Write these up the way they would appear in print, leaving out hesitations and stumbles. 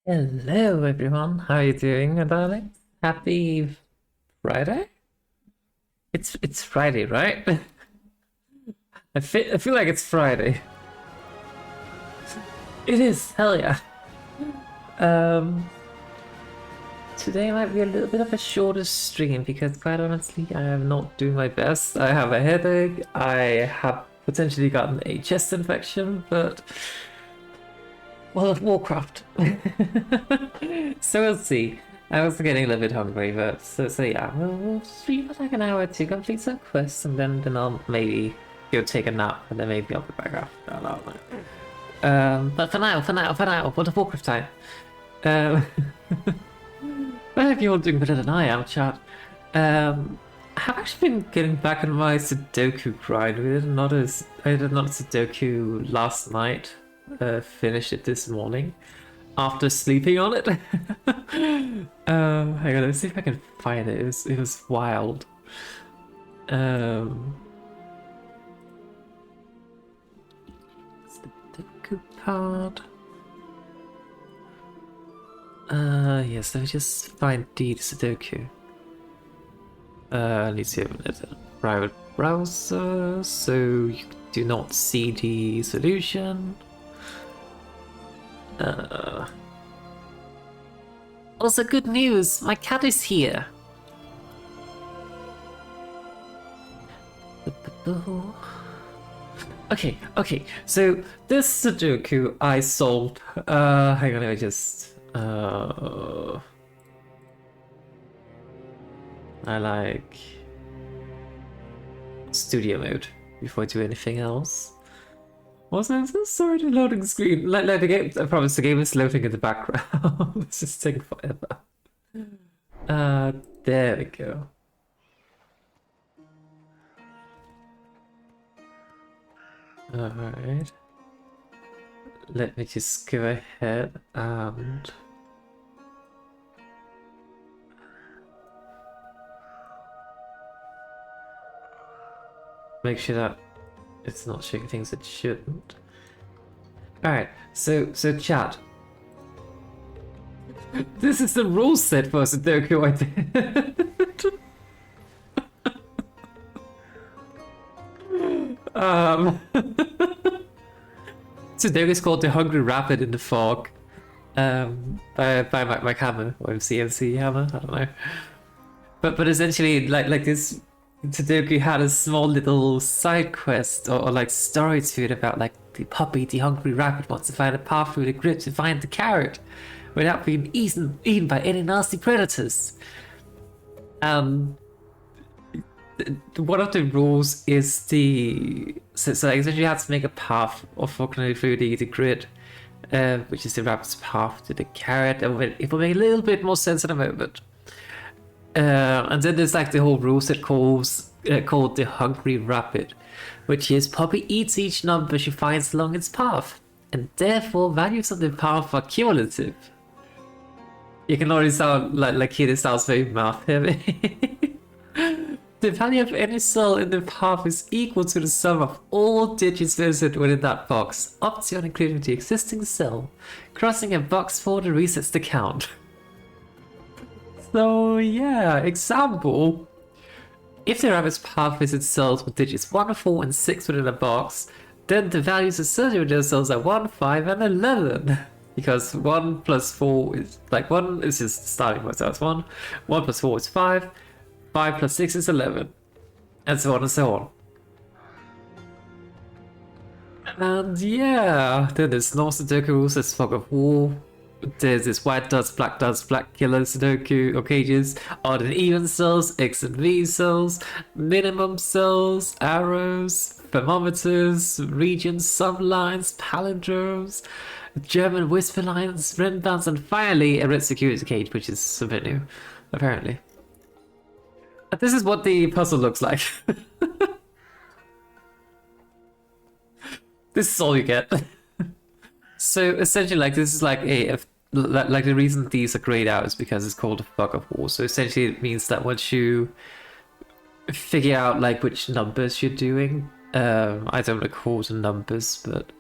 Hello everyone, how are you doing, my darling? Happy Friday? It's Friday, right? I feel like it's Friday. It is, hell yeah. Um, Today might be a little bit of a shorter stream because quite honestly, I am not doing my best. I have a headache. I have potentially gotten a chest infection, but well, of Warcraft. So we'll see. I was getting a little bit hungry, but so yeah, we'll stream for like an hour to complete some quests, and then I'll maybe go take a nap, and then maybe I'll be back after. I don't know. But for now, World of Warcraft time. Um, I hope you're all doing better than I am, chat. I have actually been getting back on my Sudoku grind. I did another Sudoku last night. Finished it this morning after sleeping on it. Hang on, let's see if I can find it. It was wild. Sudoku part. Yes, let me just find the Sudoku. I need to open it in a private browser so you do not see the solution. Also, good news, my cat is here. Okay, so this Sudoku I solved. Hang on, let me just. I like studio mode before I do anything else. I'm so sorry to loading screen. Like the game, I promise the game is loading in the background. It's just taking forever. There we go. Alright. Let me just go ahead and make sure that it's not showing things it shouldn't. Alright, so chat. This is the rule set for Sudoku I did. Sudoku is called the Hungry Rabbit in the Fog. By Mike Hammer or CNC Hammer, I don't know. But essentially like this Sudoku had a small little side quest or like story to it about like the puppy, the hungry rabbit wants to find a path through the grid to find the carrot without being eaten by any nasty predators. One of the rules is so essentially you have to make a path unfortunately through the grid, which is the rabbit's path to the carrot. It will make a little bit more sense in a moment. And then there's like the whole rule set called the Hungry Rabbit, which is puppy eats each number she finds along its path, and therefore values of the path are cumulative. You can already sound like here this sounds very math heavy. The value of any cell in the path is equal to the sum of all digits visited within that box, up to and including the existing cell. Crossing a box 4 resets the count. So yeah, example. If the rabbit's path visits cells with digits 1, 4, and 6 within a box, then the values associated with those cells are 1, 5, and 11. Because 1 plus 4 is like 1 is just starting point, so it's 1. 1 plus 4 is 5. 5 plus 6 is 11. And so on and so on. And yeah, then there's no Sudoku rules, there's Fog of War. There's this white dots, black killer Sudoku or cages, odd and even cells, X and V cells, minimum cells, arrows, thermometers, regions, sublines, palindromes, German whisper lines, rim bands, and finally a red security cage, which is a bit new, apparently. But this is what the puzzle looks like. This is all you get. So essentially, like this is like like the reason these are grayed out is because it's called a Fog of War. So essentially, it means that once you figure out like which numbers you're doing, I don't recall the numbers, but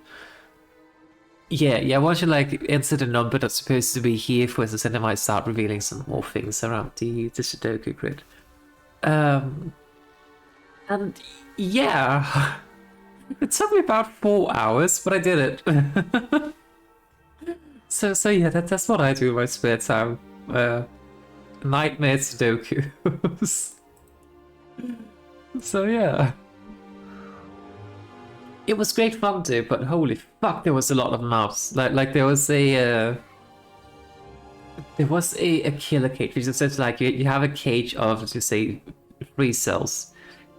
Yeah, once you like enter the number that's supposed to be here, for instance, then it might start revealing some more things around the Sudoku grid. And yeah, it took me about 4 hours, but I did it. So yeah, that's what I do in my spare time. Nightmare Sudokus. So yeah. It was great fun too, but holy fuck, there was a lot of mobs. Like there was a killer cage, which is essentially like you have a cage of, let's just say, 3 cells.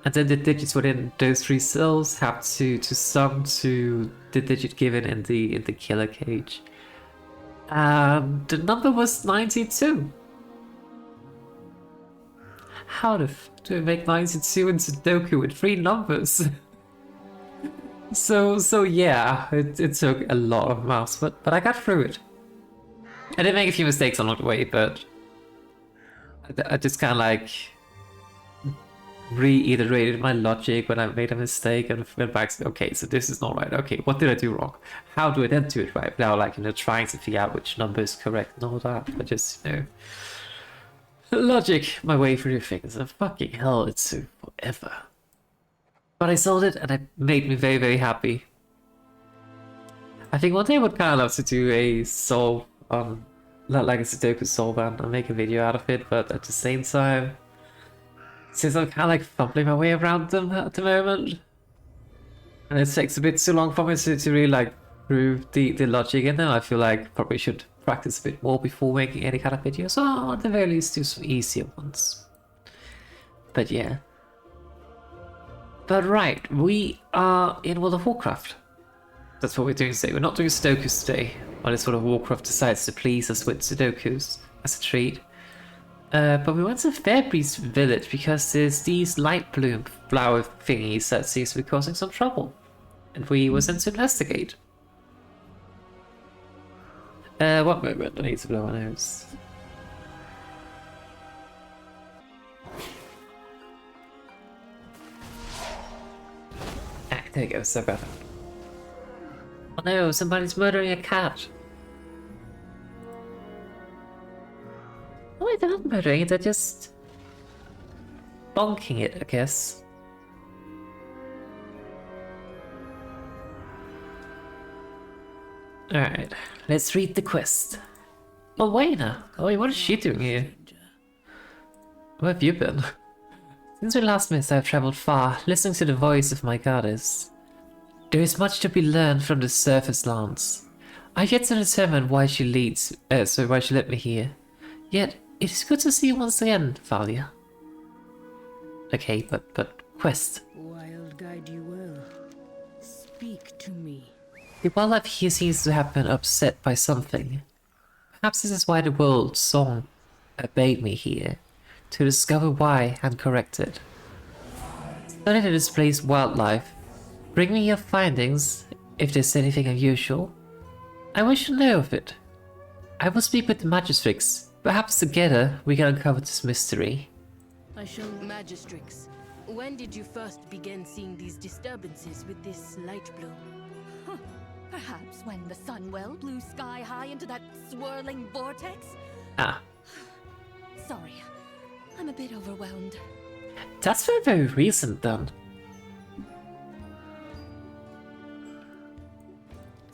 And then the digits within those 3 cells have to sum to the digit given in the killer cage. The number was 92. How the f do I make 92 in Sudoku with 3 numbers? So yeah, it took a lot of maths, but I got through it. I did make a few mistakes along the way, but I just kind of like reiterated my logic when I made a mistake and went back to, okay, so this is not right. Okay, what did I do wrong? How do I then do it right? Now, like, trying to figure out which number is correct and all that. But just, logic my way through things. And fucking hell, it took forever. But I solved it and it made me very, very happy. I think one day I would kind of love to do a solve, like a Sudoku solve and make a video out of it, but at the same time, since I'm kind of like fumbling my way around them at the moment, and it takes a bit too long for me to really like prove the logic in them, I feel like probably should practice a bit more before making any kind of videos, or at the very least do some easier ones. But yeah. But right, we are in World of Warcraft. That's what we're doing today. We're not doing Sudokus today, but it's World of Warcraft decides to please us with Sudokus as a treat. But we went to Fairpriest Village because there's these Lightbloom flower thingies that seems to be causing some trouble. And we were sent to investigate. One moment, I need to blow my nose. Ah, there you go, so better. Oh no, somebody's murdering a cat. Oh, they're not murdering it, they're just bonking it, I guess. Alright, let's read the quest. Oh, Wayna! Oh, what is she doing here? Where have you been? Since we last met, I have traveled far, listening to the voice of my goddess. There is much to be learned from the surface lands. I have yet to determine why she why she led me here. Yet, it is good to see you once again, Valia. Okay, but quest. Wild guide you will. Speak to me. The wildlife here seems to have been upset by something. Perhaps this is why the world song bade me here, to discover why and correct it. Study the displaced wildlife. Bring me your findings, if there's anything unusual. I wish to know of it. I will speak with the magistrates. Perhaps together we can uncover this mystery. I shall. Magistrix, when did you first begin seeing these disturbances with this Lightbloom? Huh. Perhaps when the sun well blew sky high into that swirling vortex? Ah. Sorry, I'm a bit overwhelmed. That's very, very recent then.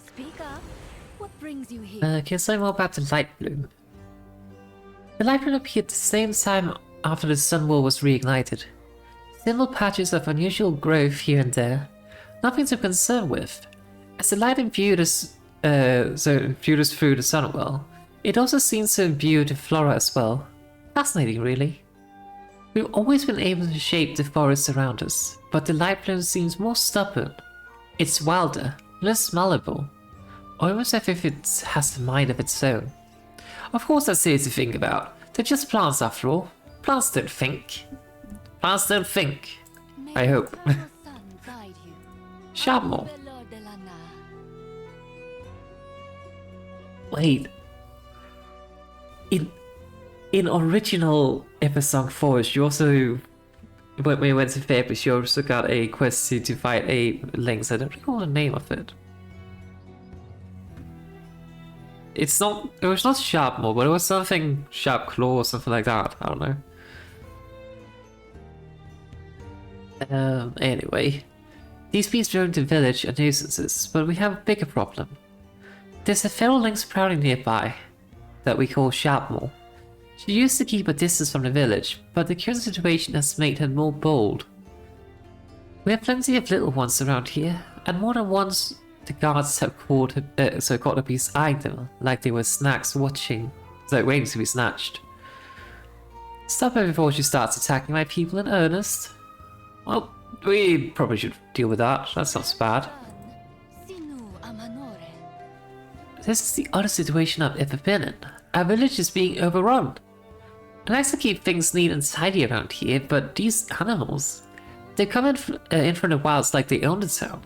Speak up. What brings you here? Can you say more about the Lightbloom? The Lightbloom appeared the same time after the Sun War was reignited. Simple patches of unusual growth here and there. Nothing to concern with. As the light imbued us through the sun well, it also seems to imbue the flora as well. Fascinating, really. We've always been able to shape the forests around us, but the Lightbloom seems more stubborn. It's wilder, less malleable, almost as if it has a mind of its own. Of course that's easy to think about. They're just plants after all. Plants don't think. Plants don't think. I hope. Sharpmore. Wait. In original Eversong Forest, you also, when we went to Fairpriest, you also got a quest to fight a lynx. I don't recall the name of it. It's not. It was not sharp maw, but it was something sharp claw or something like that. I don't know. Anyway, these beasts roaming the village are nuisances, but we have a bigger problem. There's a feral lynx prowling nearby that we call Sharpmaw. She used to keep a distance from the village, but the current situation has made her more bold. We have plenty of little ones around here, and more than once the guards have caught the beast eyeing them like they were snacks waiting to be snatched. Stop her before she starts attacking my people in earnest. Well, we probably should deal with that. That's not so bad. This is the oddest situation I've ever been in. Our village is being overrun. I like to keep things neat and tidy around here, but these animals, they come in from the wilds like they own the town.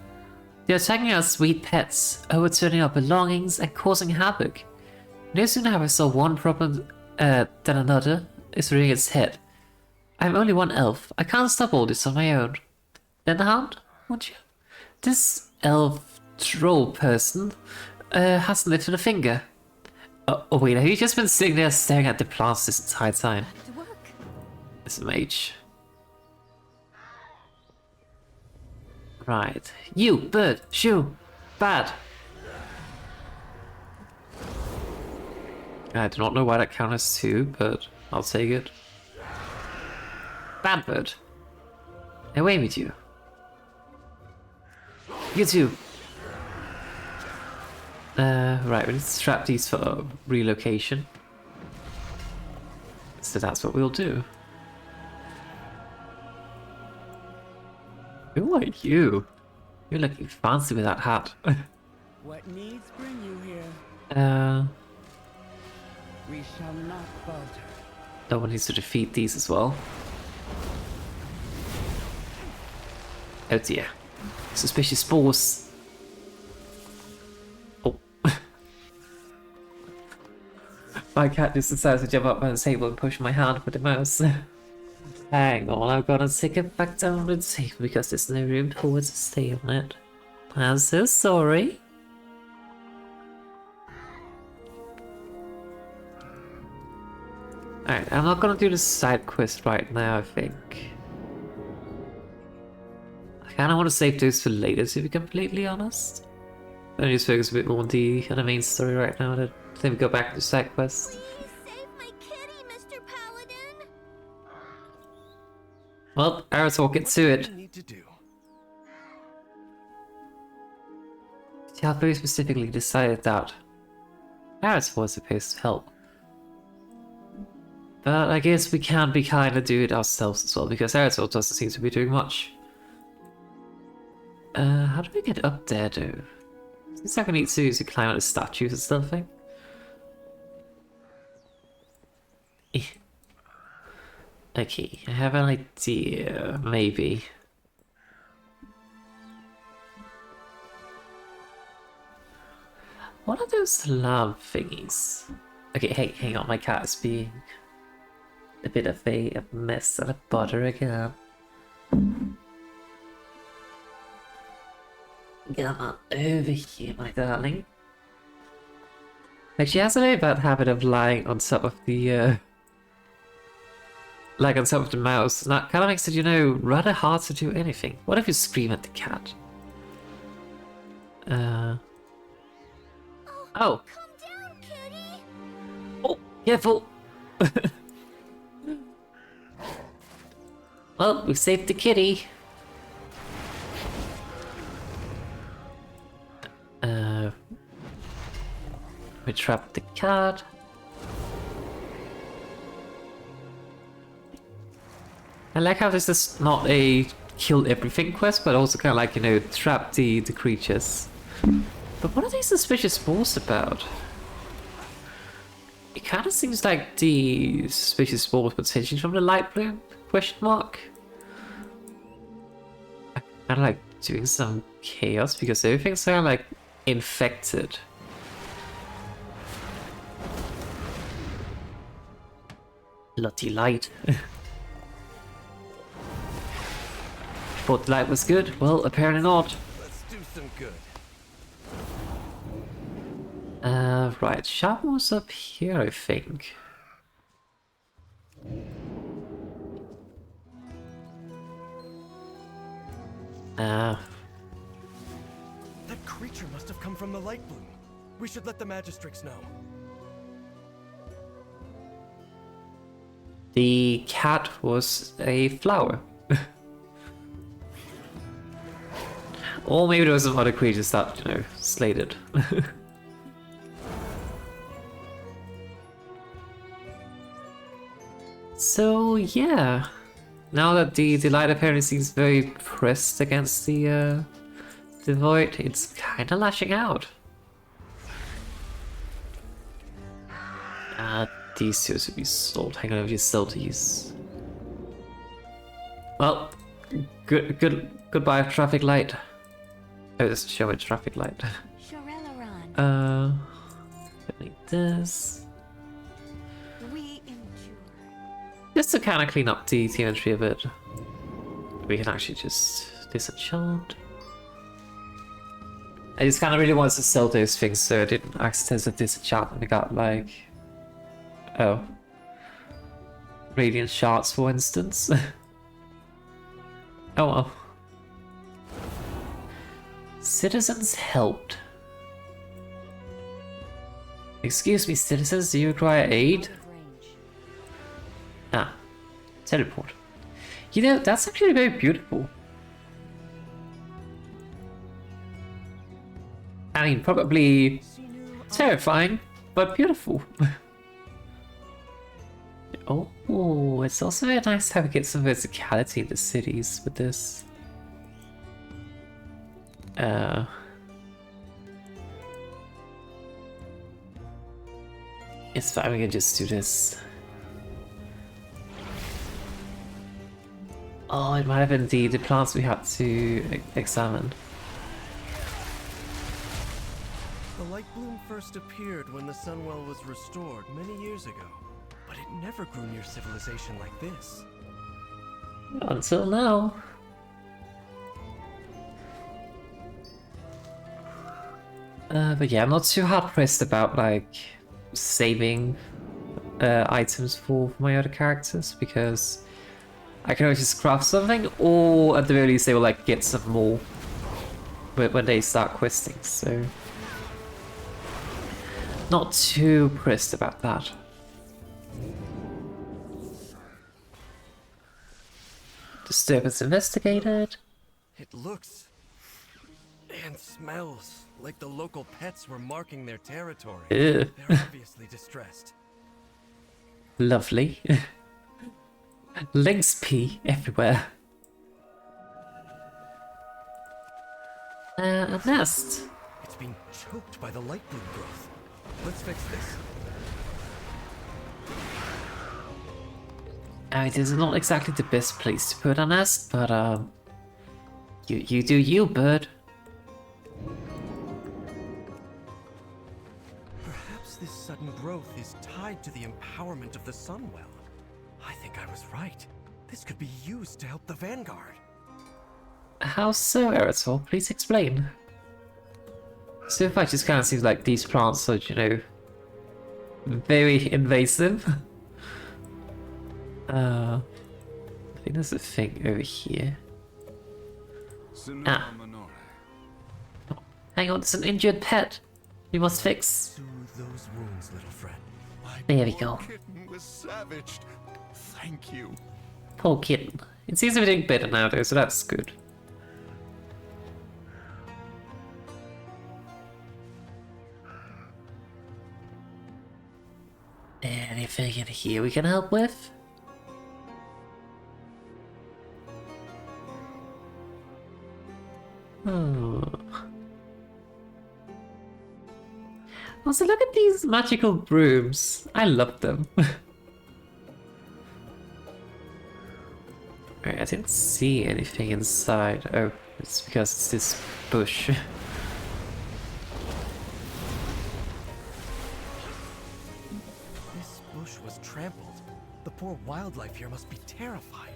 They're attacking our sweet pets, overturning our belongings and causing havoc. No sooner have I solved one problem than another is rearing its head. I'm only one elf. I can't stop all this on my own. Then the hound, won't you? This elf troll person hasn't lifted a finger. Oh wait, have you just been sitting there staring at the plants this entire time? It's a mage. Right. You, bird, shoo, bad. I do not know why that counts as 2, but I'll take it. Bad bird. Away with you. You too. Right, we need to trap these for relocation. So that's what we'll do. Who are you? You're looking fancy with that hat. What needs bring you here? We shall not falter. No one needs to defeat these as well. Oh dear. Suspicious spores. Oh. My cat just decides to jump up on the table and push my hand with the mouse. Hang on, I've got to take it back down the table because there's no room for it to stay on it. I'm so sorry. Alright, I'm not gonna do the side quest right now, I think. I kinda want to save those for later, to be completely honest. I'm just focus a bit more on the main story right now, then we go back to the side quest. Please save my kitty, Mr. Paladin. Well, Arazeena, get to it. Need to do. See, I very specifically decided that Arazeena was supposed to help. But I guess we can be kind of do it ourselves as well, because Arazeena doesn't seem to be doing much. How do we get up there, though? Seems like we need to climb out the statues and stuff, I think. Okay, I have an idea, maybe. What are those lamp thingies? Okay, hey, hang on, my cat is being a bit of a mess and a butter again. Come on over here, my darling. Like, she has a very bad habit of lying on top of the, like on top of the mouse, and that kind of makes it, you know, rather hard to do anything. What if you scream at the cat? Oh. Calm down, kitty. Oh, careful! Well, we saved the kitty. We trapped the cat. I like how this is not a kill everything quest, but also kind of like, you know, trap the creatures. But what are these suspicious spores about? It kind of seems like the suspicious spores potentially from the Lightbloom? Question mark. I kind of like doing some chaos because everything's kind of like infected. Bloody light. Thought the light was good? Well, apparently not. Let's do some good. Right, Shadow was up here, I think. That creature must have come from the Lightbloom. We should let the Magistrix know. The cat was a flower. Or maybe there was some other creatures that, you know, slayed it. So, yeah. Now that the light apparently seems very pressed against the void, it's kinda lashing out. These two should be sold. Hang on, if you sell these. Well, goodbye, traffic light. Oh, this show a traffic light. Like this. We endure. Just to kind of clean up the inventory a bit. We can actually just disenchant. I just kind of really wanted to sell those things so I didn't accidentally disenchant and I got like... Oh. Radiant shards, for instance. Oh well. Citizens helped. Excuse me, citizens, do you require aid? Ah, teleport. You know, that's actually very beautiful. I mean, probably terrifying, but beautiful. Oh, it's also very nice to get some verticality in the cities with this. It's fine, we can just do this. Oh, it might have been the plants we had to examine. The Lightbloom first appeared when the Sunwell was restored many years ago, but it never grew near civilization like this. Until now. But yeah, I'm not too hard pressed about like saving items for my other characters because I can always just craft something, or at the very least they will like get some more when they start questing. So not too pressed about that. Disturbance investigated. It looks and smells like the local pets were marking their territory. Ew. They're obviously distressed. Lovely. Lynx pee everywhere. A nest. It's being choked by the Lightbloom growth. Let's fix this. It is not exactly the best place to put a nest, but you do you, bird. Perhaps this sudden growth is tied to the empowerment of the Sunwell. I think I was right. This could be used to help the Vanguard. How so, Eritol? Please explain. So far, it just kind of seems like these plants are, you know, very invasive. I think there's a thing over here. Ah. Oh, hang on, there's an injured pet. We must fix. Soothe those wounds, little friend. There we go. Kitten was savaged. Thank you. Poor kitten. It seems to be doing better now though, so that's good. Anything in here we can help with? Oh. Also, look at these magical brooms. I love them. Alright, I didn't see anything inside. Oh, it's because it's this bush. This bush was trampled. The poor wildlife here must be terrified.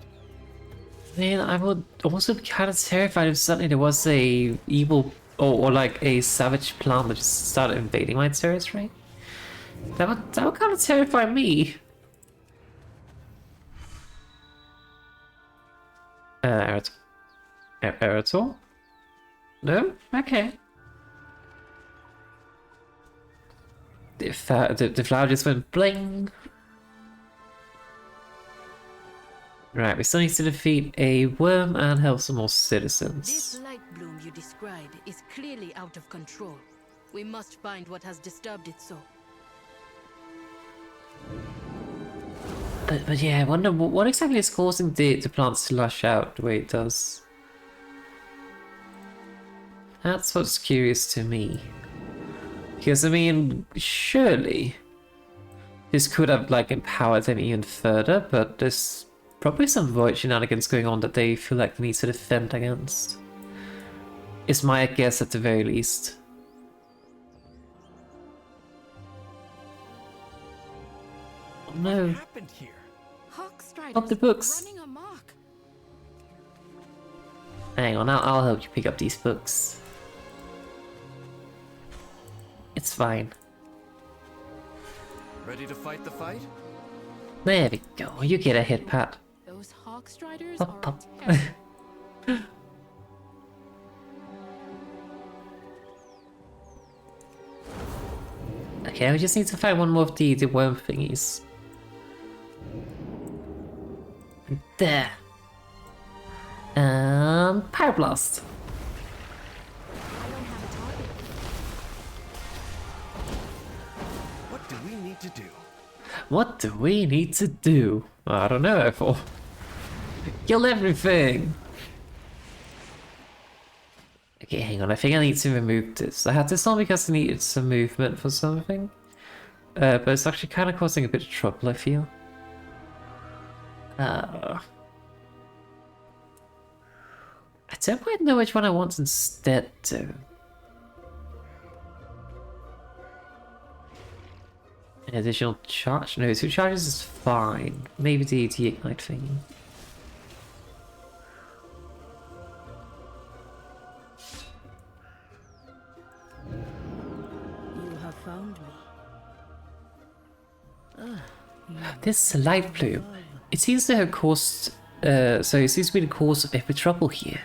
Man, I would also be kind of terrified if suddenly there was a evil or like a savage plant that just started invading my territory. That would kind of terrify me. Eritol? No? Okay. The flower just went bling. Right, we still need to defeat a worm and help some more citizens. This Lightbloom you described is clearly out of control. We must find what has disturbed it so. But yeah, I wonder what exactly is causing the plants to lash out the way it does. That's what's curious to me. Because, I mean, surely this could have, like, empowered them even further, but there's probably some void shenanigans going on that they feel like they need to defend against. Is my guess at the very least. Oh no. What happened here? Up the books. Running amok. Hang on, I'll help you pick up these books. It's fine. Ready to fight the fight? There we go. You get a hit, Pat. Those Hawkstriders Pop, are pop. terrible. Okay, we just need to find one more of the worm thingies. There. Power Blast. What do we need to do? What do we need to do? I don't know, Ethel. Kill everything! Okay, hang on, I think I need to remove this. I had this on because I needed some movement for something. But it's actually kind of causing a bit of trouble, I feel. I don't quite know which one I want instead, though. An additional charge? No, 2 charges is fine. Maybe the ignite thingy. You have found me. This Lightbloom, it seems to have caused, so it seems to be the cause of every trouble here.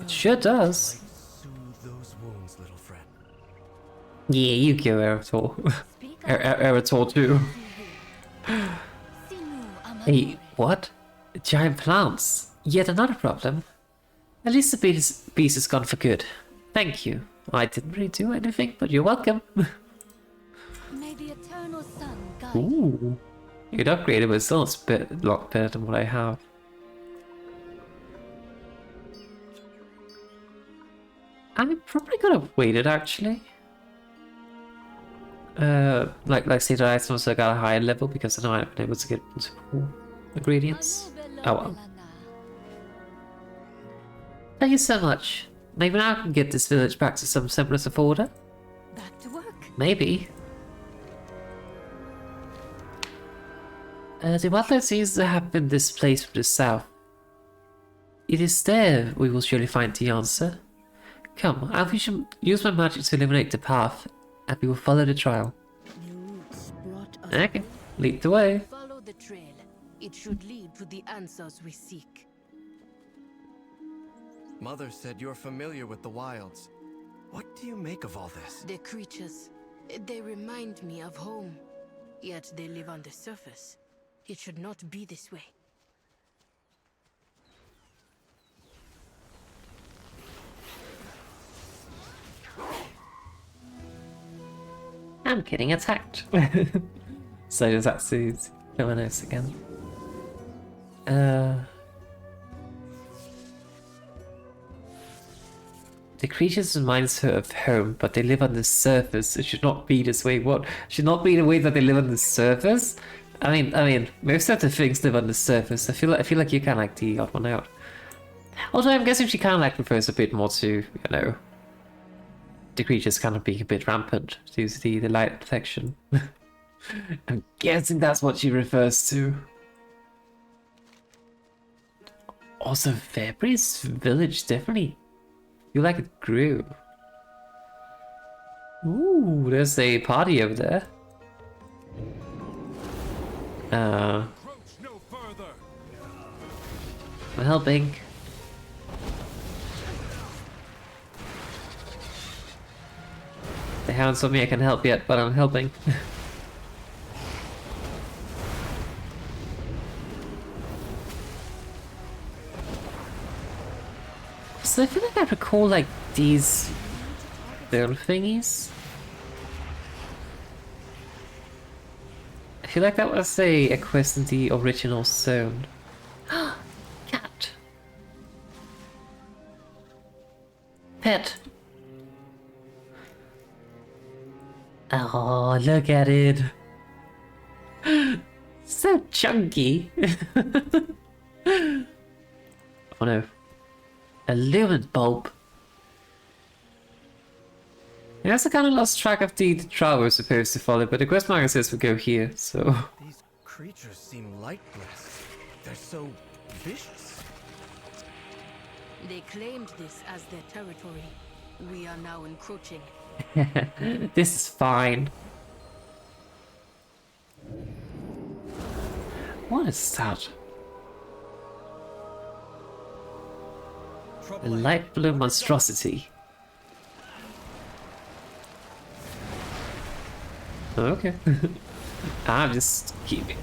It sure does. Soothe those wounds, little friend. Yeah, you go, Eritol. Eritol too. Hey, what? Giant plants? Yet another problem. At least the beast is gone for good. Thank you. I didn't really do anything, but you're welcome. May the eternal sun guide. Ooh. You could upgrade it, but still it's a lot better than what I have. I probably could have waited actually. Like say that items I got a higher level because I know I've been able to get multiple ingredients. Oh well. Thank you so much. Maybe now I can get this village back to some semblance of order. Back to work. Maybe. The wildlife seems to have been displaced from the south. It is there we will surely find the answer. Come, I will use my magic to illuminate the path, and we will follow the trail. Okay, lead the way. Follow the trail. It should lead to the answers we seek. Mother said you're familiar with the wilds. What do you make of all this? The creatures, they remind me of home. Yet they live on the surface. It should not be this way. I'm getting attacked. So does that soothe Villainous again? The creatures reminds her of home, but they live on the surface. It should not be this way. What? Should not be the way that they live on the surface? I mean, most of the things live on the surface. I feel like you're kind of like the odd one out. Although I'm guessing she kind of like refers a bit more to, you know, the creatures kind of being a bit rampant due to the light protection. I'm guessing that's what she refers to. Also, Fairbury's village definitely feel like it grew. Ooh, there's a party over there. I'm helping. They haven't told me I can help yet, but I'm helping. So I feel like I recall like these stone thingies. I feel like that was a quest in the original zone. Cat. Pet. Oh, look at it. So chunky. Oh no. A lumen bulb. I guess I kind of lost track of the trail we're supposed to follow, but the quest marker says we go here, so... These creatures seem lightless. They're so vicious. They claimed this as their territory. We are now encroaching. This is fine. What is that? A Lightbloom monstrosity. Okay. I'm just keeping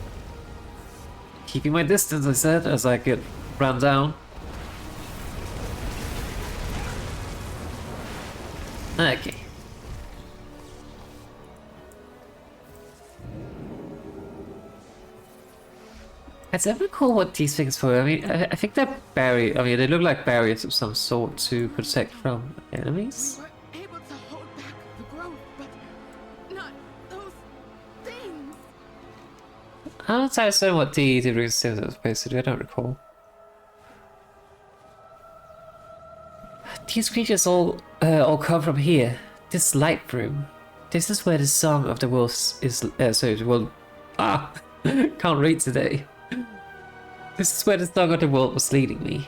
my distance, I said, as I get run down. Okay. It's ever cool what these things for. I mean, I think they're they look like barriers of some sort to protect from enemies. We were able to hold back the growth, but not those things. I'm not entirely certain what the rune stones are supposed to do. I don't recall. These creatures all come from here. This Lightbloom. This is where the song of the wolves is. Can't read today. This is where the song of the world was leading me.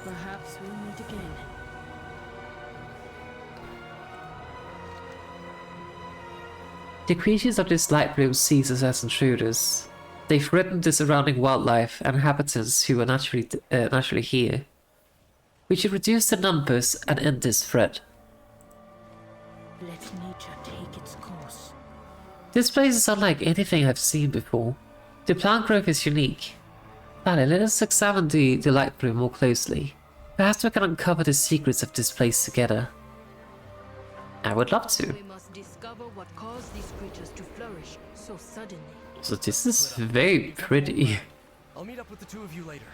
Perhaps we'll meet again. The creatures of this Lightbloom sees us as intruders. They threaten the surrounding wildlife and inhabitants who are naturally here. We should reduce the numbers and end this threat. Let nature take its course. This place is unlike anything I've seen before. The plant growth is unique. Vale, let us examine the Lightbloom more closely. Perhaps we can uncover the secrets of this place together. I would love to. We must discover what caused these creatures to flourish so suddenly. So this is very pretty. I'll meet up with the two of you later.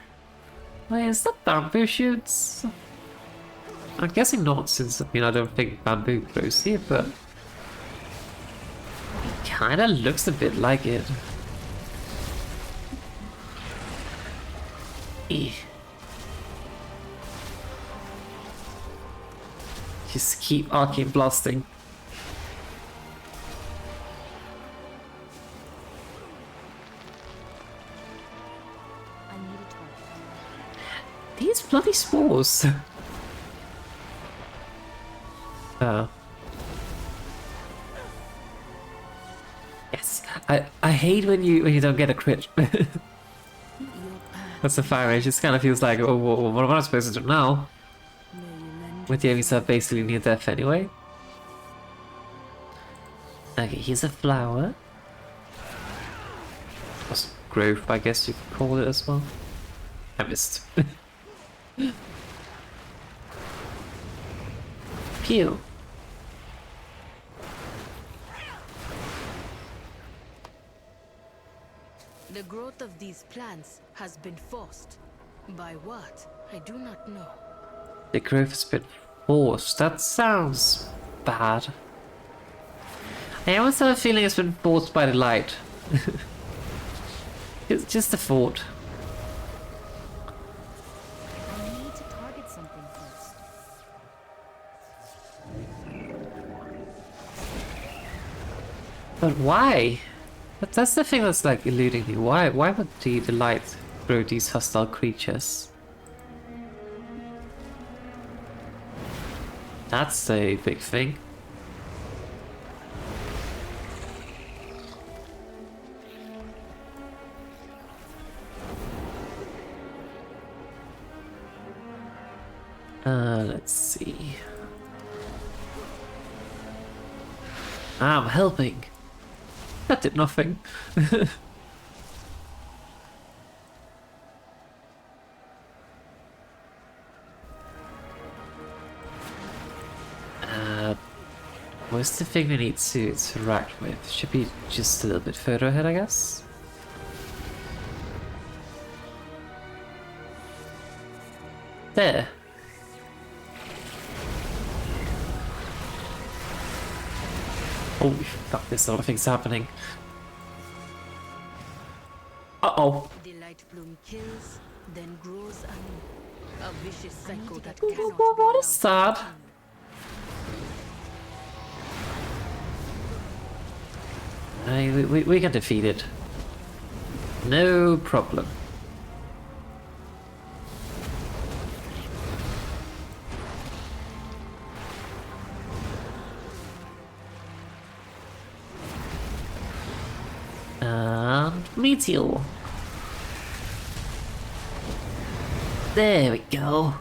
Wait, is that bamboo shoots? I'm guessing not, since I don't think bamboo grows here, but it kinda looks a bit like it. Eh. Just keep arcane blasting. I need a target. These bloody spores. Yes, I hate when you don't get a crit. That's the fire rage. It kind of feels like, oh, what am I supposed to do now? With the enemies are basically near death anyway. Okay, here's a flower. Or growth, I guess you could call it as well. I missed. Pew. The growth of these plants has been forced. By what? I do not know. The growth has been forced. That sounds bad. I always have a feeling it's been forced by the light. It's just a thought. I need to target something first. But why? That's the thing that's like eluding me. Why would the light grow these hostile creatures? That's a big thing. Let's see. I'm helping. That did nothing. Where's the thing we need to interact with? Should be just a little bit further ahead, I guess. There. Holy fuck, there's a lot of things happening. Uh-oh. The Lightbloom kills, then grows anew. A vicious cycle that cannot be What is allowed that? to We can defeat it. No problem. And meteor. There we go.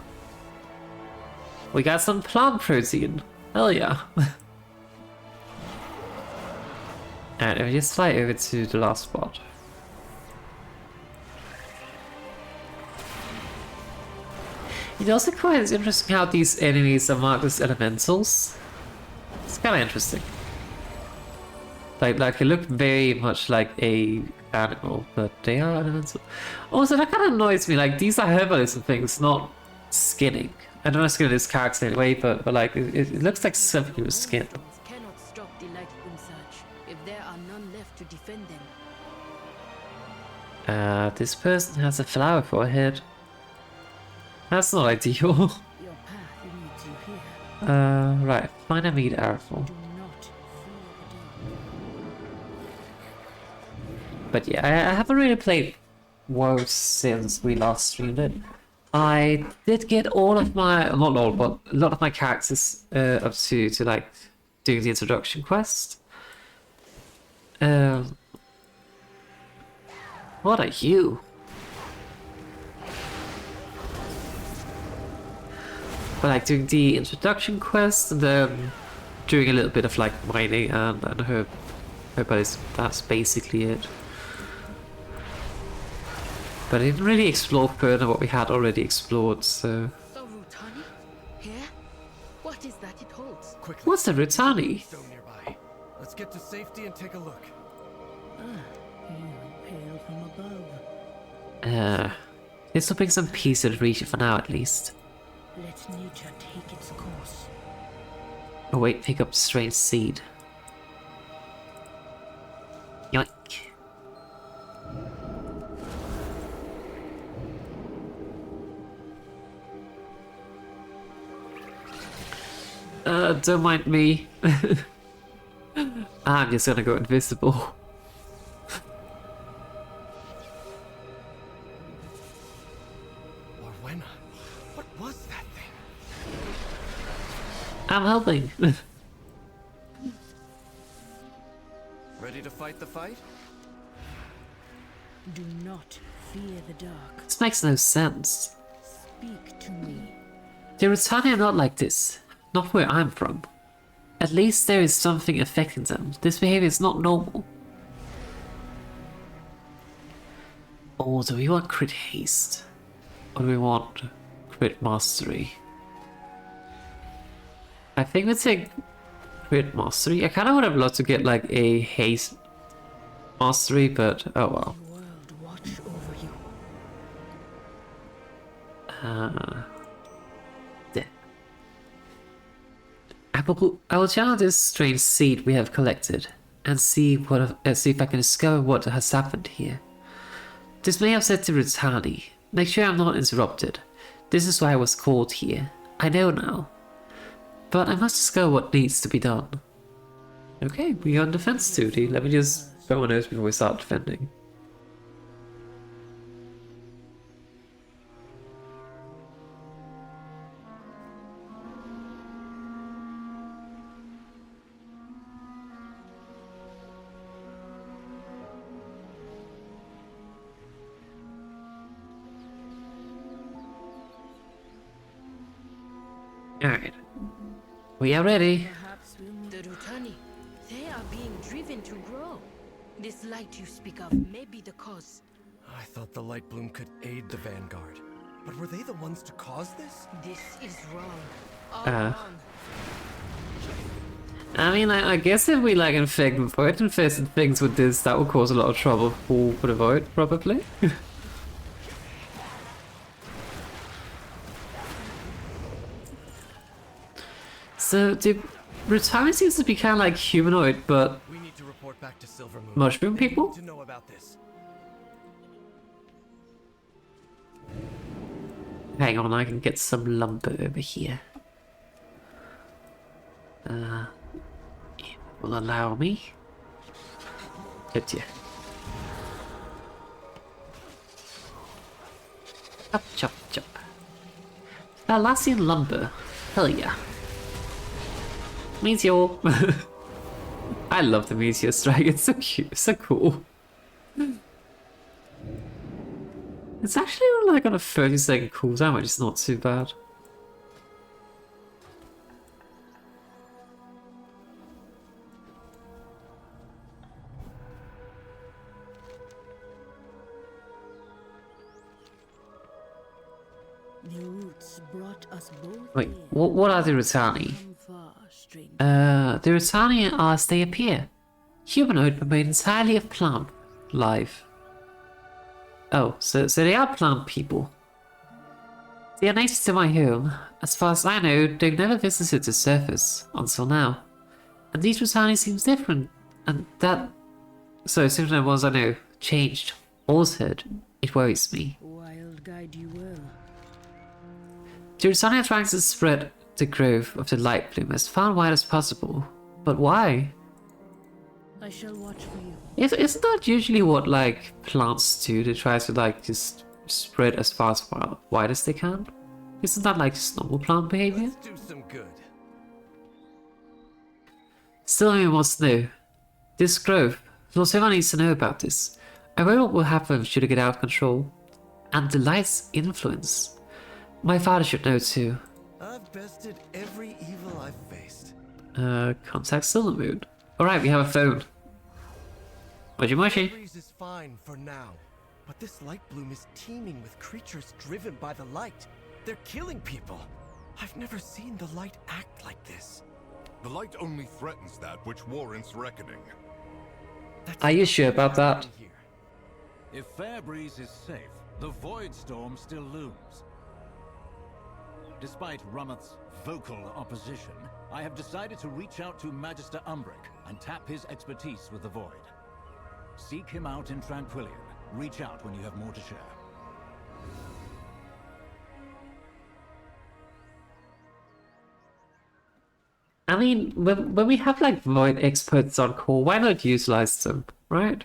We got some plant protein. Hell yeah. Alright, let me just fly over to the last spot. It's also quite interesting how these enemies are marked as elementals. It's kind of interesting. Like they look very much like a animal, but they are elemental. Also, that kind of annoys me. Like these are herbalism things, not skinning. I don't know skinning this character anyway, but like it looks like something with skin. cannot stop the Lightbloom surge if there are none left to defend them. This person has a flower for a head. That's not ideal. Your path leads you here. Right. Find a meat arrow. Do not fear the But yeah, I haven't really played WoW since we last streamed it. I did get all of my, not all, but a lot of my characters up to like doing the introduction quest. What are you? But like doing the introduction quest and then doing a little bit of like mining and herb that's basically it. But I didn't really explore further what we had already explored, so... So Rutani? Here? What is that it holds? Quickly. What's a Rutani? Stone nearby. Let's get to safety and take a look. you hail from above. This will bring some peace to the region for now at least. Let nature take its course. Oh wait, pick up strange seed. Yoink. Don't mind me. I'm just gonna go invisible. Orwena, what was that thing? I'm helping. Ready to fight the fight? Do not fear the dark. This makes no sense. Speak to me. The Rutani are not like this. Not where I'm from. At least there is something affecting them. This behavior is not normal. Or do we want crit haste? Or do we want crit mastery? I think we'd take crit mastery. I kind of would have loved to get like a haste mastery, but oh well. The world watch over you. There. I will channel this strange seed we have collected and see if I can discover what has happened here. This may upset the Rutani. Make sure I'm not interrupted. This is why I was called here. I know now. But I must discover what needs to be done. Okay, we are on defense duty. Let me just go on earth before we start defending. Alright. We are ready. Perhaps we'll The Rutani, they are being driven to grow. This light you speak of may be the cause. I thought the Lightbloom could aid the Vanguard. But were they the ones to cause this? This is wrong. All Uh. wrong. I mean, I guess if we like infected things with this, that would cause a lot of trouble for the Void, probably. So the Rutani seems to be kind of like humanoid, but We need to report back to Silver Moon. mushroom They people? need to know about this. Hang on, I can get some lumber over here. It will allow me. Hit you. Chop, chop, chop. Alassian lumber. Hell yeah. Meteor. I love the meteor strike. It's so cute. It's so cool. It's actually like on a 30-second cooldown, which is not too bad. The roots brought us both. Wait, here. what are the Rutani? Come far, stranger. The Rutani are as they appear. Humanoid but made entirely of plant life. Oh, so they are plant people. They are native to my home. As far as I know, they've never visited the surface until now. And these Rutani seems different. And that... So, since the ones I know changed, altered, it worries me. Wild guide you well. The Rutani are trying to spread the growth of the Lightbloom as far and wide as possible. But why? I shall watch for you. Isn't that usually what, like, plants do? They try to, like, just spread as far as wide as they can? Isn't that, like, just normal plant behavior? Let's do some good. Still, anyone wants to know. This growth, Lord Silver needs to know about this. I worry what will happen should it get out of control. And the light's influence. My father should know too. I've bested every evil I've faced. Contact Silver Moon. Alright, we have a phone. Mushy mushy. Breeze is fine for now. But this Lightbloom is teeming with creatures driven by the light. They're killing people. I've never seen the light act like this. The light only threatens that which warrants reckoning. That's Are you sure about that? happening here. If Fairbreeze is safe, the Void Storm still looms. Despite Rummoth's vocal opposition, I have decided to reach out to Magister Umbric and tap his expertise with the Void. Seek him out in Tranquillion. Reach out when you have more to share. I mean, when we have like Void experts on call, why not utilize them, right?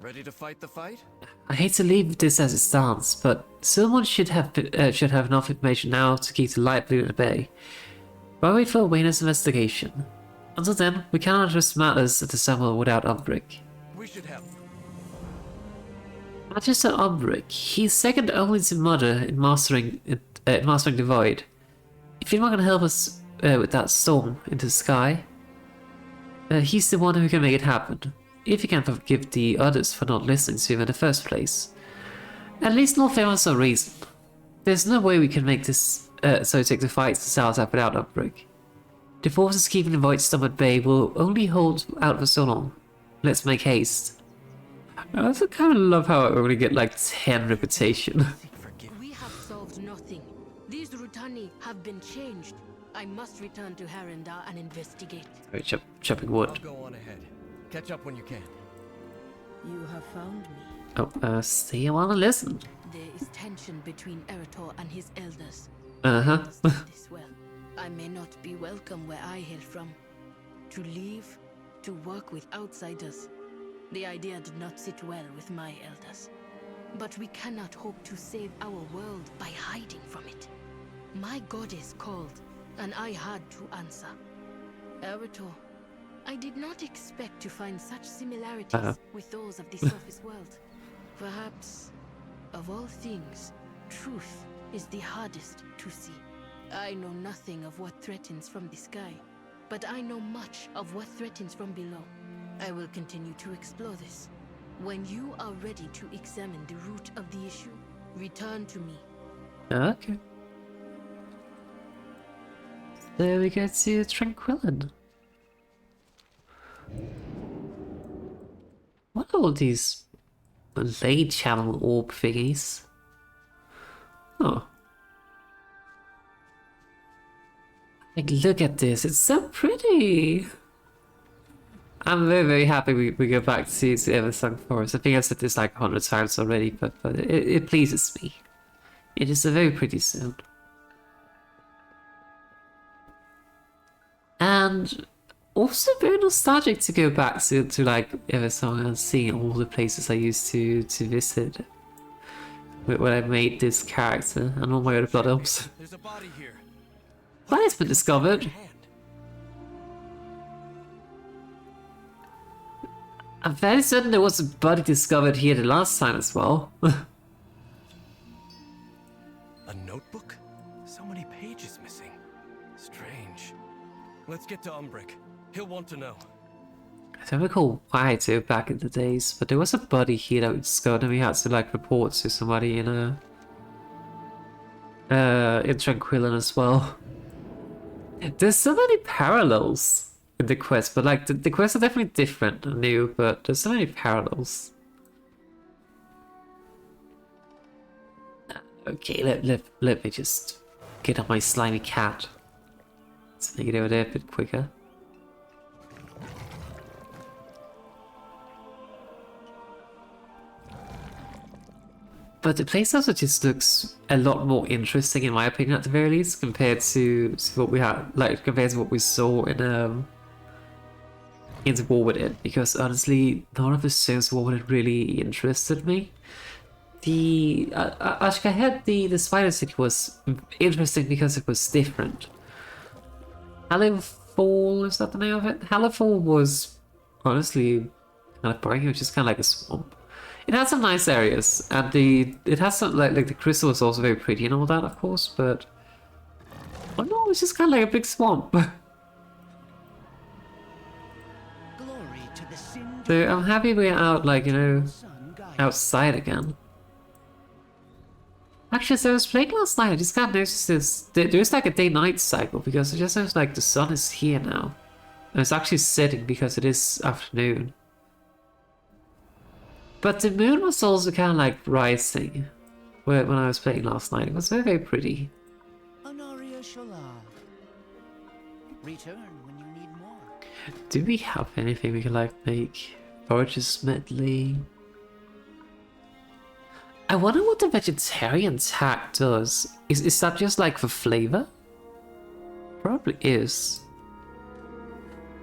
Ready to fight the fight? I hate to leave this as it stands, but someone should have enough information now to keep the Lightbloom at bay. While we wait for Wayne's investigation. Until then, we cannot address matters at the Samuel without Umbric. We should help. Magister Umbric, he's second only to Mother in mastering the Void. If anyone can help us with that storm into the sky, he's the one who can make it happen. If you can forgive the others for not listening to him in the first place. At least not famous or reason. There's no way we can make this so take the fight to Salazar without Umbric. The forces keeping the Void Storm at bay will only hold out for so long. Let's make haste. I also kind of love how I only get like 10 reputation. We have solved nothing. These Rutani have been changed. I must return to Harendar and investigate. Chopping I'll wood. go on ahead. Catch up when you can. You have found me. Oh, stay a while and listen. There is tension between Erator and his elders. Uh-huh. I understand this well. I may not be welcome where I hail from. To leave, to work with outsiders. The idea did not sit well with my elders. But we cannot hope to save our world by hiding from it. My goddess called, and I had to answer. Erator, I did not expect to find such similarities with those of the surface world. Perhaps, of all things, truth is the hardest to see. I know nothing of what threatens from the sky, but I know much of what threatens from below. I will continue to explore this. When you are ready to examine the root of the issue, return to me. Okay. There we go to Tranquillin. What are all these late channel orb thingies? Oh. Like, look at this, it's so pretty! I'm very, very happy we go back to Eversong Forest. I think I've said this like 100 times already, but it pleases me. It is a very pretty sound. And also very nostalgic to go back to like Eversong and seeing all the places I used to visit when I made this character and all my other blood elves. There's a body here. That has been discovered. Hand. I'm very certain there was a body discovered here the last time as well. A notebook? So many pages missing. Strange. Let's get to Umbric. He'll want to know. I don't recall why I did back in the days, but there was a body here that we discovered and we had to like report to somebody in Tranquillin as well. There's so many parallels in the quest, but like the quests are definitely different and new, but there's so many parallels. Okay, let me just get on my slimy cat. Let's make it over there a bit quicker. But the place also just looks a lot more interesting, in my opinion, at the very least, compared to what we had, like compared to what we saw in the War with It. Because honestly, none of the stones War with It really interested me. The Ashka the Spider City was interesting because it was different. Hallifall, is that the name of it? Hallifall was honestly kind of boring. It was just kind of like a swamp. It had some nice areas, and it has some like the crystal is also very pretty and all that, of course. But oh no, it's just kind of like a big swamp. So I'm happy we're out, like, you know, outside again. Actually, so I was playing last night, I just kind of noticed this. There's like a day-night cycle, because it just seems like the sun is here now. And it's actually setting because it is afternoon. But the moon was also kind of like rising when I was playing last night. It was very, very pretty. Return when you need more. Do we have anything we can like make? Foragers medley. I wonder what the vegetarian tack does. Is that just like for flavor? Probably is.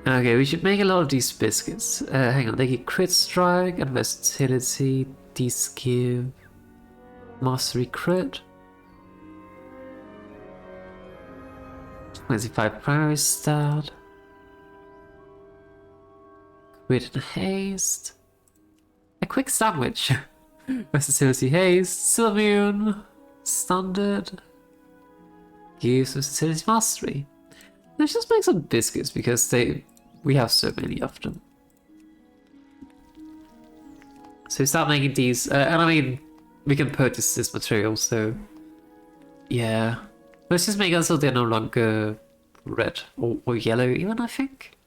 Okay, we should make a lot of these biscuits. Hang on, they get crit strike and versatility, de-skill, mastery crit. 25 primary stat. Crit and haste. A quick sandwich. Versatility haste, still immune, standard. Gives versatility mastery. Let's just make some biscuits because we have so many of them. So we start making these, and I mean, we can purchase this material, so yeah. Let's just make it so they're no longer red or yellow even, I think.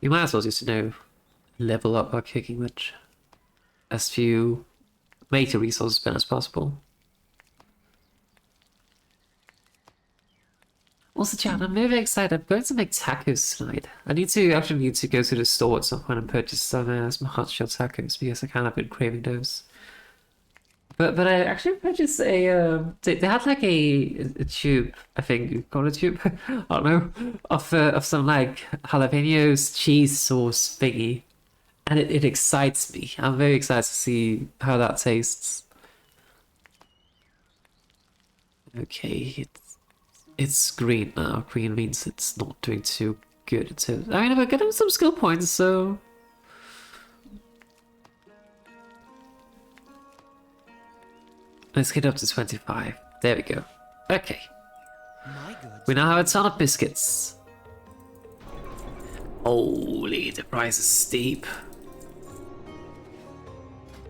We might as well just, you know, level up our cooking with as few meter resources spent as possible. Also, chat, I'm very excited. I'm going to make tacos tonight. I actually need to go to the store at some point and purchase some hot-shell tacos because I kind of been craving those. But I actually purchased a they had like a tube, I think you call it a tube, I don't know, of some like jalapenos cheese sauce thingy, and it excites me. I'm very excited to see how that tastes. Okay, it's green now. Green means it's not doing too good. I mean, we're getting some skill points, so. Let's get up to 25. There we go. Okay. My goods. We now have a ton of biscuits. Holy, the price is steep.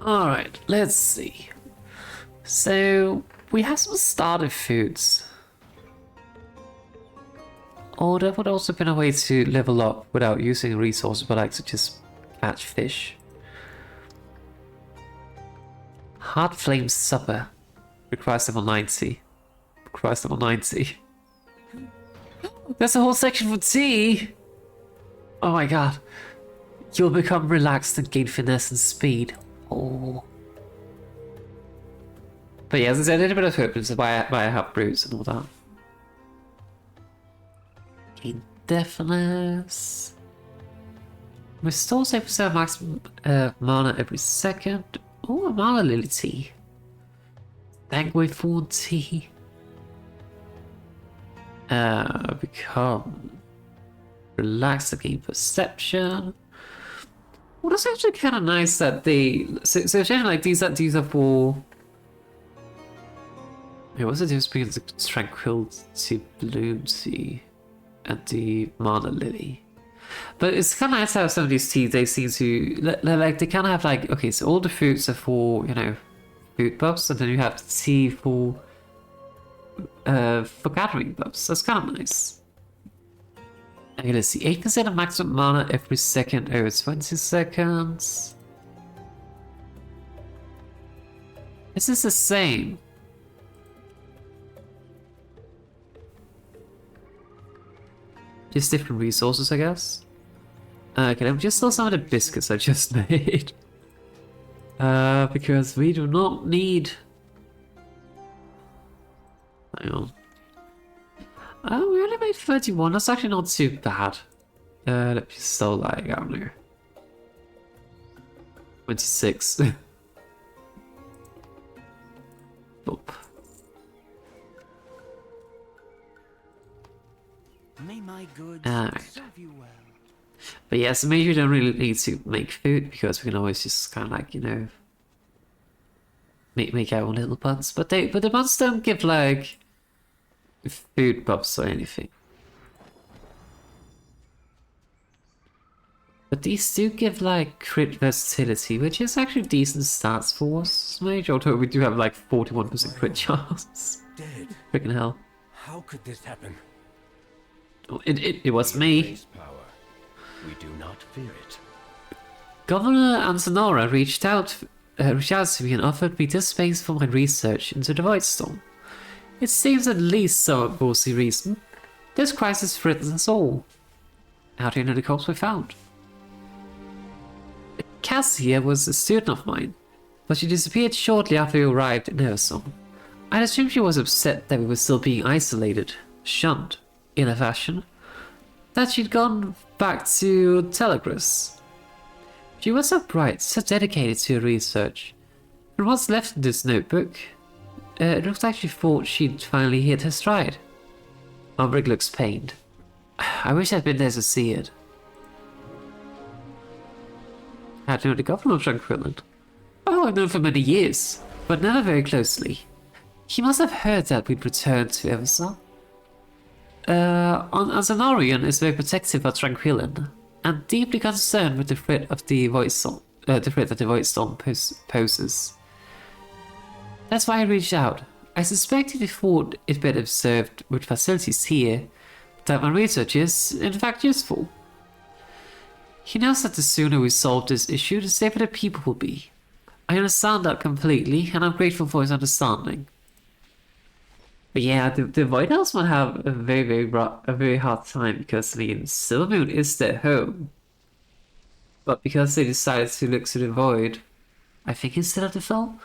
Alright, let's see. So, we have some starter foods. Oh, that would also been a way to level up without using resources, but like to just catch fish. Hard Flame Supper. Requires level 90. Requires level 90. There's a whole section for tea! Oh my god. You'll become relaxed and gain finesse and speed. Oh. But yeah, as I said, a little bit of purpose why I have brews and all that. Gain deafness. Restores 8% maximum mana every second. Oh, a mana lily tea. Banquet Fawn tea. Become relaxed to gain perception. Well, that's actually kind of nice that they. So essentially, like these are for. Wait, what's the difference between the Tranquility Bloom tea and the Mana Lily? But it's kind of nice how some of these teas they seem to like they kind of have like okay, so all the fruits are for food buffs, and then you have the tea for gathering buffs. That's kind of nice. Okay, let's see. 8% of maximum mana every second over 20 seconds. This is the same. Just different resources, I guess. Okay, let me just sell some of the biscuits I just made. Because we do not need... Hang on. Oh, we only made 31. That's actually not too bad. Let me sell like, I don't know. 26. Boop. May my goods serve you well. But yeah, so maybe you don't really need to make food because we can always just kind of like, make our own little buns. But the buns don't give like food buffs or anything. But these do give like crit versatility, which is actually decent stats for us, mage, although we do have like 41% crit chance. Dead. Freaking hell. How could this happen? Oh, it was me. Power. We do not fear it. Governor Ansonora reached out to me and offered me this space for my research into the Void Storm. It seems at least somewhat ballsy reason. This crisis threatens us all. How do you know the corpse we found? Cassia was a student of mine, but she disappeared shortly after we arrived in Eversong. I'd assume she was upset that we were still being isolated, shunned, in a fashion, that she'd gone back to Telegris. She was so bright, so dedicated to her research. From what's left in this notebook, it looks like she thought she'd finally hit her stride. Umbric looks pained. I wish I'd been there to see it. How do you know the governor of Shankrilland? Oh, I've known for many years, but never very closely. He must have heard that we'd returned to Eversong. Anzanorian is very protective of Tranquillan, and deeply concerned with the threat of the Void Storm, poses. That's why I reached out. I suspected he thought it better served with facilities here, that my research is, in fact, useful. He knows that the sooner we solve this issue, the safer the people will be. I understand that completely, and I'm grateful for his understanding. But yeah, the Void Elves might have a very hard time because, I mean, Silvermoon is their home. But because they decided to look to the Void, I think instead of the Fel,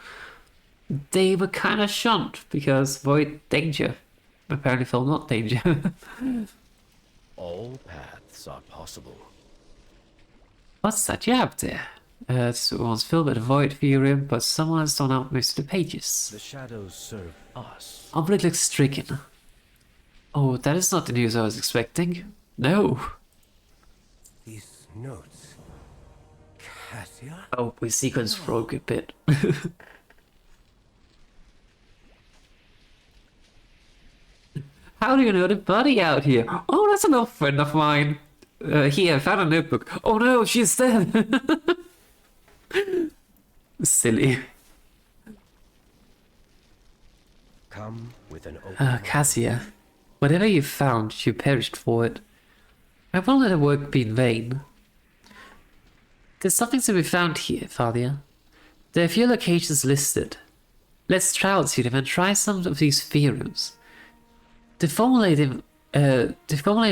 they were kind of shunned because Void danger. Apparently Fel not danger. All paths are possible. What's that you have there? This one's filled with a Void theorem, but someone has thrown out most of the pages. The shadows serve us. Umbric looks stricken. Oh, that is not the news I was expecting. No. These notes. Cassia? Oh, my sequence broke a bit. How do you know the buddy out here? Oh, that's an old friend of mine. Here, I found a notebook. Oh no, she's dead. Silly. Come with an open Cassia, whatever you found, you perished for it. I won't let her work be in vain. There's something to be found here, Thalia. There are a few locations listed. Let's travel to them and try some of these theorems. The formula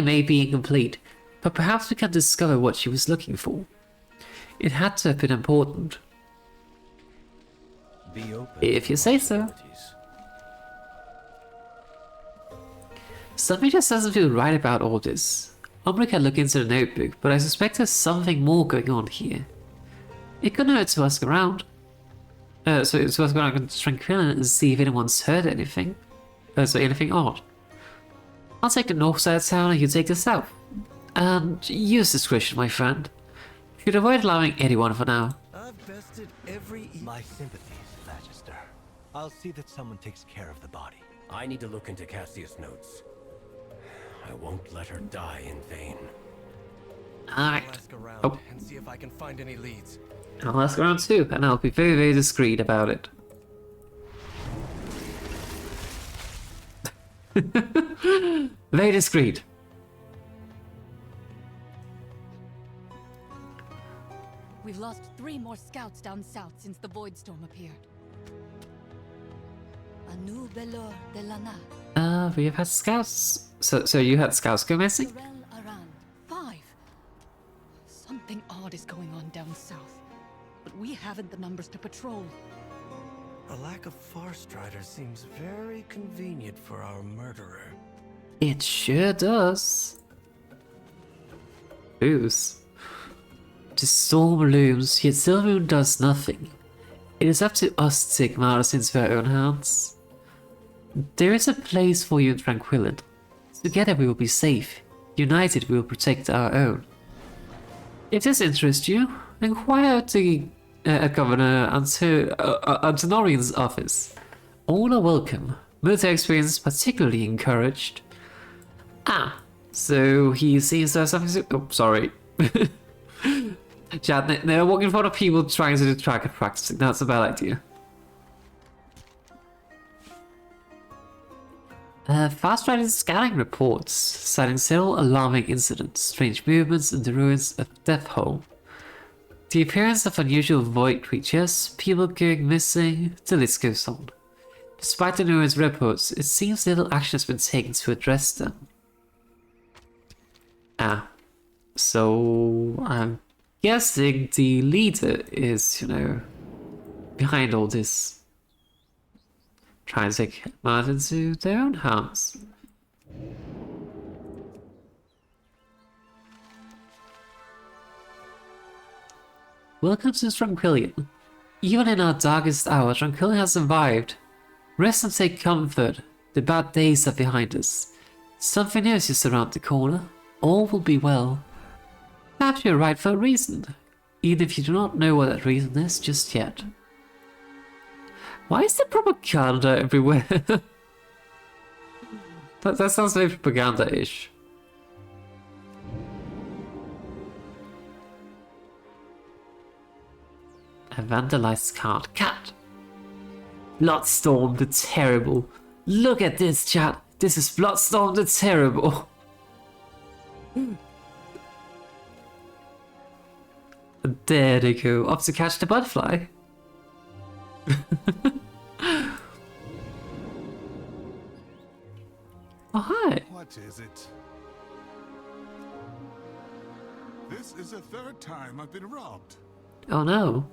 may be incomplete, but perhaps we can discover what she was looking for. It had to have been important. Be open If you to say so. possibilities. Something just doesn't feel right about all this. Umbric can look into the notebook, but I suspect there's something more going on here. It couldn't hurt to ask around. To ask around Tranquillin and see if anyone's heard anything. Anything odd. I'll take the north side of town and you take the south. And use discretion, my friend. You should avoid allowing anyone for now. I've bested every... My sympathies, Magister. I'll see that someone takes care of the body. I need to look into Cassia's notes. I won't let her die in vain. Alright. I'll ask around Oh. and see if I can find any leads. I'll ask around too, and I'll be very, very discreet about it. Very discreet. We've lost 3 more scouts down south since the Void Storm appeared. Anu Belor de Lana. We have had scouts. So you had scouts go missing? Sorel Aran. 5. Something odd is going on down south, but we haven't the numbers to patrol. A lack of Farstrider seems very convenient for our murderer. It sure does. Whose? The storm looms, yet Silvermoon does nothing. It is up to us to take matters into our own hands. There is a place for you in Tranquillin. Together we will be safe. United we will protect our own. If this interests you, inquire at the Governor Antonorian's office. All are welcome. Military experience particularly encouraged. Ah, so he seems to have something to... Oh, sorry. Chad, they're walking in front of people trying to do track and practicing. That's a bad idea. Fast-riding scouting reports, citing several alarming incidents, strange movements in the ruins of Death Hole. The appearance of unusual void creatures, people going missing, the list goes on. Despite the numerous reports, it seems little action has been taken to address them. Ah, so I'm guessing the leader is, behind all this. Trying to take matters into their own hands. Welcome to Tranquillion. Even in our darkest hour, Tranquillion has survived. Rest and take comfort. The bad days are behind us. Something new is just around the corner. All will be well. Perhaps you're right for a reason, even if you do not know what that reason is just yet. Why is there propaganda everywhere? that sounds very propaganda-ish. A vandalized card. Cat! Bloodstorm the Terrible. Look at this, chat. This is Bloodstorm the Terrible. There they go. Up to catch the butterfly. Oh, hi. What is it? This is the 3rd time I've been robbed. Oh no.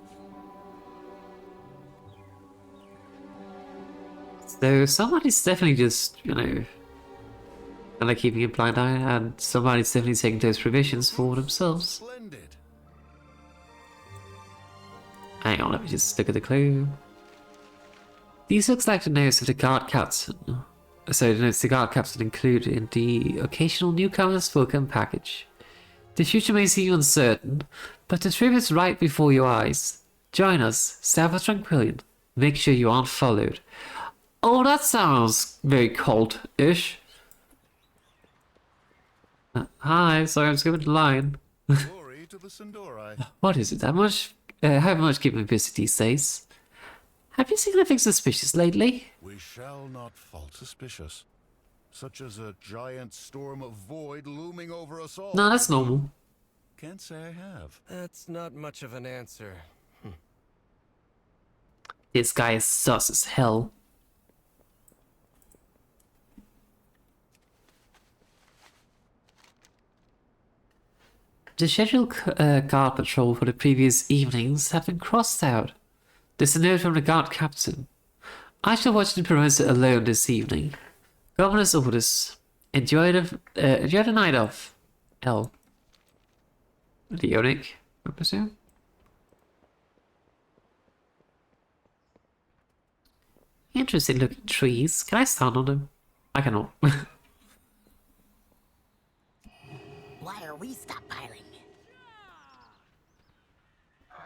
So somebody's definitely just, kind of keeping a blind eye, and somebody's definitely taking those provisions for themselves. Splendid. Hang on, let me just look at the clue. These looks like the notes of the guard captain. So the notes the guard captain included in the occasional newcomer's welcome package. The future may seem uncertain, but the truth is right before your eyes. Join us, south of Tranquillion. Make sure you aren't followed. Oh, that sounds very cult-ish. Hi, sorry, I'm skipping the line. Glory to the Sindori. What is it? How much keep me busy these days? Have you seen anything suspicious lately? We shall not fall suspicious. Such as a giant storm of void looming over us all. No, that's normal. Can't say I have. That's not much of an answer. This guy is sus as hell. The scheduled guard patrol for the previous evenings have been crossed out. There's a note from the guard captain. I shall watch the perimeter alone this evening. Governor's orders. Enjoy the night off. L. Leonic, I presume. Interesting looking trees. Can I stand on them? I cannot. Why are we stockpiling?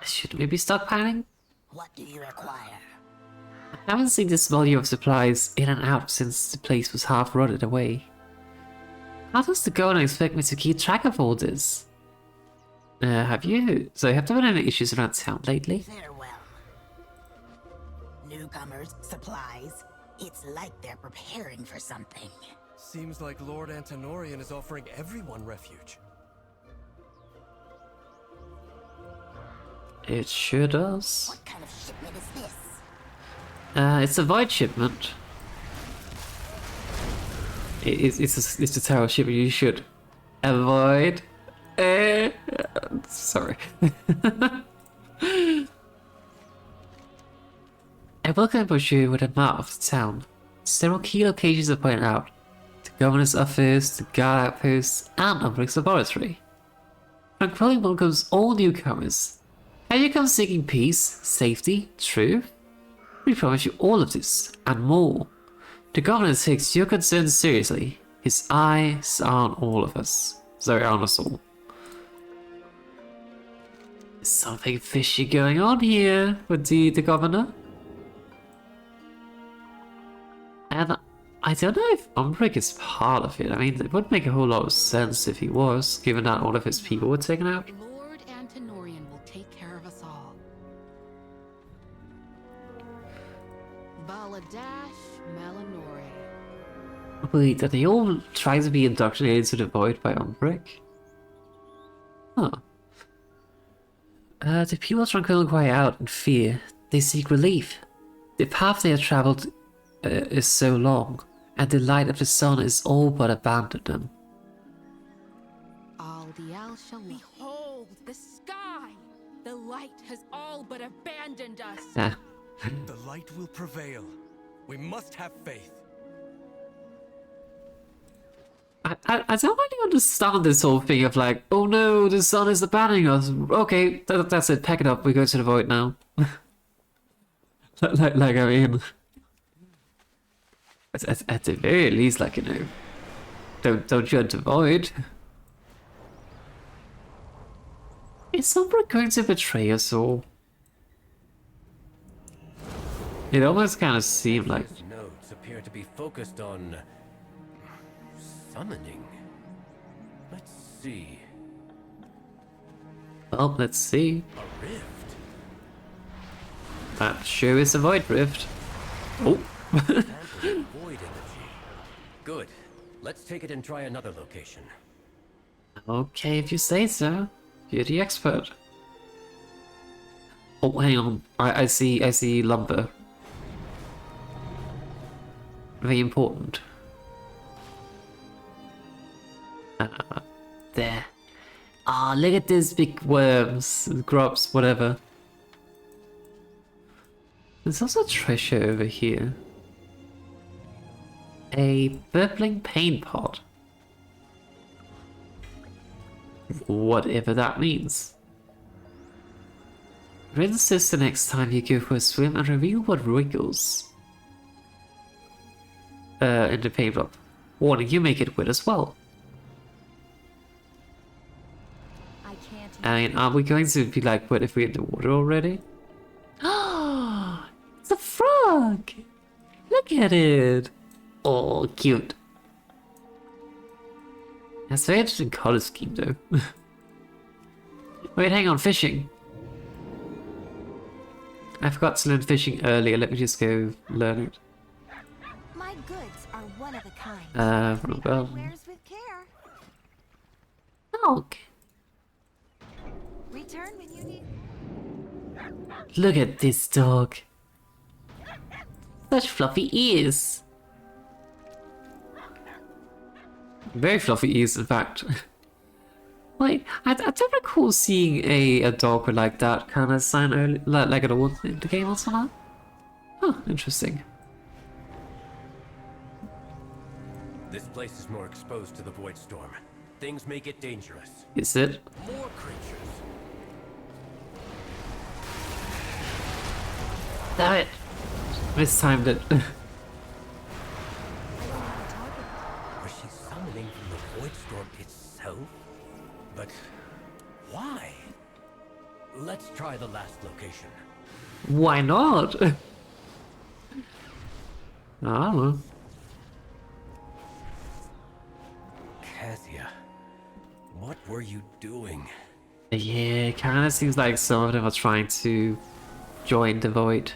Should we be stockpiling? What do you require? I haven't seen this volume of supplies in and out since the place was half rotted away. How does the governor expect me to keep track of all this? Have you? So have there been any issues around town lately? Farewell. Newcomers, supplies. It's like they're preparing for something. Seems like Lord Antonorian is offering everyone refuge. It sure does. What kind of shipment is this? It's a void shipment. It's a tower shipment you should avoid. Sorry. I will ambush you with a map of the town. Several key locations are pointed out. The governor's office, the guard outpost, and Umbric's laboratory. Tranquility welcomes all newcomers. Have you come seeking peace, safety, truth? We promise you all of this, and more. The governor takes your concerns seriously. His eyes are on all of us. Sorry, on us all. There's something fishy going on here with the governor. And I don't know if Umbric is part of it. I mean, it would make a whole lot of sense if he was, given that all of his people were taken out. Lord Antonorian will take care of us all. Baladash Malinore. Wait, are they all trying to be indoctrinated to the void by Umbric? Huh. The people of Tranquil cry out in fear. They seek relief. The path they have traveled is so long, and the light of the sun is all but abandoned them. All the Al shall behold the sky. The light has all but abandoned us. Ah. The light will prevail. We must have faith. I don't really understand this whole thing of like, oh no, the sun is abandoning us. Okay, that's it, pack it up, we go to the void now. like I mean, at the very least, like, you know, don't you enter void. Is someone going to betray us all? It almost kind of seemed like. His notes appear to be focused on summoning. Let's see. Well, let's see. A rift. That sure is a void rift. Oh. Sample of void energy. Good. Let's take it and try another location. Okay, if you say so. You're the expert. Oh, hang on. I see lumber. Very important. There. Ah, look at these big worms, grubs, whatever. There's also treasure over here. A burbling paint pot. Whatever that means. Rinse this the next time you go for a swim and reveal what wriggles. In the paint pot. Warning, you make it wet as well. I mean, are we going to be like wet if we're in the water already? Oh, it's a frog! Look at it! Oh, cute. That's a very interesting color scheme, though. Wait, hang on, fishing. I forgot to learn fishing earlier. Let me just go learn it. My goods are one of a kind. Well. Wears with care. Dog. Return when you need. Look at this dog. Such fluffy ears. Very fluffy ears, in fact. Wait, I don't recall seeing a dog with like that kind of sign early, like at all in the game or something. Oh, interesting. This place is more exposed to the Void Storm. Things may get dangerous. Is it? More creatures. Damn it! Mistimed it. Was she summoning from the Void Storm itself? But why? Let's try the last location. Why not? I don't know. Cassia, what were you doing? Yeah, it kind of seems like some of them are trying to join the Void.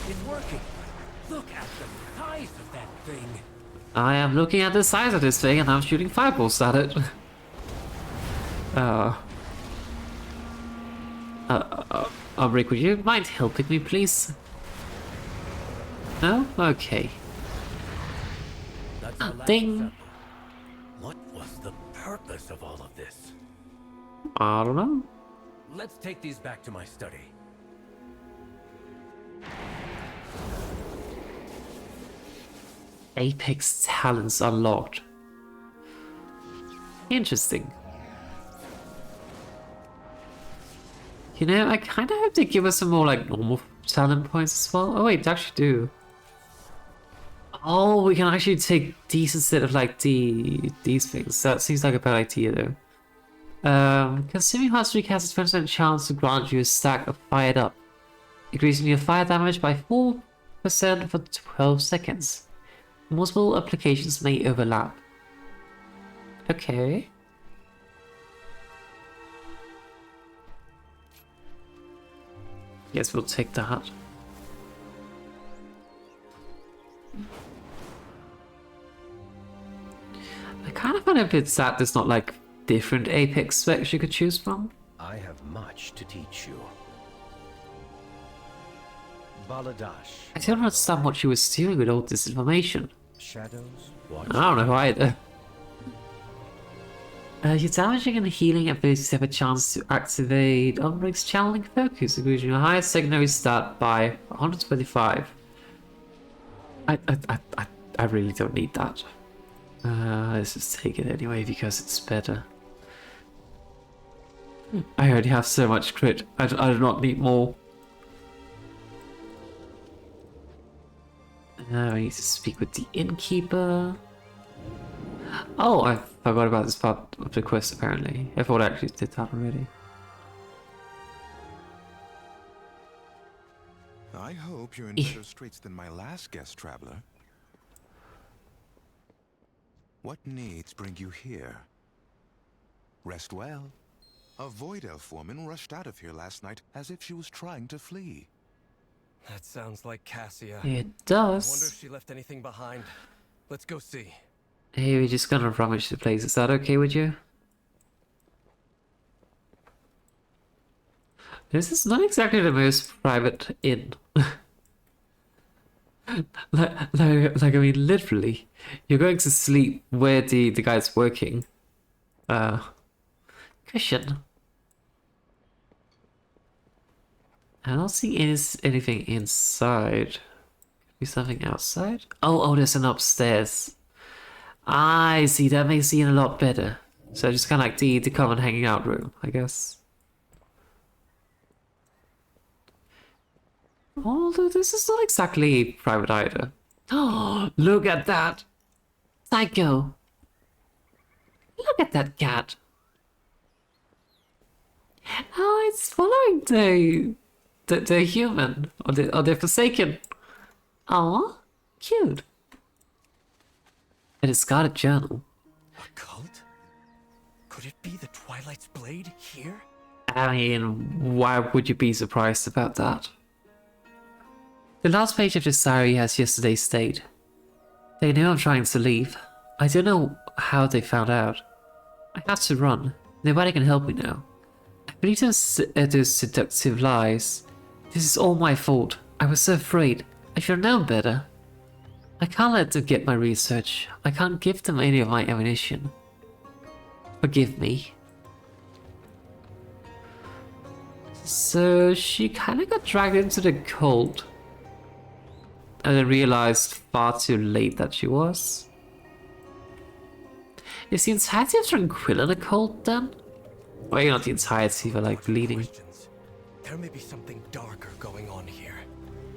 It's working. Look at the size of that thing. I am looking at the size of this thing and I'm shooting fireballs at it. Rick, would you mind helping me, please? No? Okay. That's the last Ding! sample. What was the purpose of all of this? I don't know. Let's take these back to my study. Apex talents unlocked. Interesting. You know, I kind of hope they give us some more like normal talent points as well. Oh wait, they actually do. Oh, we can actually take these instead of like these things. That seems like a bad idea though. Consuming hard streak has a 20% chance to grant you a stack of fired up, increasing your fire damage by 4% for 12 seconds. Multiple applications may overlap. Okay. Guess we'll take that. I kind of find it a bit sad there's not like different Apex specs you could choose from. I have much to teach you. Baladash. I don't understand what she was doing with all this information. Shadows. I don't know either. Your damaging and healing abilities have a chance to activate Umbric's channeling focus, increasing your highest secondary stat by 125. I really don't need that. Let's just take it anyway because it's better. I already have so much crit. I do not need more. I need to speak with the innkeeper. Oh, I forgot about this part of the quest apparently. I thought I actually did that already. I hope you're in better straits than my last guest traveler. What needs bring you here? Rest well. A Void Elf woman rushed out of here last night as if she was trying to flee. That sounds like Cassia. It I wonder does. if she left anything behind. Let's go see. Hey, we're just gonna rummage the place. Is that okay with you? This is not exactly the most private inn. like, I mean, literally, you're going to sleep where the guy's working. Cushion. I don't see anything inside. Could be something outside. Oh, there's an upstairs. I see. That makes the inn a lot better. So just kind of like the common hanging out room, I guess. Although this is not exactly private either. Oh, look at that! Psycho! Look at that cat! Oh, it's following the human or the Forsaken. Oh, cute. a discarded journal. A cult? Could it be the Twilight's blade here? I mean, why would you be surprised about that? The last page of this diary has yesterday's date. They know I'm trying to leave. I don't know how they found out. I have to run. Nobody can help me now. I believe those seductive lies. This is all my fault. I was so afraid. I should have known better. I can't let them get my research. I can't give them any of my ammunition. Forgive me. So she kind of got dragged into the cult. And then realized far too late that she was. Is the entirety of Tranquillin a cult then? Well, not the entirety, but like bleeding. There may be something darker going on here.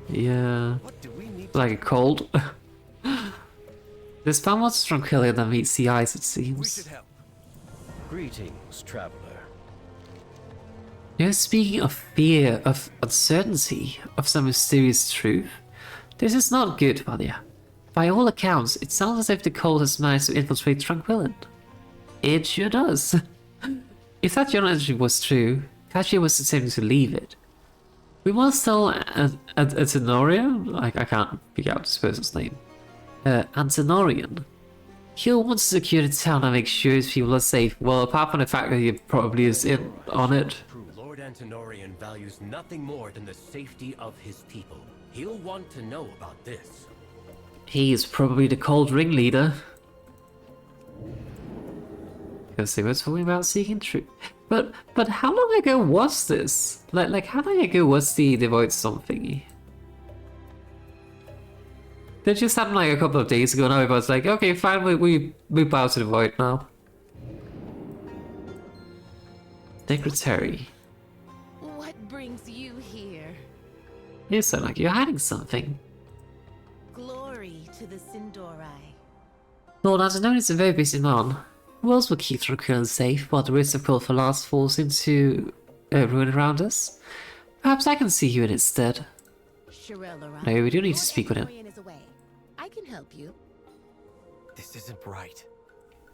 Yeah. Like a cult. There's far more to Tranquillin than meets the eyes, it seems. Greetings, traveler. You know, speaking of fear, of uncertainty, of some mysterious truth, this is not good, Valia. By all accounts, it sounds as if the cult has managed to infiltrate Tranquillin. It sure does. If that journal entry was true, Kashi was attempting to leave it. We must tell Antenorian? I can't figure out this person's name. Antenorian. He'll want to secure the town and make sure his people are safe. Well, apart from the fact that he probably is in on it. Lord Antenorian values nothing more than the safety of his people. He'll want to know about this. He is probably the cold ringleader. Because they were talking about seeking truth. But how long ago was this? Like how long ago was the Void Storm thingy? That just happened like a couple of days ago. Now everyone's like, okay, fine, we bow to the Void now. Secretary. What brings you here? You sound like you're hiding something. Glory to the Sindorai. Lord Antenorian is a very busy man. Who else will keep Tranquillin safe while the rest of Kulfalas falls into ruin around us? Perhaps I can see you in its stead. No, we do need to speak with him. I can help you. This isn't right.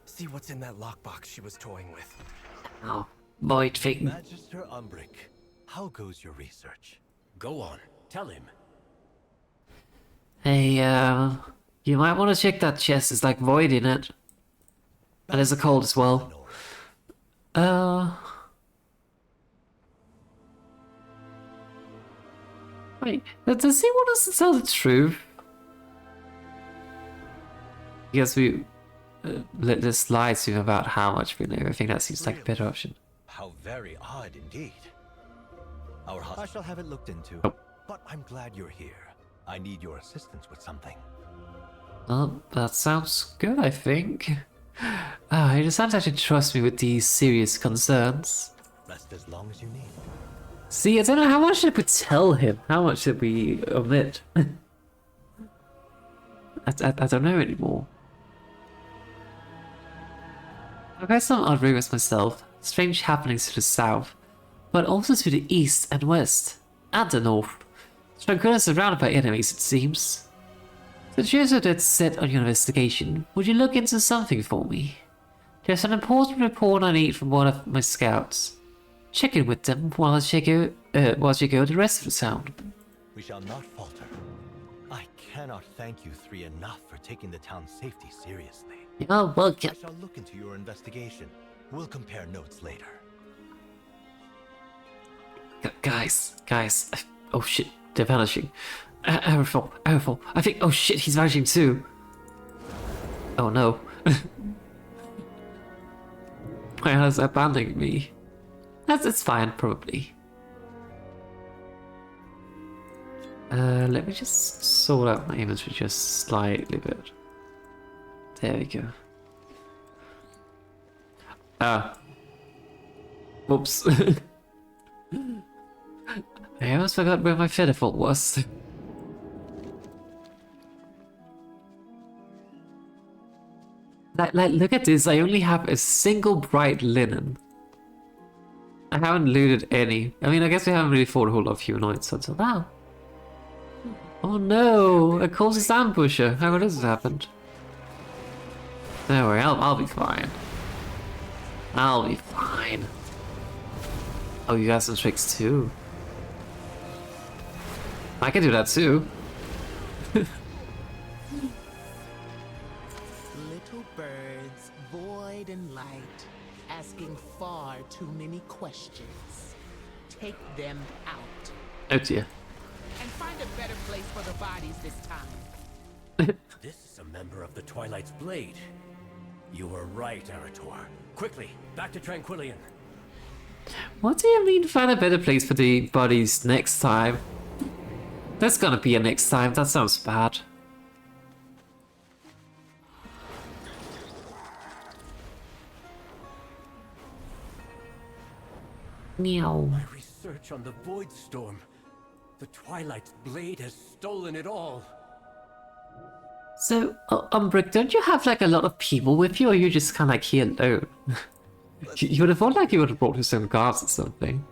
See what's in that lockbox she was toying with. Oh, void thing. Magister Umbric, how goes your research? Go on, tell him. Hey, you might want to check that chest. It's like void in it. And there's a cold as well. Wait, does he want us to tell the truth? Because we let's lie to him about how much we know. I think that seems like a better option. How very odd indeed. I shall have it looked into. Oh. But I'm glad you're here. I need your assistance with something. Well, that sounds good, I think. You just have to actually trust me with these serious concerns. Rest as long as you need. See, I don't know, how much should we tell him? How much should we omit? I don't know anymore. I've heard some odd rumors myself, strange happenings to the south, but also to the east and west, and the north. Tranquillin is surrounded by enemies, it seems. So cheers are dead set on your investigation. Would you look into something for me? There's an important report I need from one of my scouts. Check in with them while you go the rest of the town. We shall not falter. I cannot thank you three enough for taking the town's safety seriously. You're welcome. I shall look into your investigation. We'll compare notes later. Guys. Oh shit, they're vanishing. Aerofol. I think, oh shit, he's vanishing too. Oh no. My eyes are abandoning me. That's fine, probably. Let me just sort out my inventory just slightly bit. There we go. Whoops. I almost forgot where my featherfall was. Like, look at this. I only have a single bright linen. I haven't looted any. I mean, I guess we haven't really fought a whole lot of humanoids until now. Oh no! A cultist ambusher. How has this happened? Don't worry, I'll be fine. I'll be fine. Oh, you got some tricks too. I can do that too. Little birds, void and light, asking far too many questions. Take them out. Oh dear. And find a better place for the bodies this time. This is a member of the Twilight's Blade. You were right, Arator. Quickly, back to Tranquillion. What do you mean find a better place for the bodies next time? There's gonna be a next time, that sounds bad. Meow. My research on the Void Storm. The Twilight's Blade has stolen it all. So, Umbrick, don't you have like a lot of people with you, or you just kind of like here alone? You would have thought like you would have brought his own guards or something.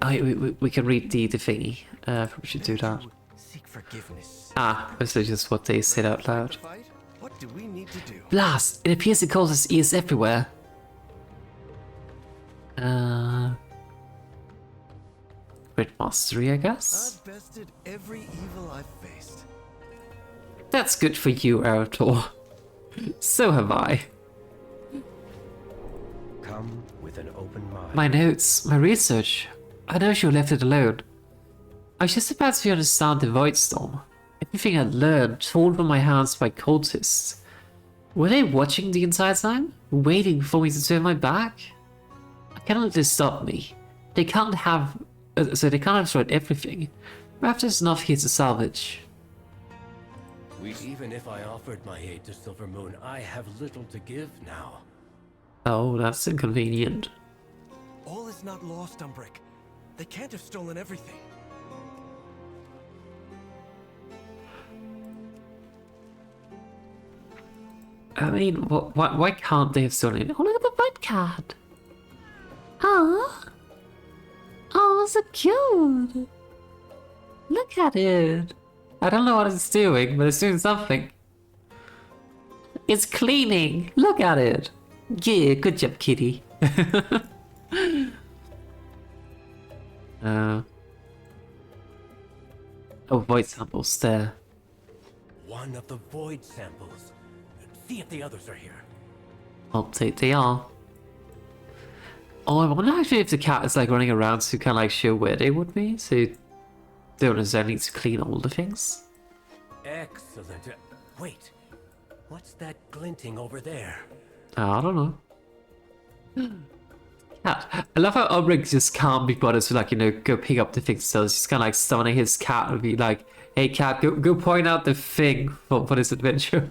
Oh, we can read the thingy. We should do that. Seek forgiveness. Ah, this is just what they said out loud. What do we need to do? Blast! It appears it causes ears everywhere. Great mastery, I guess. I've bested every evil I've faced. That's good for you, Arator. So have I. Come with an open mind. My notes, my research. I know you left it alone. I was just about to understand the Void Storm. Everything I'd learned torn from my hands by cultists. Were they watching the entire time? Waiting for me to turn my back? I cannot let this stop me. They can't have... so they can't have destroyed everything. Perhaps there's enough here to salvage. Even if I offered my aid to Silvermoon, I have little to give now. Oh, that's inconvenient. All is not lost, Umbrick. They can't have stolen everything. I mean, why can't they have stolen it? Oh, look at the red card. Ah. Oh, so cute. Look at it. I don't know what it's doing, but it's doing something. It's cleaning. Look at it. Yeah, good job, kitty. Oh, void samples there. One of the void samples. See if the others are here. Well, they are. Oh, I wonder actually if the cat is like running around to kind of like show where they would be, so you don't necessarily need to clean all the things. Excellent. Wait, what's that glinting over there? I don't know. Cat. I love how Umbrick just can't be bothered to like, you know, go pick up the things, so it's just kind of like summoning his cat and be like, hey cat, go point out the thing for this adventure.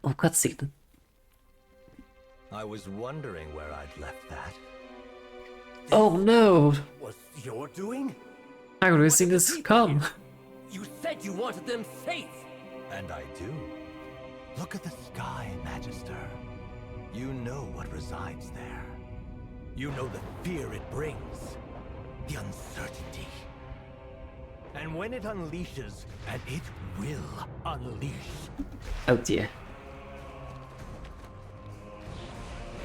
Oh, cutscene. I was wondering where I'd left that. Oh no! Was your doing? I would have seen this come. You said you wanted them safe! And I do. Look at the sky, Magister. You know what resides there. You know the fear it brings. The uncertainty. And when it unleashes, and it will unleash. Oh dear.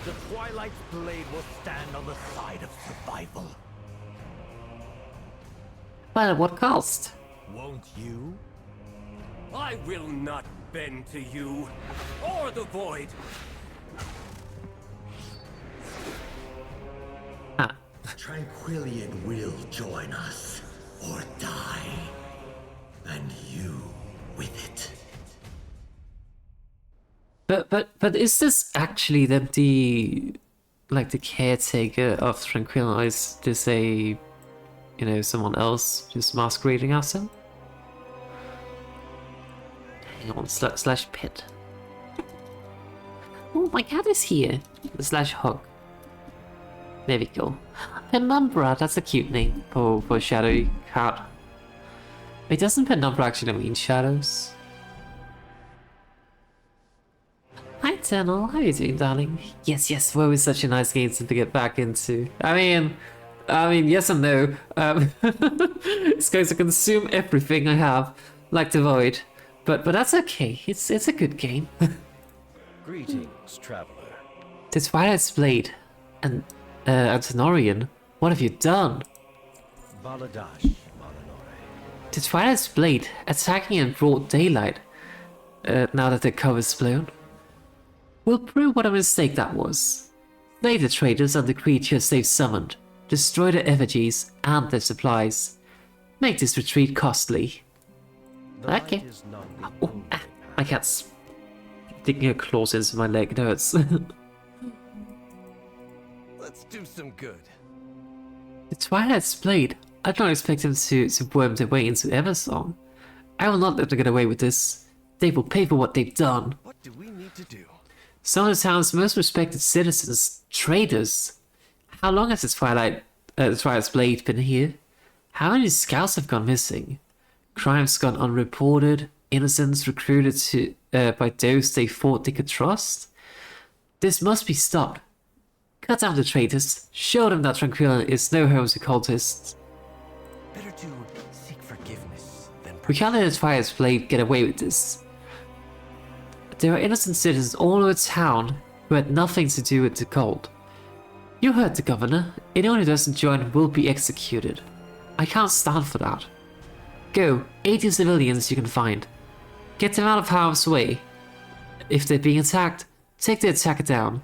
The Twilight's Blade will stand on the side of survival. But at what cost? Won't you? I will not bend to you, or the Void! Ah. Tranquillion will join us, or die. And you with it. But is this actually the like the caretaker of Tranquillion, or is this a, you know, someone else just masquerading as him? Hang on, slash pit. Oh, my cat is here. Slash hug. There we go. Penumbra, that's a cute name for a shadowy cat. Wait, doesn't Penumbra actually mean shadows? Hi Eternal, how are you doing, darling? Yes, WoW is such a nice game to get back into. I mean, I mean, yes and no. It's going to consume everything I have, like the Void. But that's okay. It's a good game. Greetings, traveler. The Twilight's Blade and Antonorian, what have you done? Baladash, Malanore. The Twilight's Blade attacking in broad daylight. Now that the cover's blown, will prove what a mistake that was. Slay the traitors and the creatures they've summoned. Destroy their effigies and their supplies. Make this retreat costly. Okay. Oh, my cat's digging her claws into my leg. It hurts. Let's do some good. The Twilight's Blade. I don't expect them to worm their way into Eversong. I will not let them get away with this. They will pay for what they've done. What do we need to do? Some of the town's most respected citizens, traitors. How long has the Twilight's Blade been here? How many scouts have gone missing? Crimes gone unreported, innocents recruited by those they thought they could trust? This must be stopped. Cut down the traitors, show them that Tranquillia is no home to cultists. Better to seek forgiveness than... We can't let the Twilight's Blade get away with this. There are innocent citizens all over town who had nothing to do with the cult. You heard the governor. Anyone who doesn't join will be executed. I can't stand for that. Go, 80 civilians you can find. Get them out of harm's way. If they're being attacked, take the attacker down.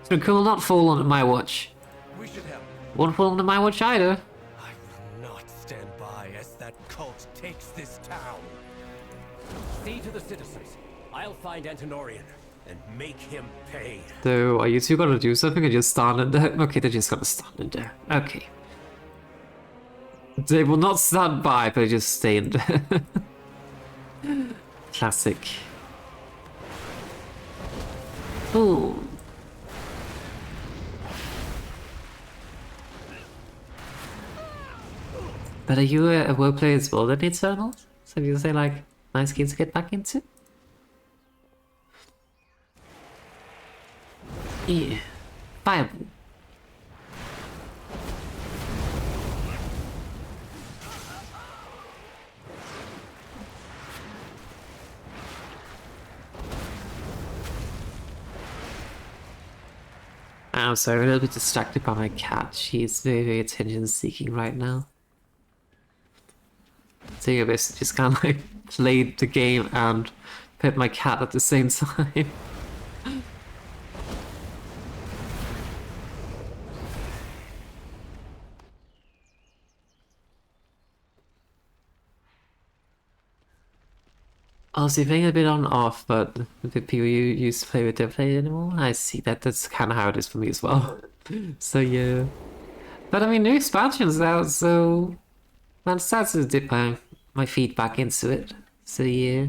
It will not fall under my watch. We should help. Won't fall under my watch either. I will not stand by as that cult takes this town. See to the citizens. I'll find Antonorian and make him pay. So, are you two gonna do something or just stand in there? Okay, they're just gonna stand in there. Okay. They will not stand by, but just stay in there. Classic. Ooh. But are you a WoW player as well than Eternal? So you say like, nice game to get back into? Yeah. Fireball. I'm sorry, I'm a little bit distracted by my cat. She's very, very attention seeking right now. So I basically just kind of like played the game and pet my cat at the same time. Also, you're playing a bit on off, but the people you used to play with don't play anymore. I see that. That's kind of how it is for me as well. So yeah. But I mean, new expansion's out, so I decided to dip my feet back into it. So yeah.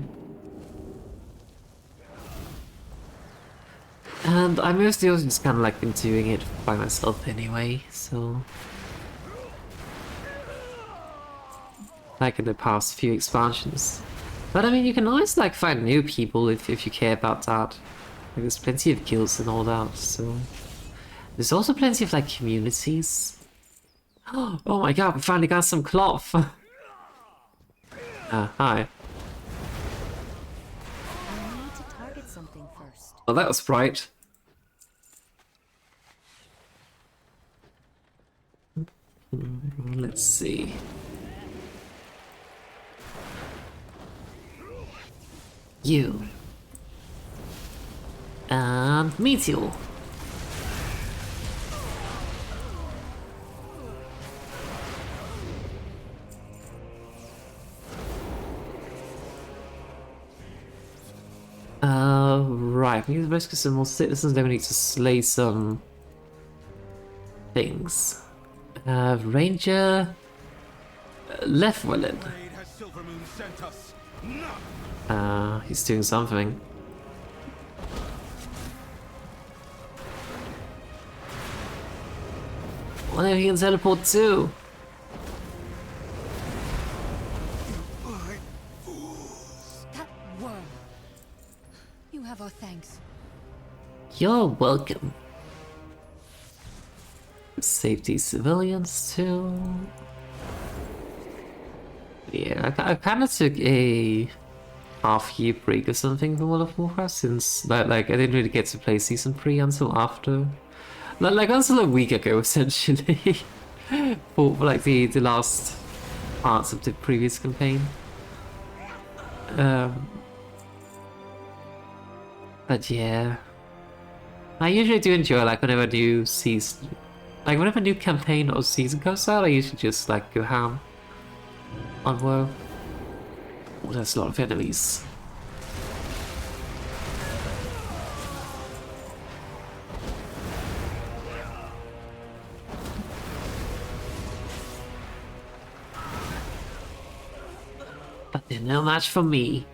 And I mostly also just kind of like been doing it by myself anyway, so... Like in the past few expansions. But I mean, you can always like find new people if you care about that. Like, there's plenty of guilds and all that, so... There's also plenty of like communities. Oh my god, we finally got some cloth! Hi. I need to target something first. Oh, that was bright. Let's see. You. And Meteor. Right, we need to rescue some more citizens, then we need to slay some things. Ranger Lefwellen. He's doing something. Well, if he can teleport too. That worm. You have our thanks. You're welcome. Save these civilians too. Yeah, I kind of took a half-year break or something from World of Warcraft since, like, I didn't really get to play Season 3 until after. Like, until a week ago, essentially. for like, the last parts of the previous campaign. But yeah. I usually do enjoy, like, whenever a new season... Like, whenever a new campaign or season comes out, I usually just, like, go ham on WoW. Oh, there's a lot of enemies. But they're no match for me.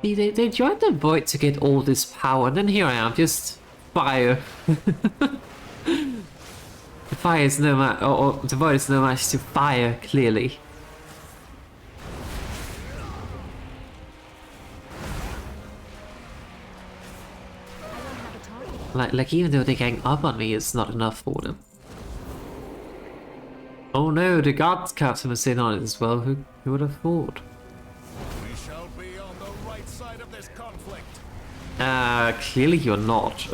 See, they joined the Void to get all this power, and then here I am, just fire. The fire is no match, or the Void is no match to fire, clearly. Like even though they gang up on me, it's not enough for them. Oh no, the guard captain was in on it as well. Who would have thought? We shall be on the right side of this conflict. Clearly you're not.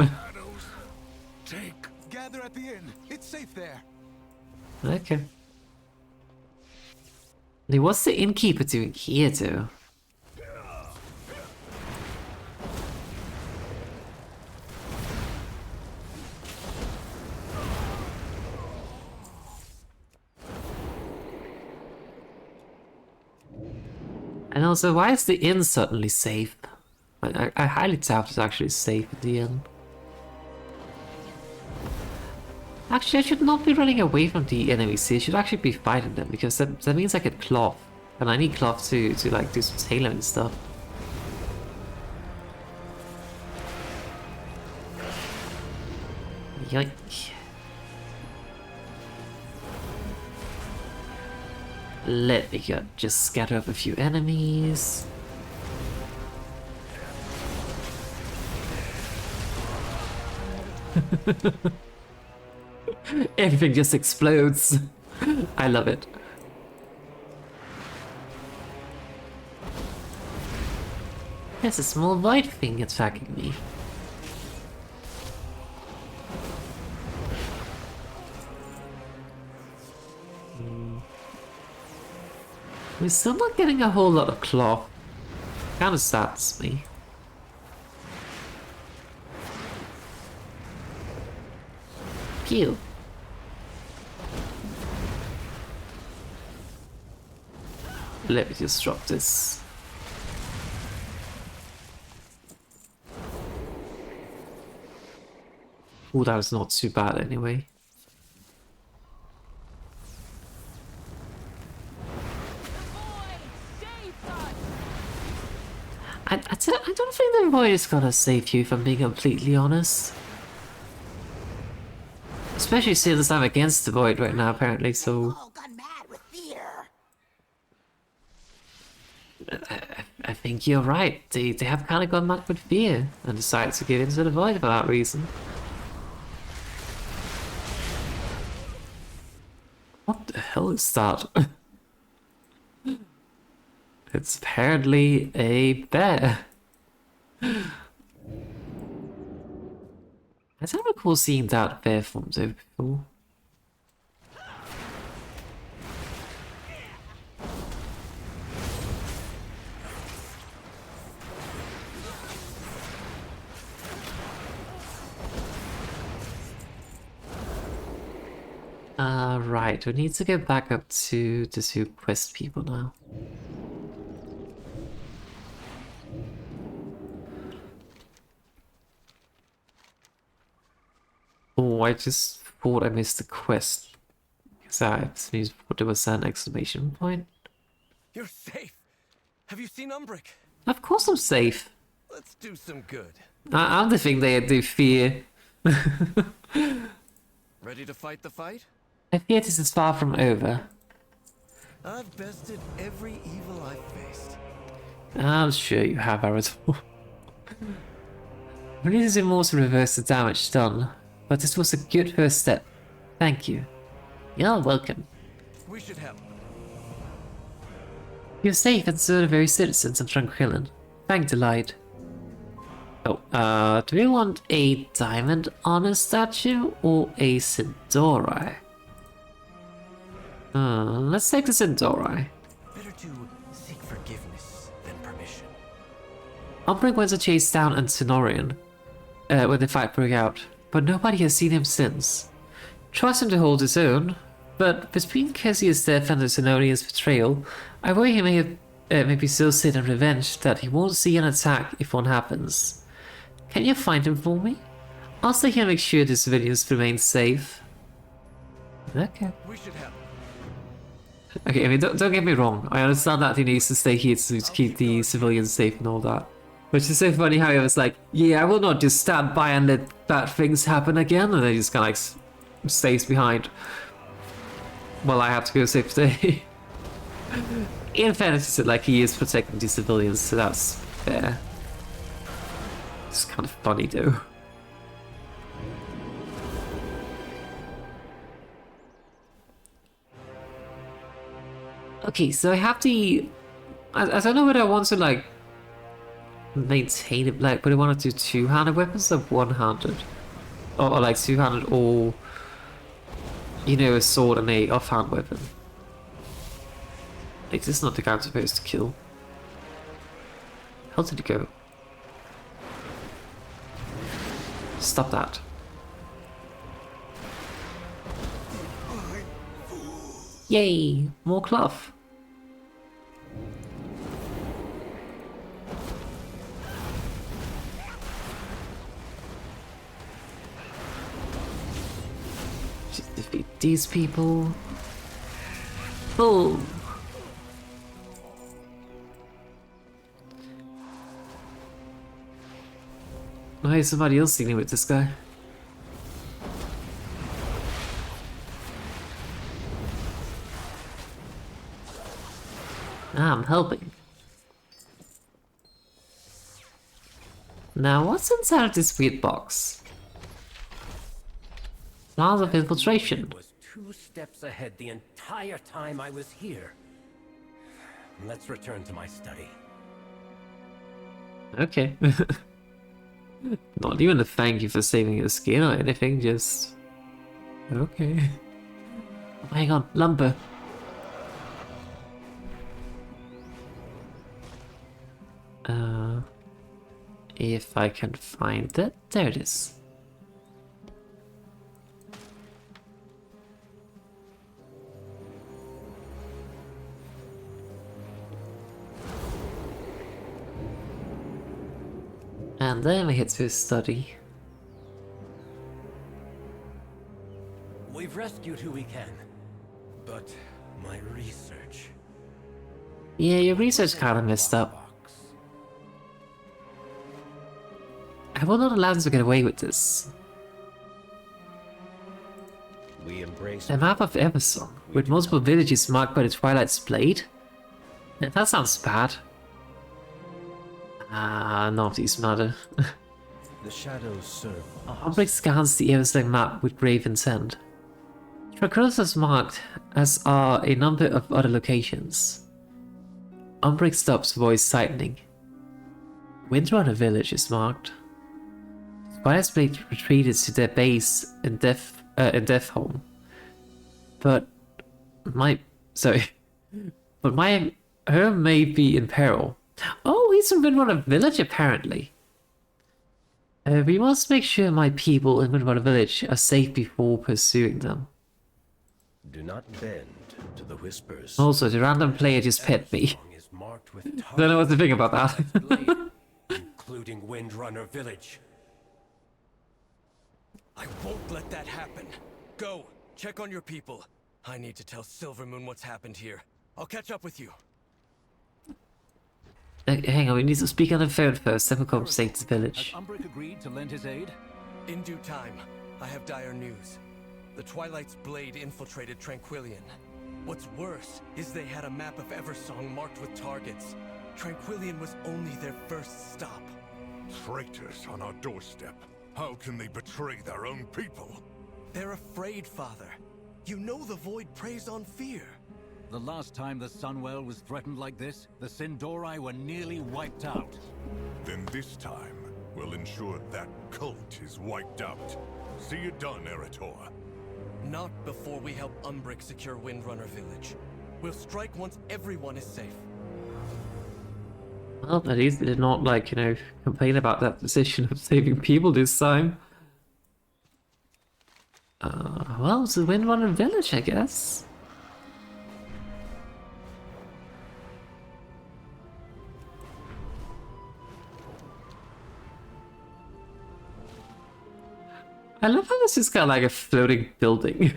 Gather at the inn. It's safe there. Okay. Now, what's the innkeeper doing here, though? And also, why is the inn suddenly safe? I highly doubt it's actually safe at the inn. Actually, I should not be running away from the enemies here. I should actually be fighting them, because that means I get cloth. And I need cloth to like do some tailoring and stuff. Yoink. Let me just scatter up a few enemies. Everything just explodes. I love it. There's a small white thing attacking me. We're still not getting a whole lot of cloth. Kinda saddens me. Pew. Let me just drop this. Oh, that was not too bad anyway. I don't think the Void is gonna save you, if I'm being completely honest. Especially since I'm against the Void right now, apparently, so... I think you're right. They have kind of gone mad with fear and decided to give in to the Void for that reason. What the hell is that? It's apparently a bear. I don't recall seeing that bear form though before. Right, we need to get back up to the two quest people now. Oh, I just thought I missed the quest. Because I thought there was an exclamation point. You're safe. Have you seen Umbric? Of course I'm safe. Let's do some good. I'm the thing they fear. Ready to fight the fight? I fear this is far from over. I've bested every evil I've faced. I'm sure you have, Arazeena. We need to do more to reverse the damage done, but this was a good first step. Thank you. You're welcome. We should help. You're safe and so are the very citizens of Tranquillin. Thank the light. Oh, do we want a diamond honor statue or a Sindorai? Let's take the Sindorai. Better to seek forgiveness than permission. Umbric went to chase down Antinorian when the fight broke out, but nobody has seen him since. Trust him to hold his own, but between Kessia's death and the Zenonian's betrayal, I worry he may be so set on revenge that he won't see an attack if one happens. Can you find him for me? I'll stay here and make sure the civilians remain safe. Okay. We should help. Okay, I mean, don't get me wrong. I understand that he needs to stay here to keep the civilians safe and all that. Which is so funny how he was like, yeah, I will not just stand by and let bad things happen again. And then he just kind of like stays behind. Well, I have to go save the day. In fairness, like he is protecting the civilians, so that's fair. It's kind of funny though. Okay, so I have the... I don't know whether I want to like maintain it, like, but I want to do two-handed weapons or one-handed, or like two-handed, or you know, a sword and a offhand weapon. Like, this is not the guy I'm supposed to kill. How did it go? Stop that. Yay! More cloth. Just defeat these people. Boom! Why is somebody else dealing with this guy? I'm helping. Now, what's inside of this weird box? Plans of infiltration. I was 2 steps ahead the entire time I was here. Let's return to my study. Okay. Not even a thank you for saving your skin or anything, just... Okay. Oh, hang on, lumber. If I can find it, there it is. And then we hit to his study. We've rescued who we can, but my research... Yeah, your research kind of messed up. I will not allow them to get away with this. We embrace A map of Eversong, with multiple villages marked by the Twilight's blade? Yeah, that sounds bad. None of these matter. the shadows serve. Umbric scans the Eversong map with grave intent. Tranquillin is marked, as are a number of other locations. Umbric stops, voice tightening. Windrunner village is marked. Twilight's blade retreated to their base in Deathholm. But my home may be in peril. Oh, he's from Windrunner village apparently. We must make sure my people in Windrunner village are safe before pursuing them. Do not bend to the whispers. Also, the random player just pet me. Don't know what to think about that. Including Windrunner village. I won't let that happen. Go, check on your people. I need to tell Silvermoon what's happened here. I'll catch up with you. Hang on, we need to speak on the phone first, then we'll compensate the village. Has Umbric agreed to lend his aid? In due time, I have dire news. The Twilight's blade infiltrated Tranquillion. What's worse is they had a map of Eversong marked with targets. Tranquillion was only their first stop. Traitors on our doorstep. How can they betray their own people? They're afraid, Father. You know the Void preys on fear. The last time the Sunwell was threatened like this, the Sindori were nearly wiped out. Then this time, we'll ensure that cult is wiped out. See it done, Erator. Not before we help Umbric secure Windrunner Village. We'll strike once everyone is safe. Well, at least they did not, like, you know, complain about that decision of saving people this time. Well, it's the Windrunner Village, I guess. I love how this is kind of like a floating building.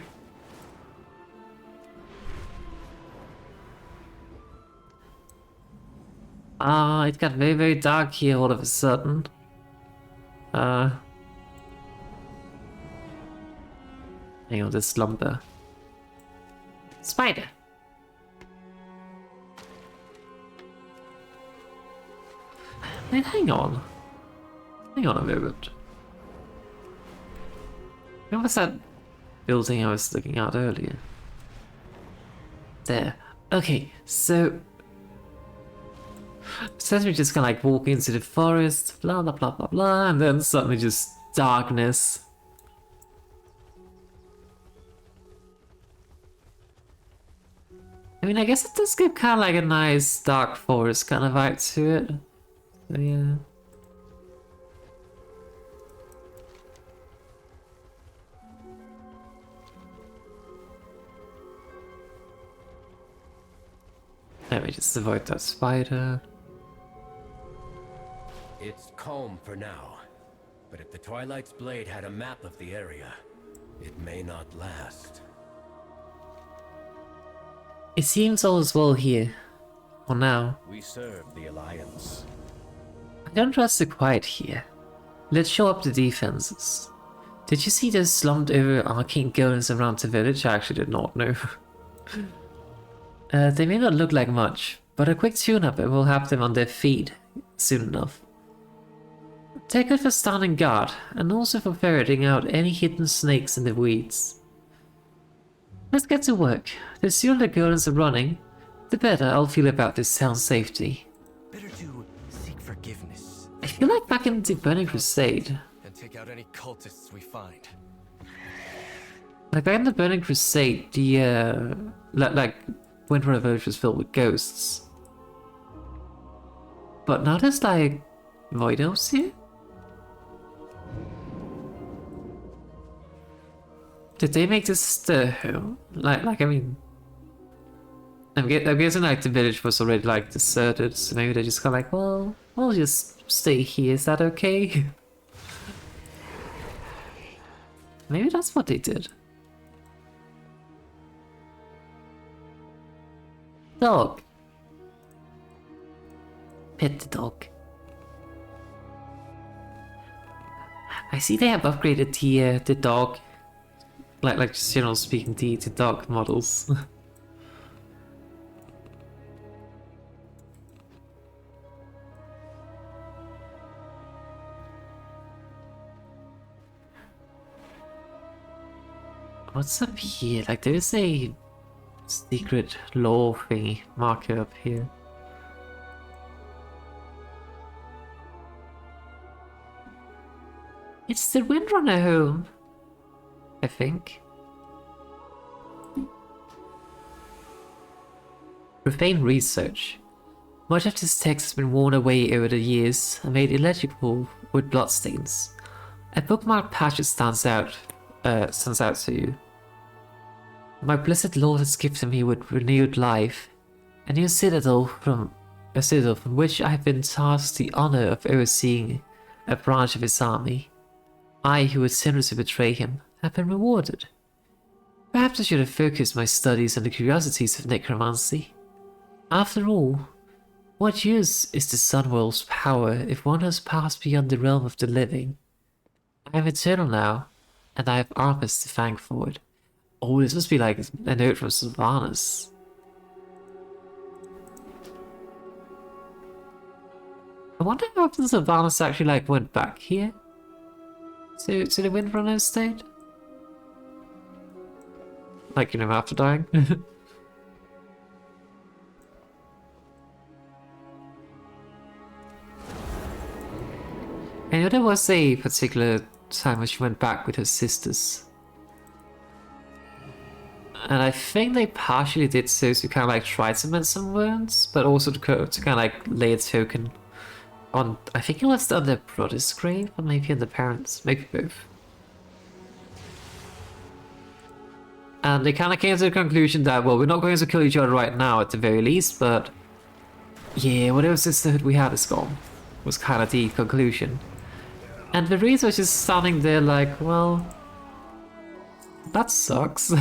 It got very, very dark here all of a sudden. Hang on, this slumber. Spider! Wait, hang on. Hang on a moment. Where was that building I was looking at earlier? There. Okay, so... Says we just kind of like walk into the forest, blah blah blah blah blah, and then suddenly just darkness. I mean, I guess it does give kind of like a nice dark forest kind of vibe to it. So yeah. Let me just avoid that spider. It's calm for now, but if the Twilight's blade had a map of the area, it may not last. It seems all is well here. For now. We serve the Alliance. I don't trust the quiet here. Let's show up the defenses. Did you see those slumped over arcane golems around the village? I actually did not know. They may not look like much, but a quick tune-up and we'll have them on their feet soon enough. They're good for standing guard, and also for ferreting out any hidden snakes in the weeds. Let's get to work. The sooner the golems are running, the better I'll feel about this town's safety. Better to seek forgiveness. I feel like back in the Burning Crusade. And take out any cultists we find. Like back in the Burning Crusade, the like Windrunner Village was filled with ghosts. But now there's like void elves here? Did they make this the home? Like I mean, I'm guessing like the village was already like deserted, so maybe they just kind of like, well, we'll just stay here. Is that okay? Maybe that's what they did. Dog. Pet the dog. I see they have upgraded the dog. Like just general speaking, the dog models. What's up here? Like there is a secret lore thingy marker up here. It's the Windrunner home, I think. Profane research. Much of this text has been worn away over the years and made illegible with bloodstains. A bookmarked passage stands out to you. My blessed Lord has gifted me with renewed life, a new citadel from which I have been tasked the honor of overseeing a branch of his army. I, who would sinlessly betray him, have been rewarded. Perhaps I should have focused my studies on the curiosities of necromancy. After all, what use is the Sunworld's power if one has passed beyond the realm of the living? I am eternal now, and I have Arthas to thank for it. Oh, this must be like a note from Sylvanas. I wonder how often Sylvanas actually like went back here to the Windrunner estate. Like, you know, after dying. I know there was a particular time when she went back with her sisters. And I think they partially did so to kind of like try to mend some wounds, but also to kind of like lay a token on, I think it was on their brother's grave, or maybe on the parents', maybe both. And they kind of came to the conclusion that, well, we're not going to kill each other right now at the very least, but yeah, whatever sisterhood we have is gone, was kind of the conclusion. And the reason was just standing there like, well, that sucks.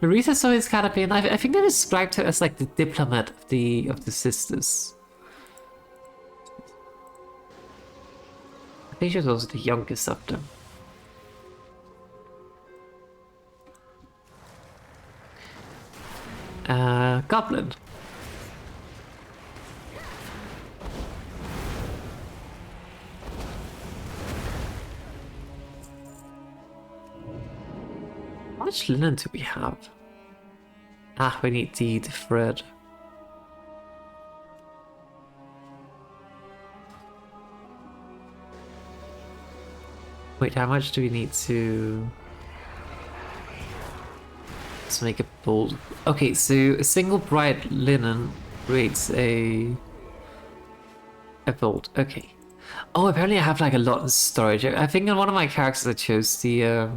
The reason so is kind of been, I think they described her as like the diplomat of the sisters. I think she was also the youngest of them. Goblin. How much linen do we have? Ah, we need the thread. Wait, how much do we need to make a bolt? Okay, so a single bright linen creates a bolt. Okay. Oh, apparently I have like a lot in storage. I think in one of my characters I chose the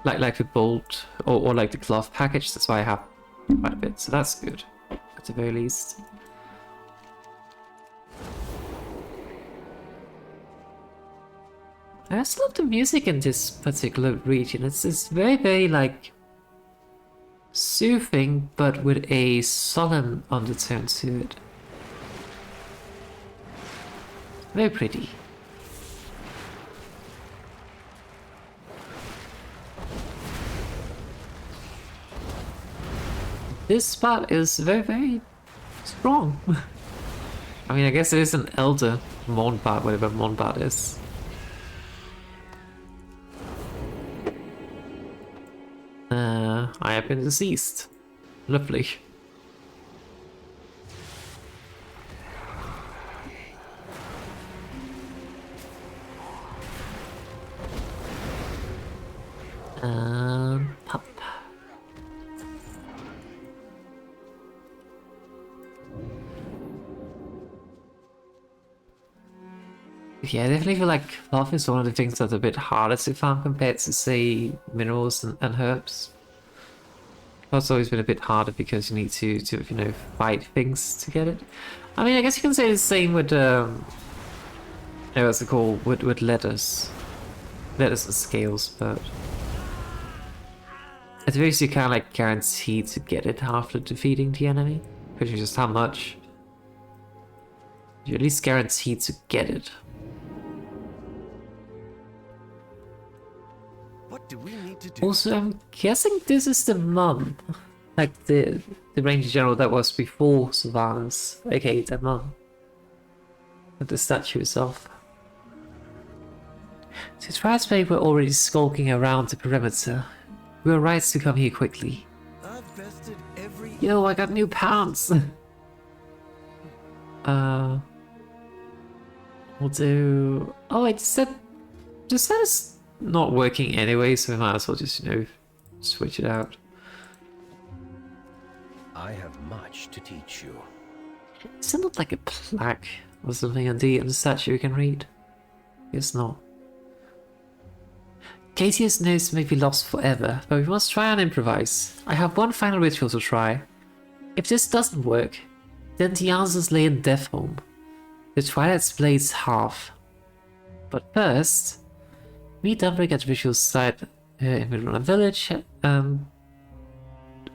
like the bolt or like the cloth package. That's why I have quite a bit. So that's good at the very least. I just love the music in this particular region. It's very, very like soothing, but with a solemn undertone to it. Very pretty. This spot is very, very strong. I mean, I guess it is an elder Mournbard, whatever Mournbard is. I have been deceased. Lovely. Pop. Yeah, I definitely feel like cloth is one of the things that's a bit harder to farm compared to, say, minerals and herbs. It's always been a bit harder because you need to you know, fight things to get it. I mean, I guess you can say the same with what's it called, with letters and scales, but at the very least you can't like guarantee to get it after defeating the enemy, because you just how much. You're at least guaranteed to get it. What do we need to do? Also, I'm guessing this is the mum, like the Ranger General that was before Sylvanas, aka the mum. But the statue itself. Since Raspberry were already skulking around the perimeter, we were right to come here quickly. I've vested every... Yo, I got new pants! We'll do... Oh, wait, this set is not working anyway, so we might as well just, you know, switch it out. I have much to teach you. Is it not like a plaque or something on the statue you can read? Guess not. Casius notes may be lost forever, but we must try and improvise. I have one final ritual to try. If this doesn't work, then the answers lay in Deathhome, the Twilight's Blade's half. But first, meet Umbric at Visual site in Midrunner Village and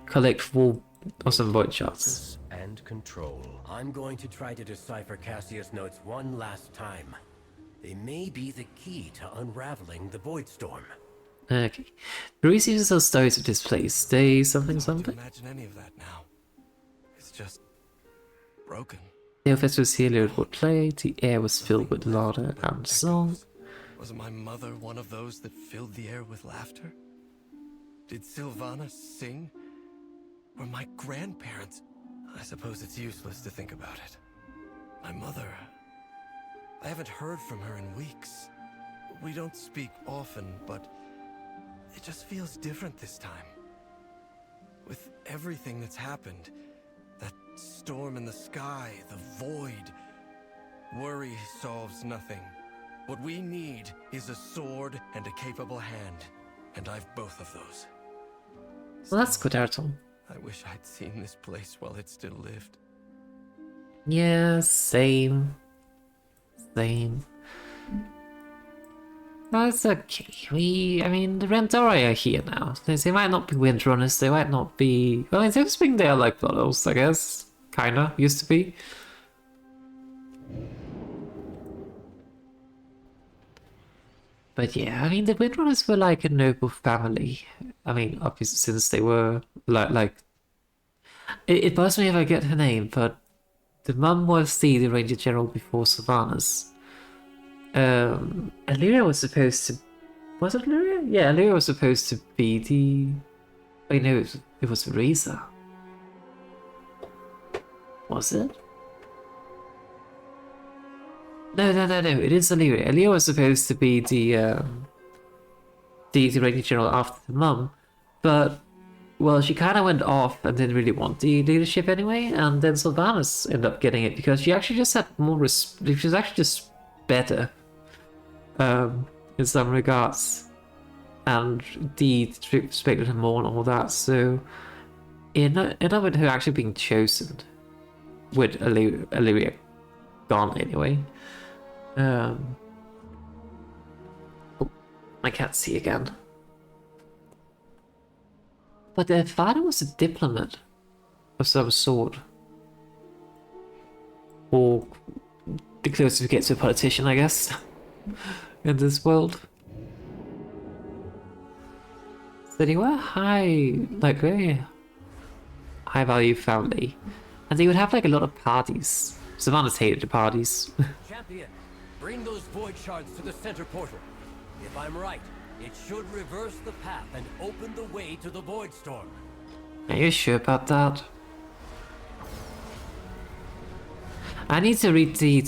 collect some void shards. And control. I'm going to try to decipher Cassius' notes one last time. They may be the key to unraveling the Void Storm. Okay. Bruce uses those stories of this place. They something. Imagine any of that now. It's just broken. The festival here would play, the air was filled with laughter and song. Was my mother one of those that filled the air with laughter? Did Sylvana sing? Were my grandparents? I suppose it's useless to think about it. My mother... I haven't heard from her in weeks. We don't speak often, but it just feels different this time. With everything that's happened, that storm in the sky, the void, worry solves nothing. What we need is a sword and a capable hand, and I've both of those. Well, that's good, Arton. I wish I'd seen this place while it still lived. Yeah, same. Same. That's okay. I mean, the Rentari are here now. They might not be Windrunners, they might not be... Well, in Spring they are like Blood Elves, I guess. Kinda, used to be. But yeah, I mean, the Windrunners were like a noble family. I mean, obviously, since they were like it bugs me if I get her name, but the mum was the Ranger General before Sylvanas. Illyria was supposed to... Was it Illyria? Yeah, Illyria was supposed to be the... Wait, no, it was Reza. Was it? No, it is Illyria. Illyria was supposed to be the Ranger General after the mum, but, well, she kind of went off and didn't really want the leadership anyway, and then Sylvanas ended up getting it because she actually just had more she was actually just better, in some regards, and the respected her more and all that, so in ended with her actually being chosen, with Illyria gone anyway. Oh, I can't see again. But their father was a diplomat of some sort. Or the closest we get to a politician, I guess, in this world. So they were very high value family. And they would have like a lot of parties. Sylvanas hated the parties. Champion, bring those void shards to the center portal. If I'm right, it should reverse the path and open the way to the void storm. Are you sure about that? I need to read the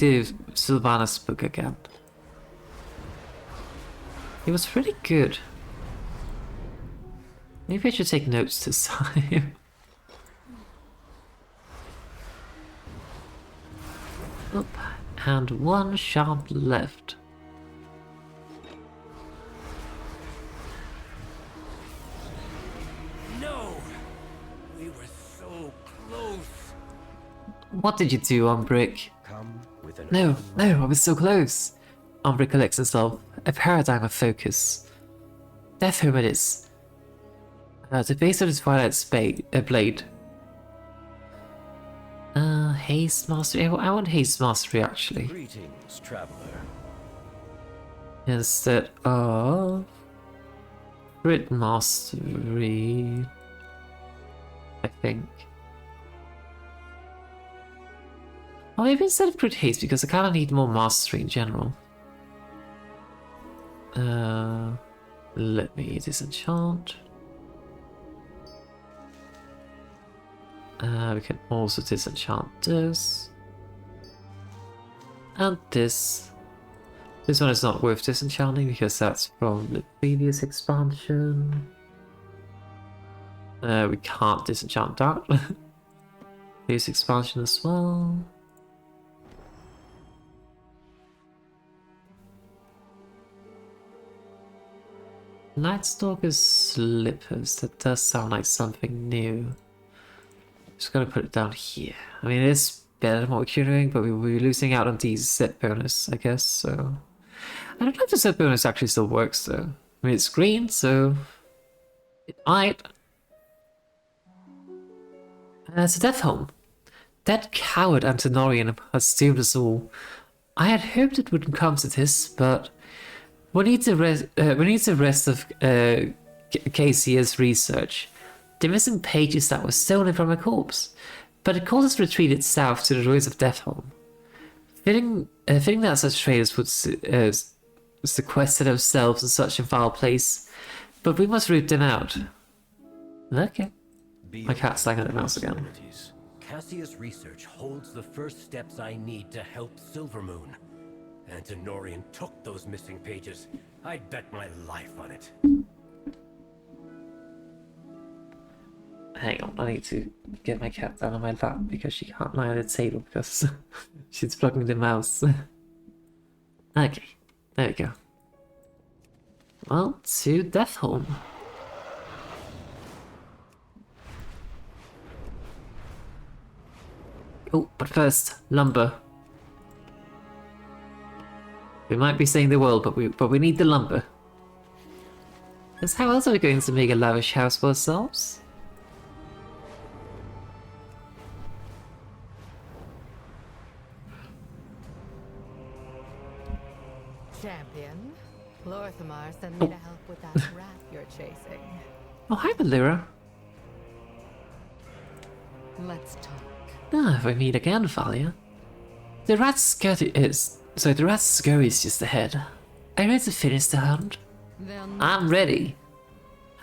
Sylvanas book again. It was pretty good. Maybe I should take notes this time. Up, and one shard left. No! We were so close! What did you do, Umbrick? No, I was so close. Umbrick collects himself, a paradigm of focus. Death Home it is. The base of his Twilight blade. Haste Mastery. I want Haste Mastery actually. Greetings, traveler. Instead of Crit Mastery, I think. Or maybe instead of Crit Haste, because I kind of need more Mastery in general. Let me disenchant. We can also disenchant this. And this. This one is not worth disenchanting because that's from the previous expansion. We can't disenchant that. Previous expansion as well. Nightstalker's Slippers. That does sound like something new. Just gonna put it down here. I mean, it's better than what we're doing, but we will be losing out on the set bonus, I guess, so... I don't know if the set bonus actually still works, though. I mean, it's green, so... It might. It's a Death Home. That coward Antonorian has doomed us all. I had hoped it wouldn't come to this, but... We need the rest of Casia's research. The missing pages that were stolen from a corpse. but the cultists retreated south to the ruins of Deathholm. Fitting that such traders would sequester themselves in such a vile place, but we must root them out. Okay. My cat's slanging at the mouse again. Cassius research holds the first steps I need to help Silvermoon. Antinorian took those missing pages. I'd bet my life on it. Hang on, I need to get my cat down on my lap because she can't lie on the table because she's blocking the mouse. Okay, there we go. Well, to Deathholm. Oh, but first, lumber. We might be saving the world, but we need the lumber. Because how else are we going to make a lavish house for ourselves? Champion, Lorthamar sent me to help with that rat you're chasing. Oh, hi, Valera. Let's talk. Ah, if we meet again, Valia. The rat's scurry is just ahead. Are you ready to finish the hunt? Then I'm ready.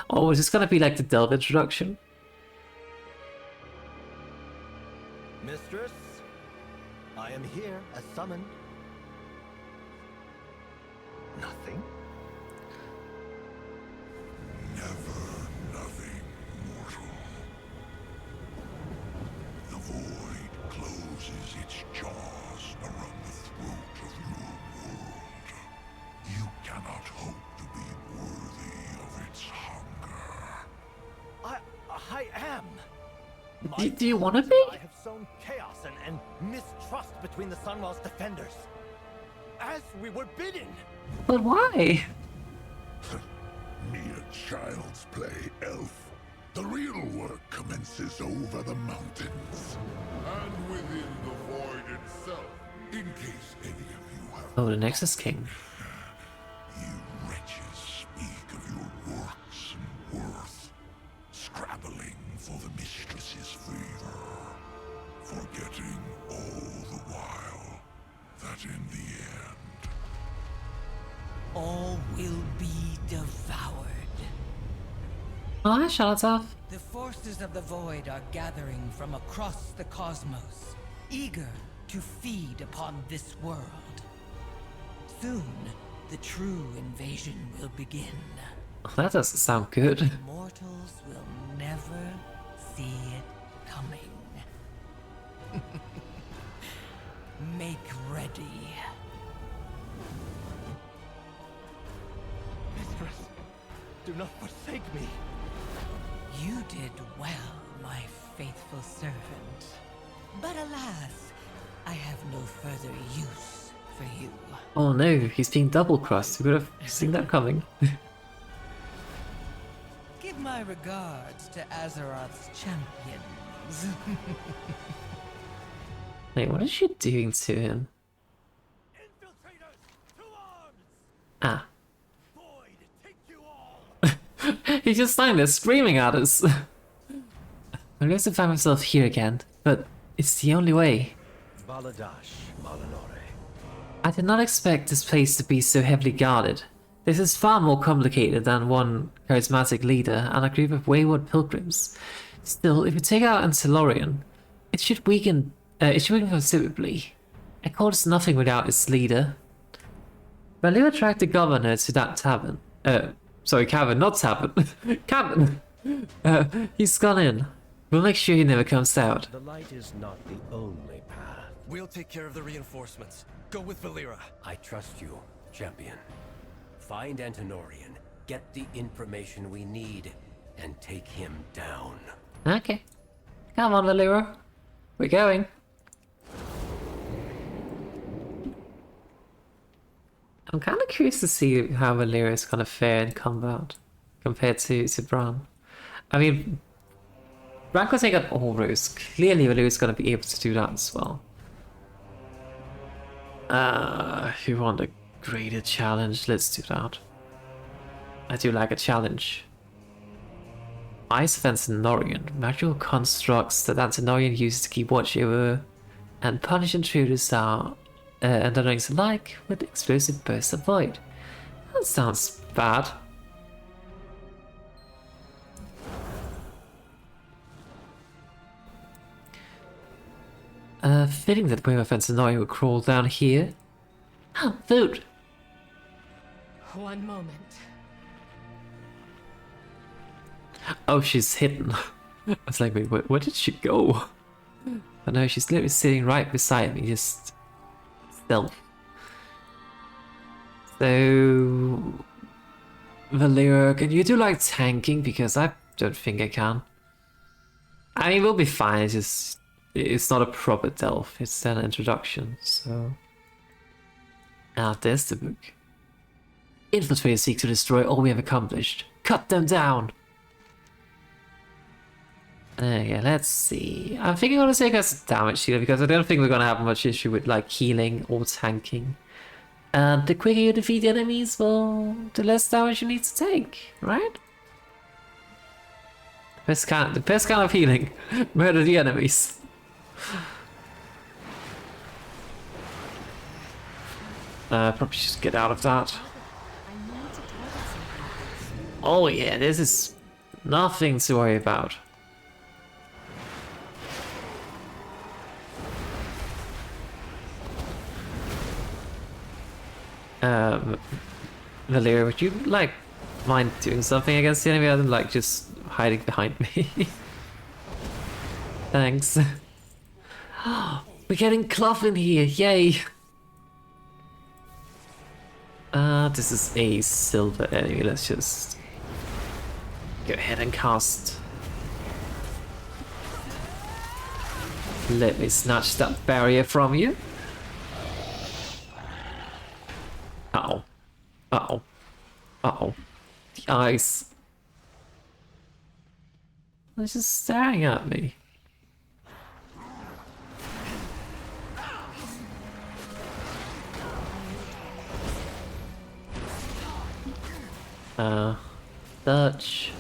Oh, is this gonna be like the Delve introduction? Mistress, I am here as summoned. Nothing? Nothing, mortal. The void closes its jaws around the throat of your world. You cannot hope to be worthy of its hunger. I am. Do you want to be? I have sown chaos and mistrust between the Sunwell's defenders. As we were bidden. But why? Mere child's play, elf. The real work commences over the mountains. And within the void itself, in case any of you have... Oh, the Nexus King. You wretches speak of your works and worth, scrabbling for the mistress's favor, forgetting all the while that in the end... all will be devoured. Oh, hi, Charlotte. The forces of the void are gathering from across the cosmos, eager to feed upon this world. Soon, the true invasion will begin. Oh, that doesn't sound good. Mortals will never see it coming. Make ready. Mistress, do not forsake me. You did well, my faithful servant. But alas, I have no further use for you. Oh no, he's being double-crossed. We could have seen that coming. Give my regards to Azeroth's champions. Wait, what is she doing to him? Ah. He's just standing there screaming at us. I'm going to find myself here again, but it's the only way. I did not expect this place to be so heavily guarded. This is far more complicated than one charismatic leader and a group of wayward pilgrims. Still, if you take out Antilorian, it should weaken considerably. A court is nothing without its leader. Valera tracked the governor to that tavern. Sorry, cavern, not tavern. Cavern! He's gone in. We'll make sure he never comes out. The light is not the only path. We'll take care of the reinforcements. Go with Valera. I trust you, champion. Find Antinorian, get the information we need, and take him down. Okay. Come on, Valera. We're going. I'm kind of curious to see how Valera is going to fare in combat compared to Bran. I mean, Bran could take out all rows. Clearly, Valera is going to be able to do that as well. If you want a greater challenge, let's do that. I do like a challenge. Eyes of Antinorian. Magical constructs that Antinorian uses to keep watch over and punish intruders and underlings alike with explosive bursts of void. That sounds bad. Fitting that Wave of Antinorian would crawl down here. Oh, food! One moment. Oh, she's hidden. I was like, wait, where did she go? But no, she's literally sitting right beside me, just stealth. So, Valera, can you do like tanking? Because I don't think I can. I mean, we'll be fine. It's just, it's not a proper delve. It's an introduction. So, there's the book. Infiltrators seek to destroy all we have accomplished. Cut them down. Okay, let's see. I think I'm gonna take us damage here because I don't think we're gonna have much issue with like healing or tanking. And the quicker you defeat the enemies, well, the less damage you need to take, right? The best kind of healing. Murder the enemies. Probably just get out of that. Oh yeah, this is nothing to worry about. Valeria, would you like mind doing something against the enemy other than like just hiding behind me? Thanks. We're getting Clough in here, yay! This is a silver enemy, let's just go ahead and cast. Let me snatch that barrier from you. Uh-oh. Uh-oh. Uh-oh. The eyes. They're just staring at me. Dutch.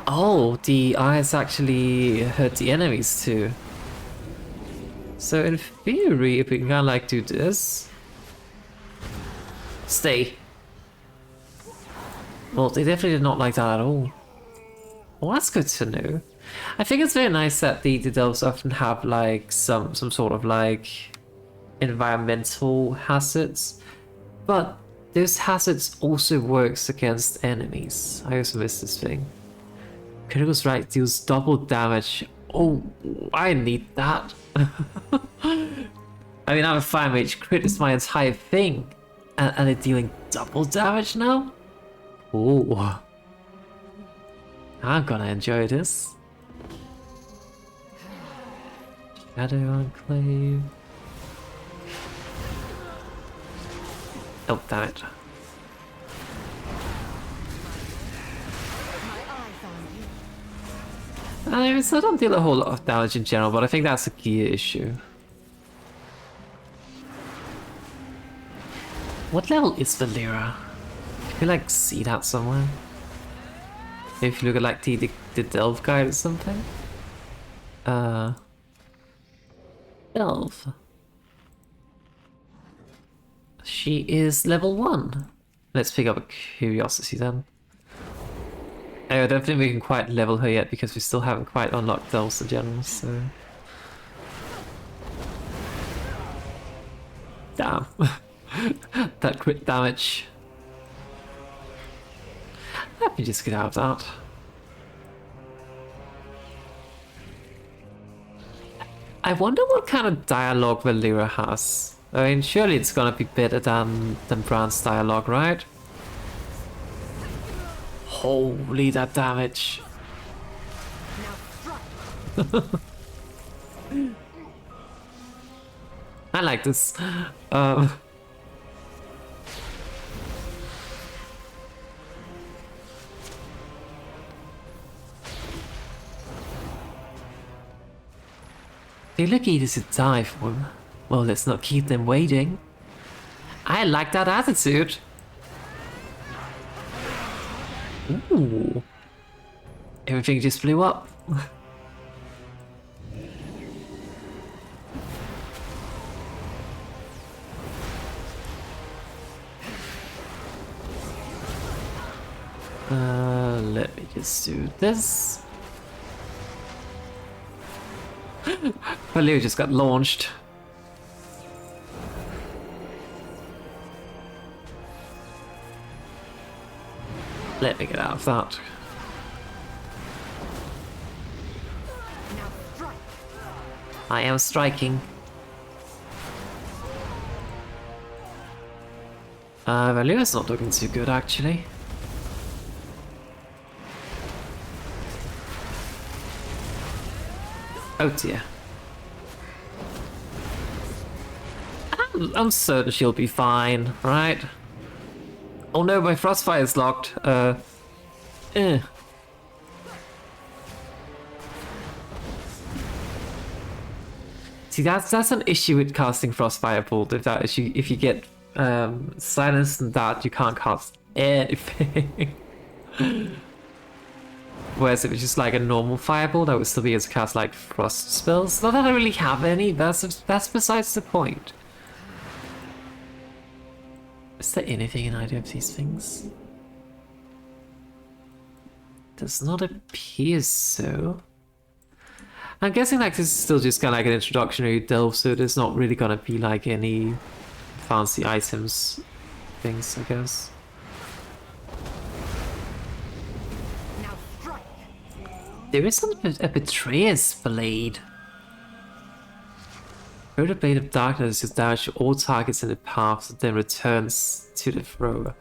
Oh, the eyes actually hurt the enemies too. So in theory, if we can kind of like do this. Stay. Well, they definitely did not like that at all. Well, that's good to know. I think it's very nice that the delves often have like some sort of like environmental hazards, but those hazards also works against enemies. I also missed this thing. Critical strike deals double damage. Oh, I need that. I mean, I'm a fire mage. Crit is my entire thing. And they're dealing double damage now? Oh. I'm gonna enjoy this. Shadow Enclave. Oh, damn it. I don't deal a whole lot of damage in general, but I think that's a gear issue. What level is Valera? Can you like see that somewhere? Maybe if you look at like the delve guide or something? Delve. She is level 1. Let's pick up a curiosity then. I don't think we can quite level her yet because we still haven't quite unlocked delves in general, so... Damn. That crit damage. Let me just get out of that. I wonder what kind of dialogue Valera has. I mean, surely it's gonna be better than Brand's dialogue, right? Holy, that damage. I like this. They look eager to die for him. Well, let's not keep them waiting. I like that attitude. Ooh. Everything just blew up. Let me just do this. Valeu just got launched. Let me get out of that. I am striking. Valeu is not looking too good actually. Oh dear. I'm certain she'll be fine, right? Oh no, my frostfire is locked. See, that's an issue with casting Frostfire Bolt. If you get silenced and that, you can't cast anything. Whereas if it's just like a normal Firebolt, I would still be able to cast like frost spells. Not that I really have any. That's besides the point. Is there anything in either of these things? Does not appear so. I'm guessing like this is still just kind of like an introductory delve, so there's not really gonna be like any fancy items things, I guess. There is a Betrayer's Blade. Throw the Blade of Darkness is damage to all targets in the path that then returns to the thrower.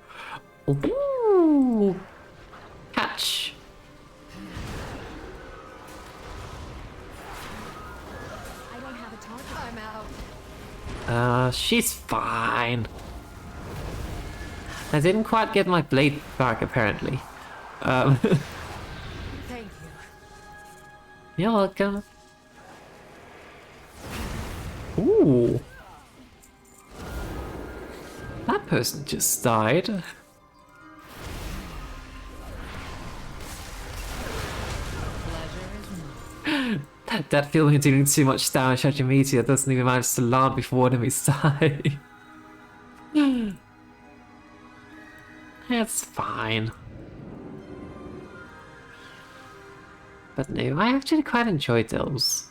Ooh! Catch! I don't have a target. I'm out. She's fine. I didn't quite get my blade back apparently. Thank you. You're welcome. Ooh. That person just died. That feeling of dealing too much damage at your meteor doesn't even manage to land before enemies die. It's fine. But no, I actually quite enjoyed those.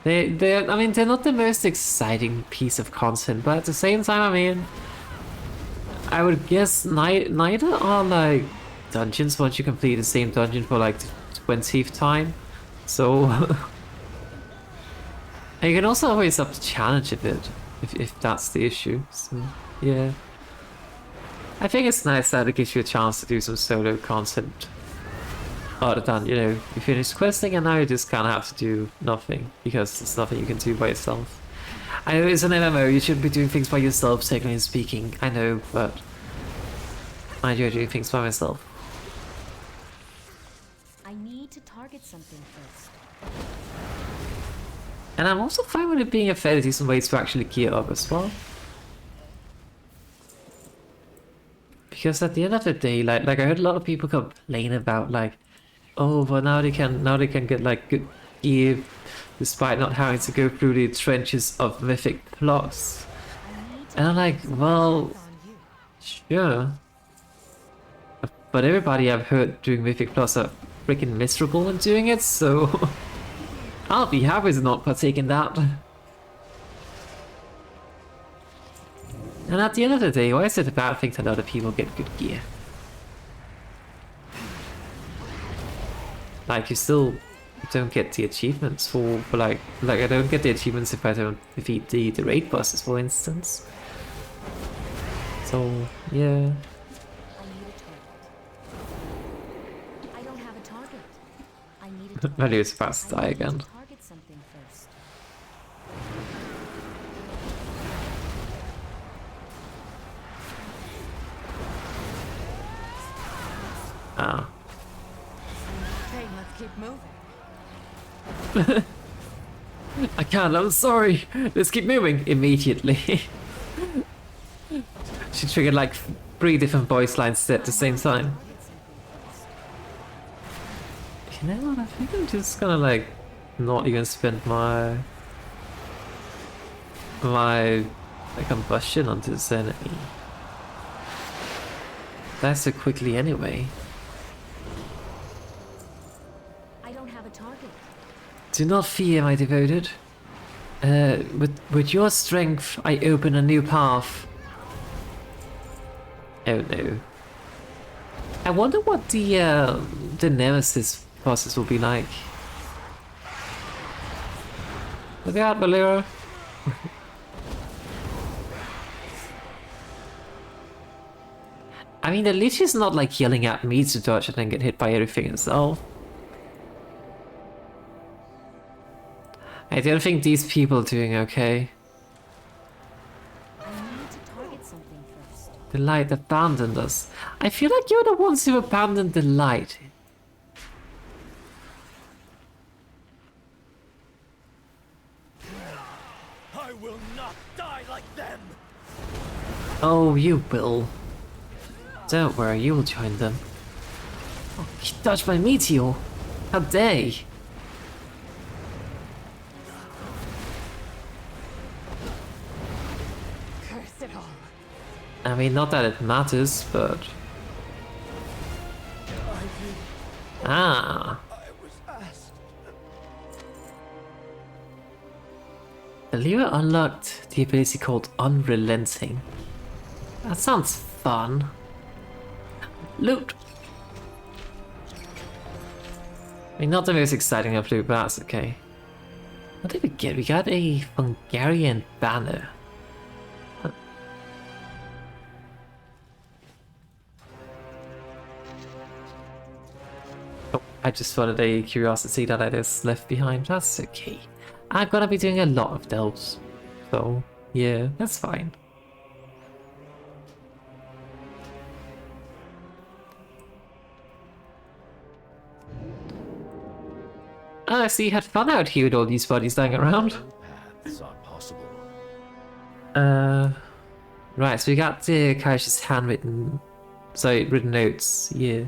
I mean, they're not the most exciting piece of content, but at the same time, I mean, I would guess neither are like dungeons once you complete the same dungeon for like the 20th time. So, and you can also always up the challenge a bit if that's the issue. So, yeah. I think it's nice that it gives you a chance to do some solo content. Other than, you know, you finish questing and now you just kind of have to do nothing because there's nothing you can do by yourself. I know it's an MMO, you shouldn't be doing things by yourself, technically speaking, I know, but I enjoy doing things by myself. I need to target something first. And I'm also fine with it being a fairly decent way to actually gear up as well. Because at the end of the day, like I heard a lot of people complain about like, oh, but now they can get like good gear despite not having to go through the trenches of Mythic Plus. And I'm like, well, sure. But everybody I've heard doing Mythic Plus are freaking miserable in doing it, so I'll be happy to not partake in that. And at the end of the day, why is it a bad thing that other people get good gear? Like, you still don't get the achievements for like I don't get the achievements if I don't defeat the raid bosses, for instance. So, yeah. I don't have a target. I need a target. Value is fast to die again. Target something first. Ah. Okay, let's keep moving. I can't, I'm sorry. Let's keep moving immediately. She triggered like 3 different voice lines at the same time. You know what, I think I'm just gonna like not even spend my like combustion onto this enemy. That's so quickly anyway. I don't have a target. Do not fear, my devoted. With your strength, I open a new path. Oh no. I wonder what the nemesis process will be like. Look out, Valera. I mean, the Lich is not like yelling at me to dodge and then get hit by everything itself. I don't think these people are doing okay. I need to target something first. The light abandoned us. I feel like you're the ones who abandoned the light. I will not die like them. Oh, you will. Don't worry, you will join them. Oh, he dodged my meteor. How dare you? Curse it all. I mean, not that it matters, but... Ah. The lever unlocked the ability called Unrelenting. That sounds fun. Loot! I mean, not the most exciting of loot, but that's okay. What did we get? We got a Hungarian banner. Huh. Oh, I just spotted a curiosity that I just left behind. That's okay. I'm gonna be doing a lot of delves, so yeah, that's fine. Oh, I see you had fun out here with all these bodies lying around. Paths are possible. Right, so we got the character's handwritten, written notes, yeah.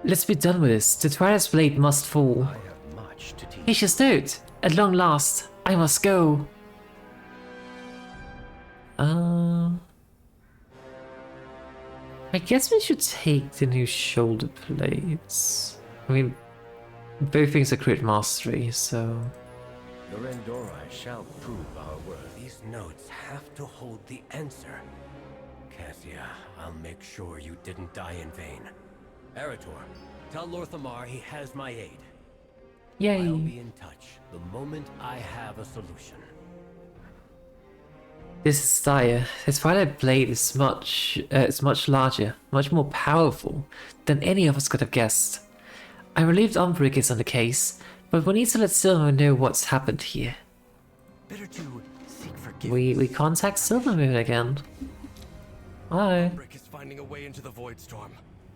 Let's be done with this. The Twilight's blade must fall. I have much to teach. Here's your note. At long last, I must go. I guess we should take the new shoulder blades. I mean, both things are crit mastery, so... Lorendorai shall prove our worth. These notes have to hold the answer. Cassia, I'll make sure you didn't die in vain. Arator, tell Lorthamar he has my aid. Yay. I'll be in touch the moment I have a solution. This is dire. The Twilight Blade is it's much larger, much more powerful than any of us could have guessed. I'm relieved Umbrick is on the case, but we need to let Silvermoon know what's happened here. Better to seek forgiveness. We contact Silvermoon again. Hi. Umbrick is finding a way into the Void Storm.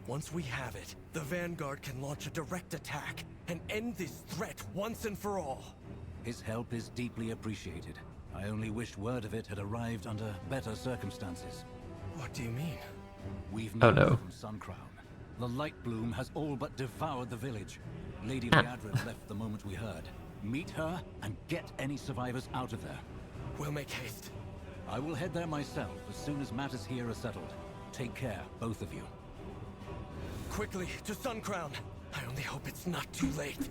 Once we have it, the Vanguard can launch a direct attack and end this threat once and for all. His help is deeply appreciated. I only wish word of it had arrived under better circumstances. What do you mean? We've Oh, news no. from Suncrown. The Lightbloom has all but devoured the village. Lady Liadrin left the moment we heard. Meet her and get any survivors out of there. We'll make haste. I will head there myself as soon as matters here are settled. Take care, both of you. Quickly, to Suncrown. I only hope it's not too late.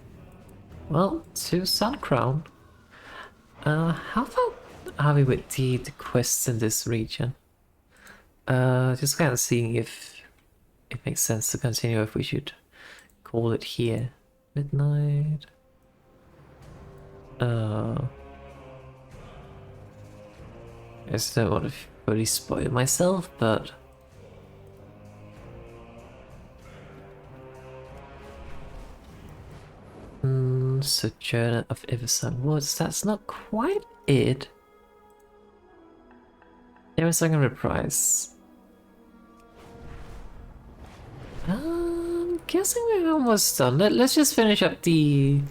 Well, to Suncrown. How far are we with the quests in this region? Just kind of seeing if it makes sense to continue, if we should call it here. Midnight. I just don't want to really spoil myself, but... Sojourner of Eversong Woods, that's not quite it. Eversong and Reprise. I'm guessing we're almost done. Let's just finish up the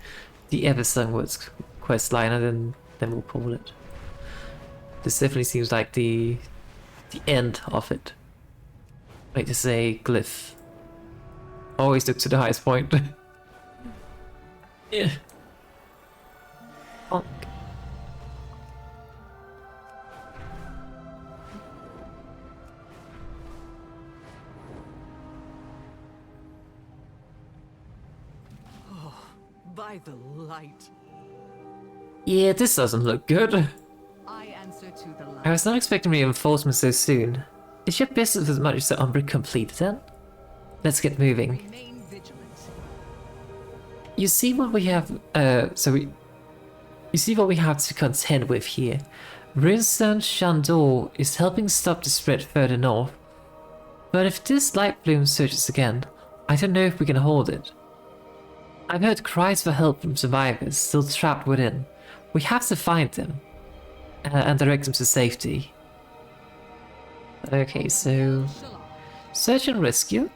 Eversong Woods quest line and then we'll call it. This definitely seems like the end of it. Like to say glyph. Always look to the highest point. Yeah. Oh. By the light. Yeah, this doesn't look good. I answer to the light. I was not expecting reinforcements so soon. Is your business with Magister Umbra complete then? Let's get moving. Remain vigilant. You see what we have, you see what we have to contend with here. Runestone Shandor is helping stop the spread further north. But if this Lightbloom surges again, I don't know if we can hold it. I've heard cries for help from survivors still trapped within. We have to find them and direct them to safety. Okay, so search and rescue.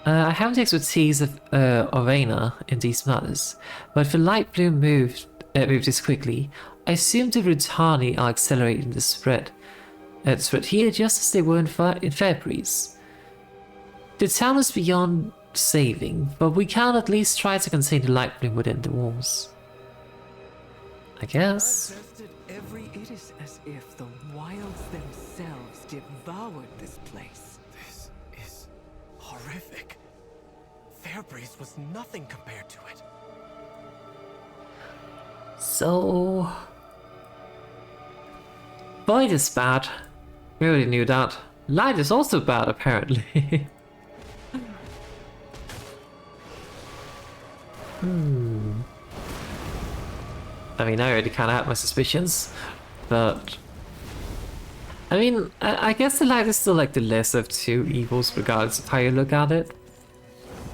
I have the expertise of Arazeena in these matters, but if the Lightbloom moved this quickly, I assume the Rutani are accelerating the spread. Here just as they were in February's. The town is beyond saving, but we can at least try to contain the Lightbloom within the walls. I guess. It is as if the wilds themselves devoured this place. This is horrific. Fairbreeze was nothing compared to it. So... Void is bad. We already knew that. Light is also bad, apparently. I mean, I already kind of had my suspicions, but... I mean, I guess the light is still like the lesser of two evils regardless of how you look at it.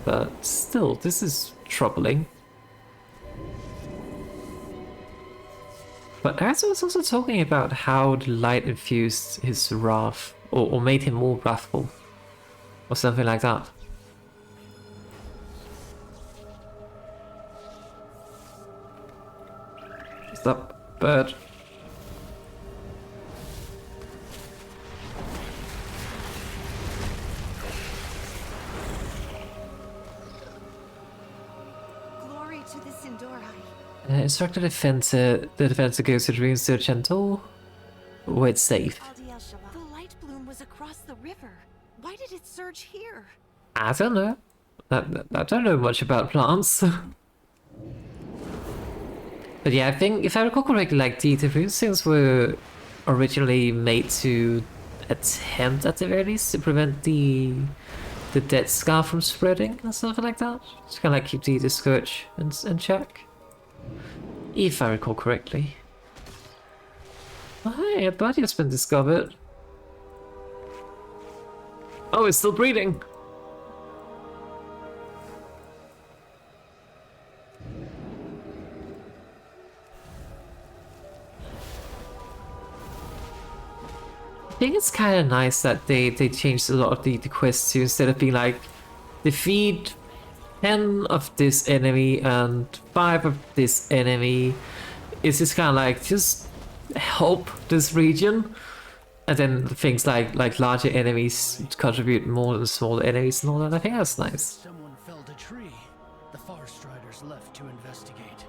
But still, this is troubling. But Arazeena was also talking about how the light infused his wrath, or made him more wrathful, or something like that. Stop, bird. Glory to the Sindorai. Instruct the defender to go to the ruins to Chantor, where it's safe. The Lightbloom was across the river. Why did it surge here? I don't know. I don't know much about plants. But yeah, I think, if I recall correctly, like the runestones were originally made to attempt, at the very least, to prevent the dead scar from spreading or something like that. Just kind of like keep the scourge in check. If I recall correctly. Oh, hey, a body has been discovered. Oh, it's still breeding. I think it's kind of nice that they changed a lot of the quests too, instead of being like, defeat 10 of this enemy and 5 of this enemy. It's just kind of like, just help this region. And then things like larger enemies contribute more than smaller enemies and all that. I think that's nice. Someone felled a tree. The forest riders left to investigate.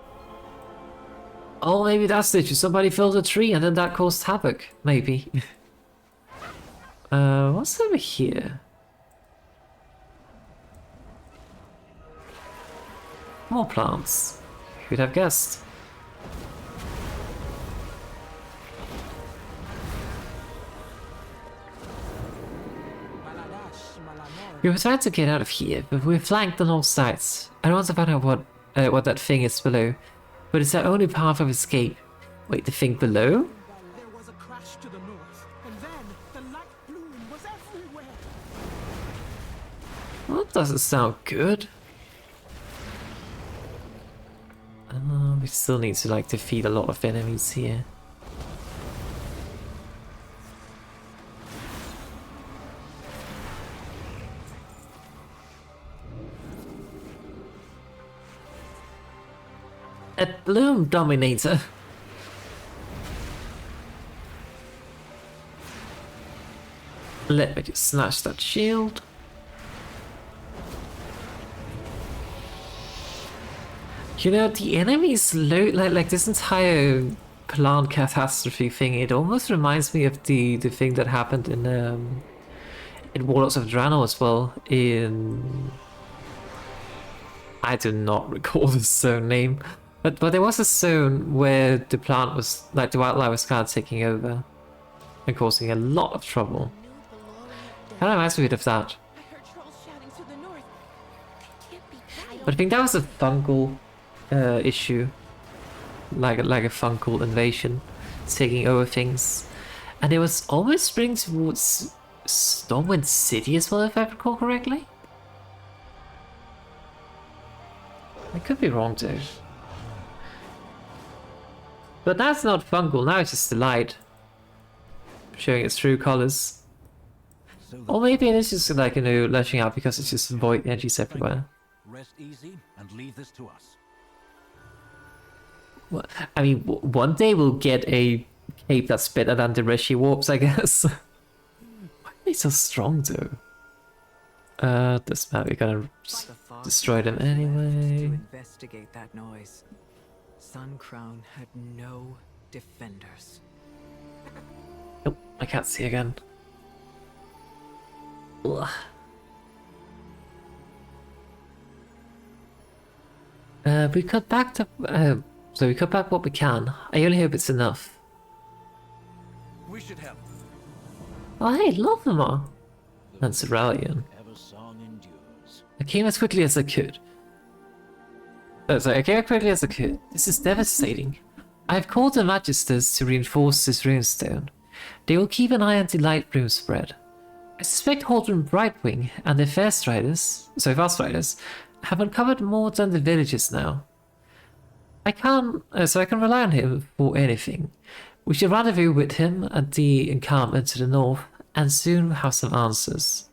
Oh, maybe that's it. Somebody felled a tree and then that caused havoc. Maybe. What's over here? More plants. Who'd have guessed? We were trying to get out of here, but we're flanked on all sides. I want to find out what that thing is below, but it's our only path of escape. Wait, the thing below? There was a crash to the north, and then the Lightbloom was everywhere. Well, that doesn't sound good. We still need to like defeat a lot of enemies here. A Bloom Dominator. Let me just snatch that shield. You know, the enemies like this entire plant catastrophe thing, it almost reminds me of the thing that happened in Warlords of Draenor as well. I do not recall the zone name, but there was a zone where the plant was like the wildlife was kind of taking over and causing a lot of trouble. Kind of reminds me a bit of that. But I think that was a fungal issue, like a fungal invasion taking over things, and it was almost spreading towards Stormwind City as well, if I recall correctly. I could be wrong too. But that's not fungal, now it's just the light showing its true colors. Or maybe it is just like, you know, lashing out because it's just void energies everywhere. Rest easy and leave this to us. Well, I mean, one day we'll get a cape that's better than the Reshi warps, I guess. Why are they so strong though? This map, we're gonna destroy them anyway. To investigate that noise. Suncrown had no defenders. Nope, I can't see again. Ugh. We cut back to so we cut back what we can. I only hope it's enough. We should help. Oh hey, Lothar! And Cerulean. Eversong endures. I came as quickly as I could. Oh, sorry, I came as quickly as I could. This is devastating. I have called the Magisters to reinforce this runestone. They will keep an eye on the Lightbloom spread. I suspect Haldren Brightwing and the Fast Riders have uncovered more than the villagers now. I can rely on him for anything. We should rendezvous with him at the encampment to the north, and soon we'll have some answers.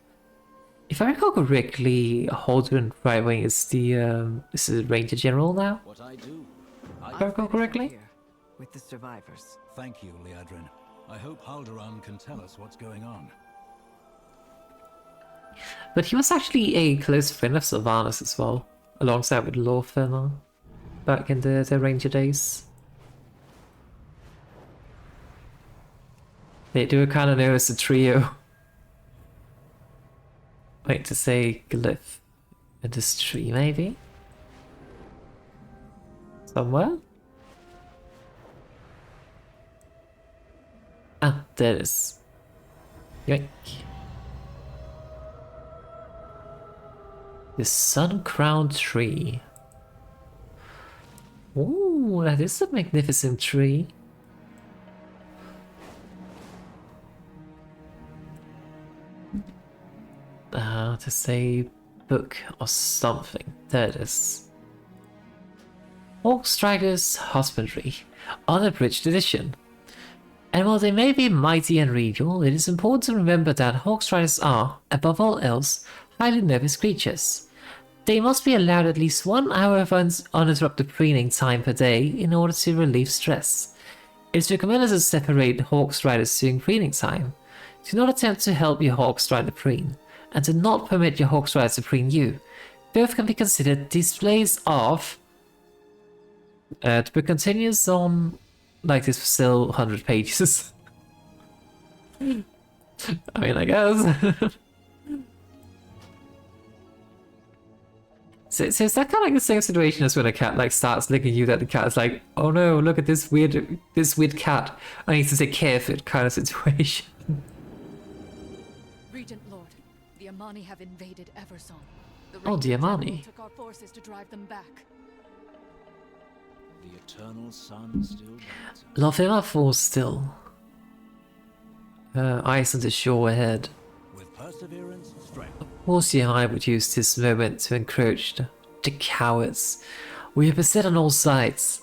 If I recall correctly, Haldren Brightwing is the Ranger General now? What I do. If I recall correctly? With the survivors. Thank you, Liadrin. I hope Haldoran can tell us what's going on. But he was actually a close friend of Sylvanas as well, alongside with Lothar back in the Ranger days. They do kind of know as a trio. Wait to say glyph in this tree, maybe? Somewhere? Ah, there it is. Yoink. The Suncrown tree. Ooh, that is a magnificent tree. To say book or something. There it is. Hawkstrider's Husbandry, unabridged edition. And while they may be mighty and regal, it is important to remember that Hawkstriders are, above all else, highly nervous creatures. They must be allowed at least 1 hour of uninterrupted preening time per day in order to relieve stress. It is recommended to separate Hawkstriders during preening time. Do not attempt to help your Hawkstrider preen, and do not permit your Hawkstrider to preen you. Both can be considered displays of... to be continuous on... like this for still 100 pages. I mean, I guess. So is that kind of like the same situation as when a cat like starts licking you, that the cat is like, oh no, look at this weird cat, I need to take care of it kind of situation. Regent Lord, the Amani have invaded Eversong. Oh, the Amani. Took our forces to drive them back. The eternal sun still lights. Lothar falls still. Eyes on the shore ahead. With perseverance, strength. Of course I would use this moment to encroach the cowards. We are beset on all sides.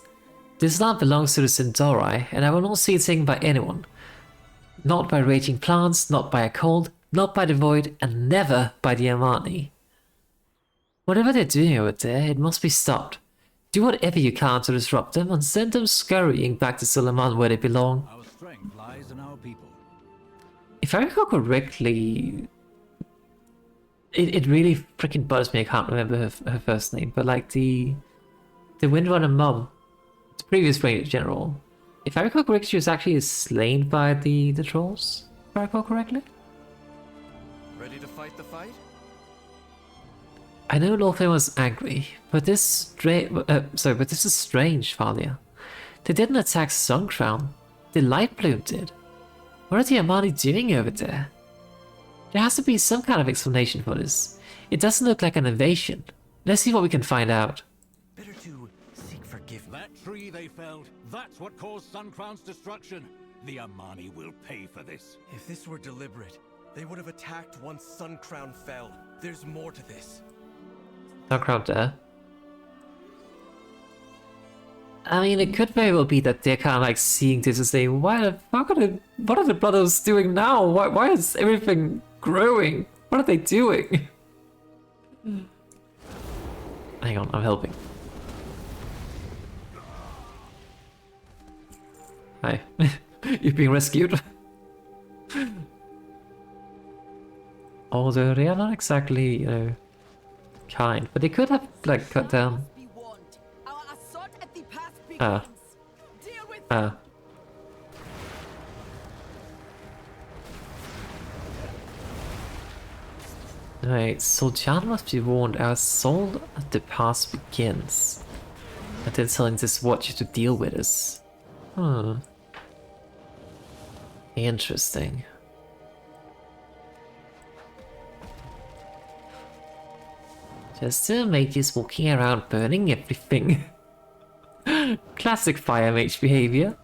This land belongs to the Sindori, and I will not see it taken by anyone. Not by raging plants, not by a cold, not by the void, and never by the Amani. Whatever they're doing over there, it must be stopped. Do whatever you can to disrupt them and send them scurrying back to Suleiman where they belong. Our strength lies in our people. If I recall correctly, it really freaking bugs me, I can't remember her first name, but like the the Windrunner mom, the previous Ranger General, if I recall correctly, she was actually slain by the trolls, if I recall correctly. Ready to fight the fight? I know Lorthain was angry, but this is strange, Thalia. They didn't attack Suncrown. The Lightbloom did. What are the Amani doing over there? There has to be some kind of explanation for this. It doesn't look like an invasion. Let's see what we can find out. Better to seek forgiveness. That tree they felled, that's what caused Suncrown's destruction. The Amani will pay for this. If this were deliberate, they would have attacked once Suncrown fell. There's more to this. Suncrown there. I mean, it could very well be that they're kind of like seeing this and saying, what are the brothers doing now? Why is everything growing? What are they doing? Hang on, I'm helping. Hi. You're being rescued. Although they are not exactly, you know, kind, but they could have like cut down. Right, Soljan must be warned. Our assault at the pass begins. And then telling this watcher to deal with us. Interesting. Just a mages walking around burning everything. Classic fire mage behavior.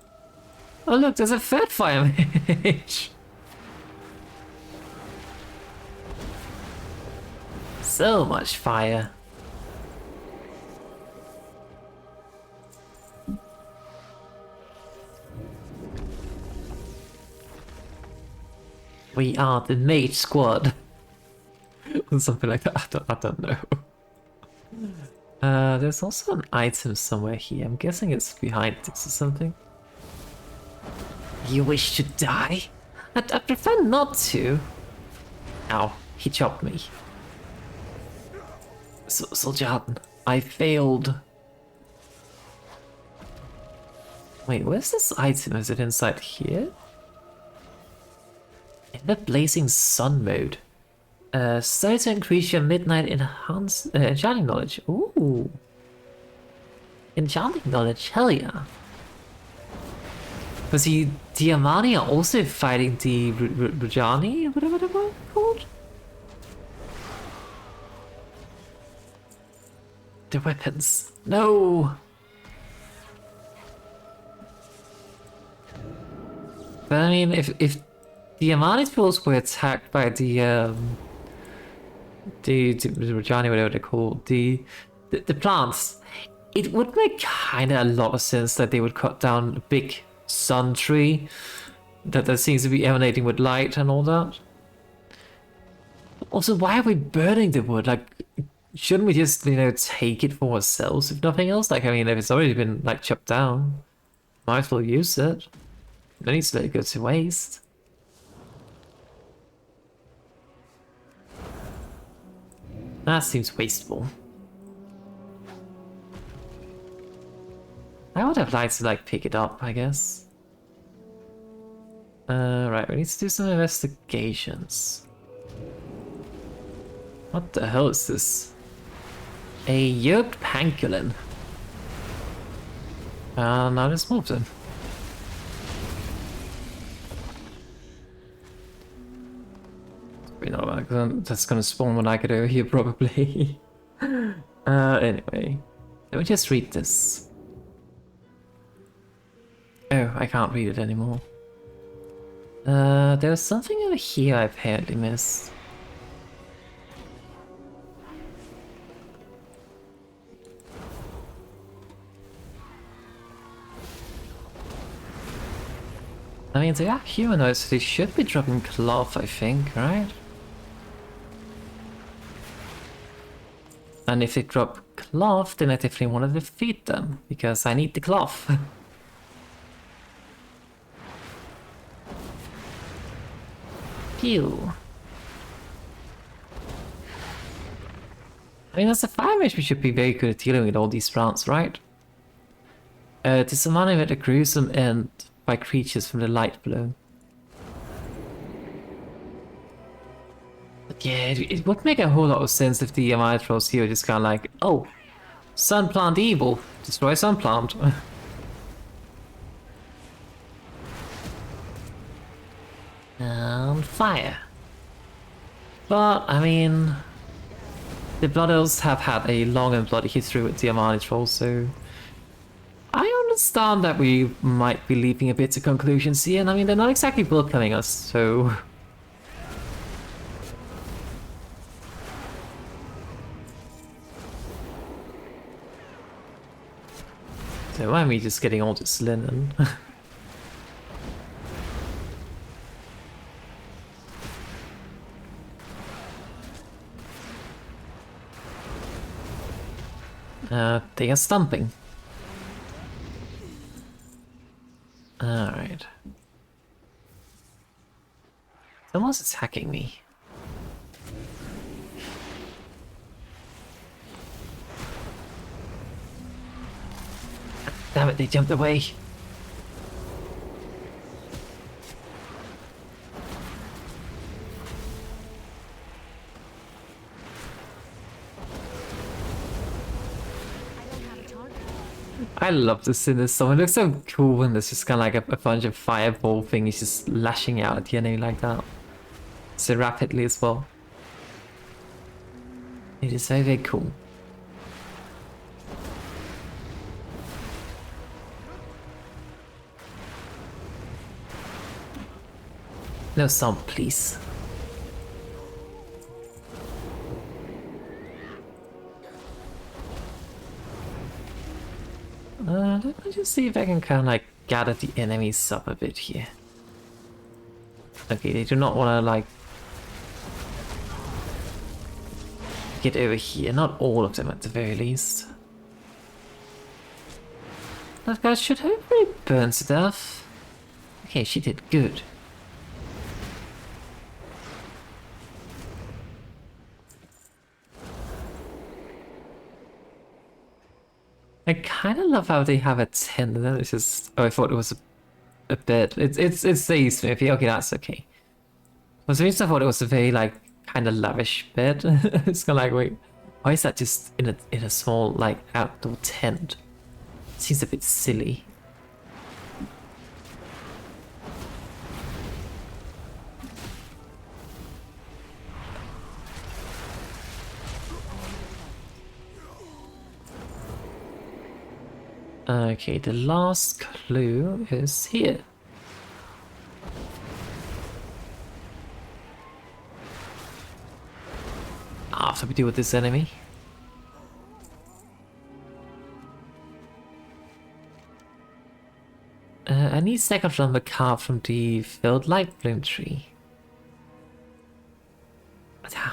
Oh look, there's a third fire mage. So much fire. We are the mage squad. Or something like that. I don't know. There's also an item somewhere here. I'm guessing it's behind this or something. You wish to die? I prefer not to. Ow, he chopped me. Soljan, I failed. Wait, where's this item? Is it inside here? In the blazing sun mode. Study to increase your midnight enchanting knowledge. Ooh. Enchanting knowledge, hell yeah. Because the Amani are also fighting the Rajani, whatever they were called? The weapons. No! But I mean, if the Amani tools were attacked by the Rajani, whatever they're called, the plants, it would make kinda a lot of sense that they would cut down a big sun tree that seems to be emanating with light and all that. Also, why are we burning the wood? Like, shouldn't we just, you know, take it for ourselves if nothing else? Like, I mean, if it's already been, like, chopped down, might as well use it. No need to let it go to waste. That seems wasteful. I would have liked to, like, pick it up, I guess. Right, we need to do some investigations. What the hell is this? A yoked pangolin. Now let's move them. You know, that's gonna spawn when I get over here, probably. Anyway, let me just read this. Oh, I can't read it anymore. There's something over here I apparently missed. I mean, they are humanoids, so they should be dropping cloth, I think, right? And if they drop cloth, then I definitely want to defeat them, because I need the cloth. Pew. I mean, as a fire mage, we should be very good at dealing with all these rounds, right? This Amani met a gruesome end by creatures from the Lightbloom. But yeah, it would make a whole lot of sense if the Amani trolls here were just kind of like, oh, Sunplant evil, destroy Sunplant. And fire. But, I mean, the Blood Elves have had a long and bloody history with the Amani trolls, so I understand that we might be leaping a bit to conclusions here, and I mean, they're not exactly welcoming us, so... So why am we just getting all this linen? They are stumping. Alright. Someone's attacking me. Damn it, they jumped away. I love this in this song. It looks so cool when there's just kind of like a bunch of fireball things just lashing out at the enemy like that. So rapidly as well. It is very, very cool. No sound, please. Let me just see if I can kind of like gather the enemies up a bit here. Okay, they do not want to like get over here. Not all of them at the very least. That guy should hopefully burn to death. Okay, she did good. I kind of love how they have a tent and then it's just... Oh, I thought it was a bed. It's the smithy. Okay, that's okay. For some reason I thought it was a very, like, kind of lavish bed. It's kind of like, wait, why is that just in a small, like, outdoor tent? Seems a bit silly. Okay, the last clue is here. After we deal with this enemy. I need second lumber carved from the filled Lightbloom tree. Damn.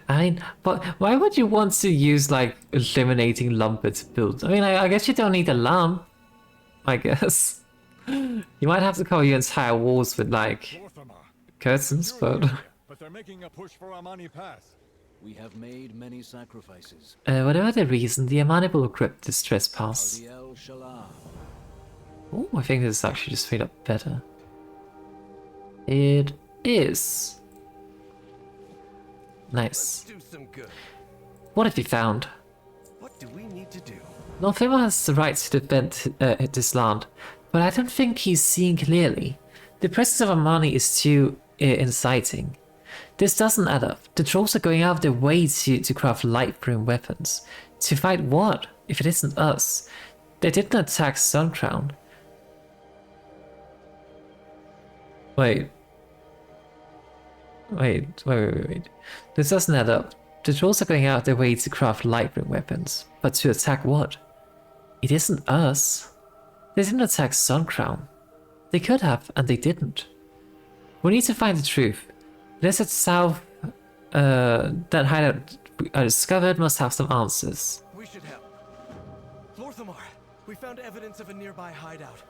I mean, but why would you want to use like eliminating lumber to build? I mean, I guess you don't need a lamp. I guess you might have to cover your entire walls with like curtains, but they're making a push for Amani Pass. We have made many sacrifices. Whatever the reason, the Amani will grip this trespass. Oh, I think this is actually just straight up better. It is. Nice. Let's do some good. What have you found? What do we need to do? Northima has the right to defend this land, but I don't think he's seeing clearly. The presence of Amani is too inciting. This doesn't add up. The trolls are going out of their way to craft Lightbloom weapons. To fight what, if it isn't us? They didn't attack Suncrown. Wait. This doesn't add up. The trolls are going out of their way to craft Lightbloom weapons. But to attack what? It isn't us. They didn't attack Suncrown. They could have, and they didn't. We need to find the truth. Lizard South, that hideout I discovered must have some answers. We should help. Lorthamar, we found evidence of a nearby hideout.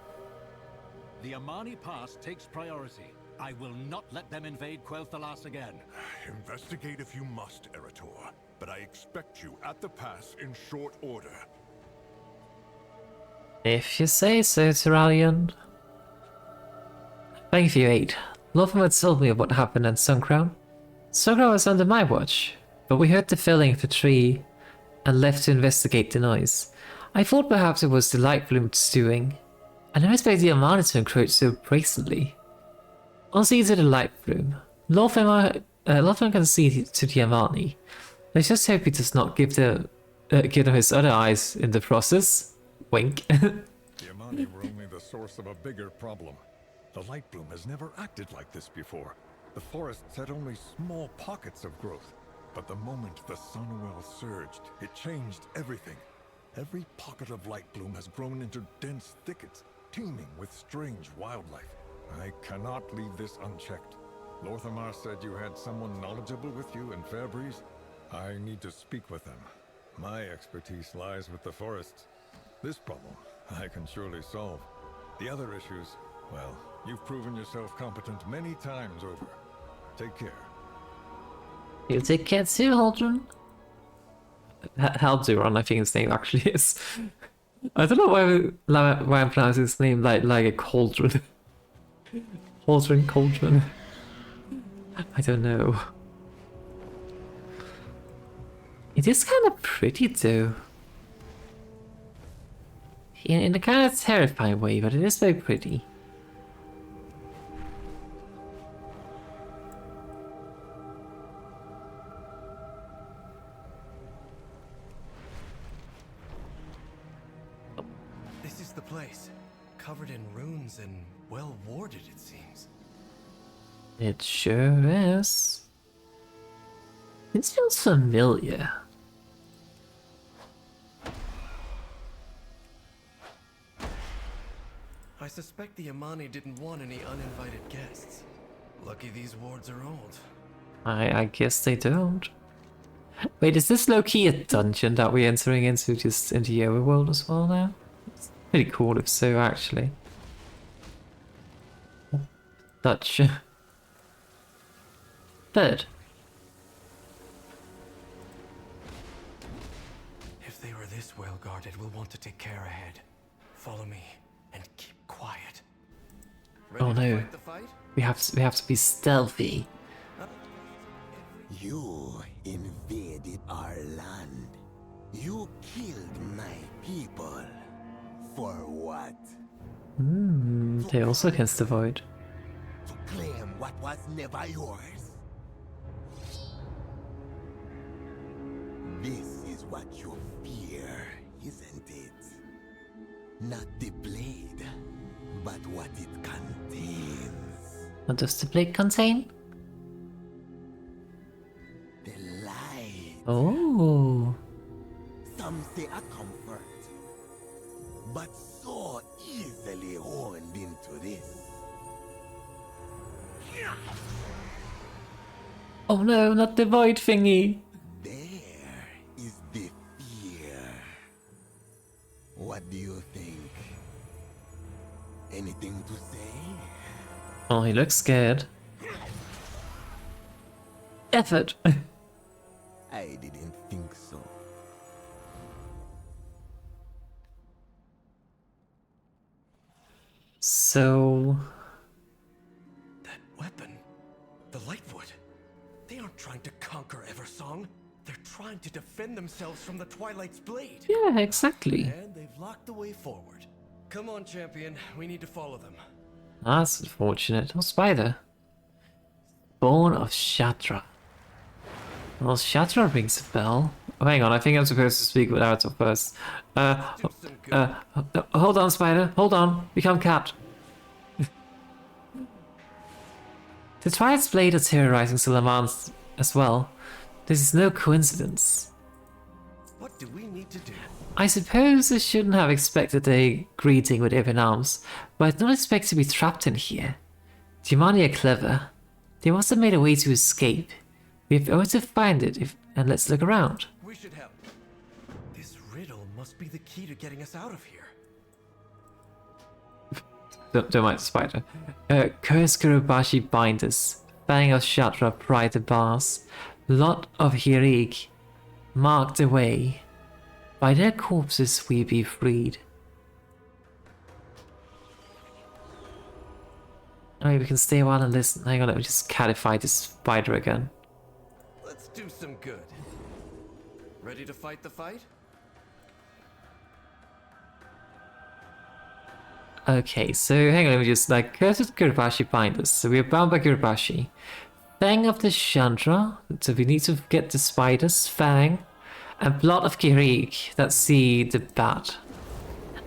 The Amani Pass takes priority. I will not let them invade Quel'Thalas again. Investigate if you must, Erator, but I expect you at the pass in short order. If you say so, Tyrallion. Thank you for your aid. Lorthamar told me of what happened at Suncrown. Suncrown was under my watch, but we heard the felling of a tree and left to investigate the noise. I thought perhaps it was the Lightbloom's doing. I never expected the Amani to encroach so brazenly. I'll see to the Lightbloom. Lorthamar can see to the Amani. Let's just hope he does not give them his other eyes in the process. Wink. The Amani were only the source of a bigger problem. The Lightbloom has never acted like this before. The forests had only small pockets of growth. But the moment the Sunwell surged, it changed everything. Every pocket of Lightbloom has grown into dense thickets, teeming with strange wildlife. I cannot leave this unchecked. Lorthamar said you had someone knowledgeable with you in Fairbreeze. I need to speak with them. My expertise lies with the forests. This problem I can surely solve. The other issues, well, you've proven yourself competent many times over. Take care. You take care too, Haldron. Halduran, I think his name actually is. I don't know why I'm pronouncing his name like a cauldron. Cauldron. I don't know. It is kind of pretty though. In a kind of terrifying way, but it is very pretty. This is the place. Covered in runes and well warded, it seems. It sure is. This feels familiar. I suspect the Amani didn't want any uninvited guests. Lucky these wards are old. I guess they don't. Wait, is this low-key a dungeon that we're entering into, just into the overworld as well now? It's pretty cool if so, actually. Dutch. Third. If they were this well guarded, we'll want to take care ahead. Follow me and keep quiet. Ready Oh no. to fight the fight? We have to be stealthy. You invaded our land. You killed my people. For what? They also can avoid. To claim what was never yours. This is what you fear, isn't it? Not the blade, but what it contains. What does the blade contain? The light. Oh. Some say a comfort, but so easily honed into this. Oh no, not the void thingy. There is the fear. What do you think? Anything to say? Oh, he looks scared. Effort. I didn't think so. So... That weapon, the Lightwood, they aren't trying to conquer Eversong. They're trying to defend themselves from the Twilight's blade. Yeah, exactly. And they've locked the way forward. Come on, champion. We need to follow them. That's unfortunate. Oh, spider. Born of Shatra. Well, Shatra rings a bell. Oh, hang on, I think I'm supposed to speak with Arator first. Hold on, spider. Hold on. Become cat. The Twilight's blade are terrorizing Sulamans as well. This is no coincidence. What do we need to do? I suppose I shouldn't have expected a greeting with open arms, but I did not expect to be trapped in here. The Amani are clever. They must have made a way to escape. We have only to find it and let's look around. We should help. This riddle must be the key to getting us out of here. Don't mind the spider. Curse Kurobashi binders, Fang of Shatra pry the bars, Lot of Hirig mark the way. By their corpses we be freed. Oh, we can stay a while and listen. Hang on, let me just catify this spider again. Let's do some good. Ready to fight the fight? Okay, so hang on, let me just like cursed Gurubashi bind us. So we are bound by Gurubashi. Fang of the Chandra, so we need to get the spider's fang. And blood of Kirik, that's the bat.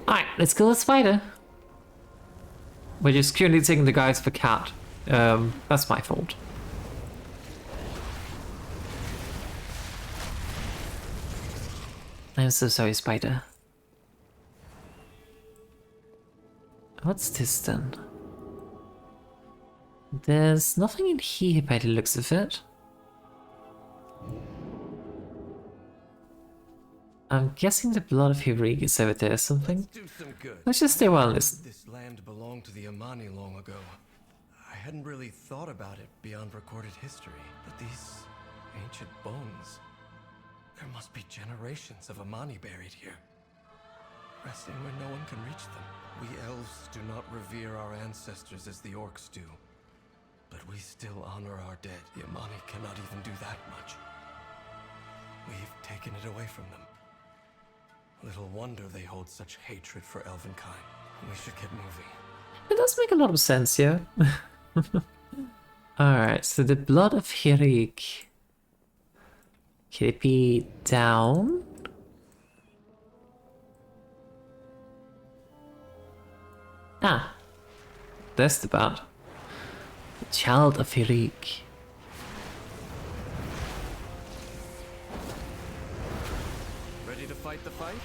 Alright, let's kill the spider. We're just currently taking the guys for cat. That's my fault. I'm so sorry, spider. What's this then? There's nothing in here by the looks of it. I'm guessing the blood of Hirig is over there or something. Let's just stay a while and listen. This land belonged to the Amani long ago. I hadn't really thought about it beyond recorded history, but these ancient bones, there must be generations of Amani buried here, resting where no one can reach them. We elves do not revere our ancestors as the orcs do, but we still honor our dead. The Amani cannot even do that much. We've taken it away from them. Little wonder they hold such hatred for elvenkind. We should get moving. It does make a lot of sense, yeah. Alright, so the blood of Hirig. Can it be down? Ah, that's the bat. The child of Hirig. Ready to fight the fight?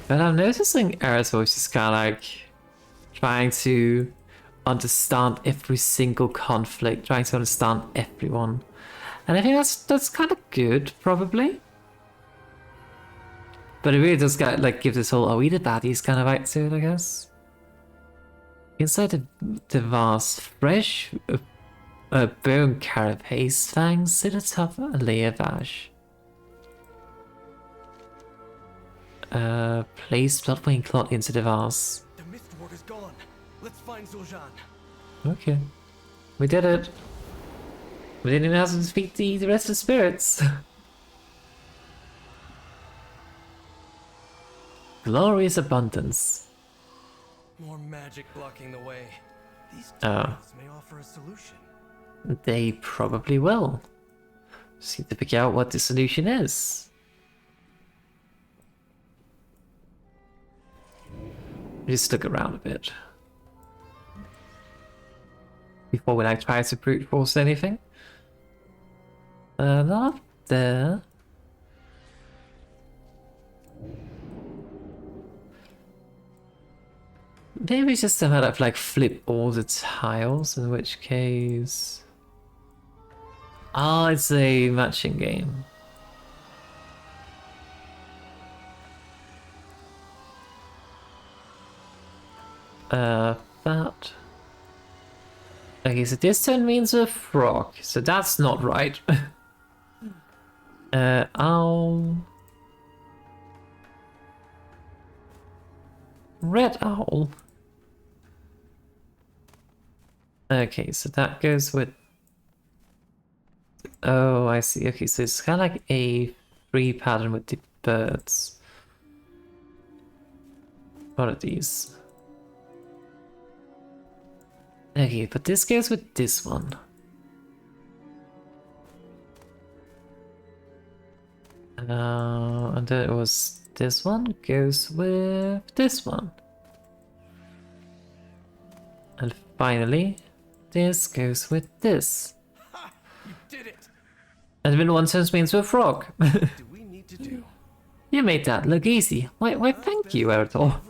But I'm noticing Era's voice is kind of like trying to understand every single conflict, trying to understand everyone. And I think that's kind of good, probably. But it really does give this whole "are we the baddies" kind of vibe to it, I guess. Inside the vase, fresh bone carapace fangs sit atop a layer vash. Place bloodwing clot into the vase. The Mistward is gone. Let's find Zul'jin. Okay. We did it. We didn't even have to defeat the rest of the spirits. Glorious abundance. More magic blocking the way. These Oh. tiles may offer a solution. They probably will. Just need to figure out what the solution is. Just look around a bit. Before we try to brute force anything. Not up there. Maybe just somehow flip all the tiles, in which case... Oh, it's a matching game. That... Okay, so this turn means a frog, so that's not right. Owl... Red owl. Okay, so that goes with... Oh, I see. Okay, so it's kind of like a free pattern with the birds. What are these? Okay, but this goes with this one. And then it was this one goes with this one. And finally, this goes with this. Ha! You did it! And the middle one turns me into a frog. What do we need to do? You made that look easy. Why thank you, Errol.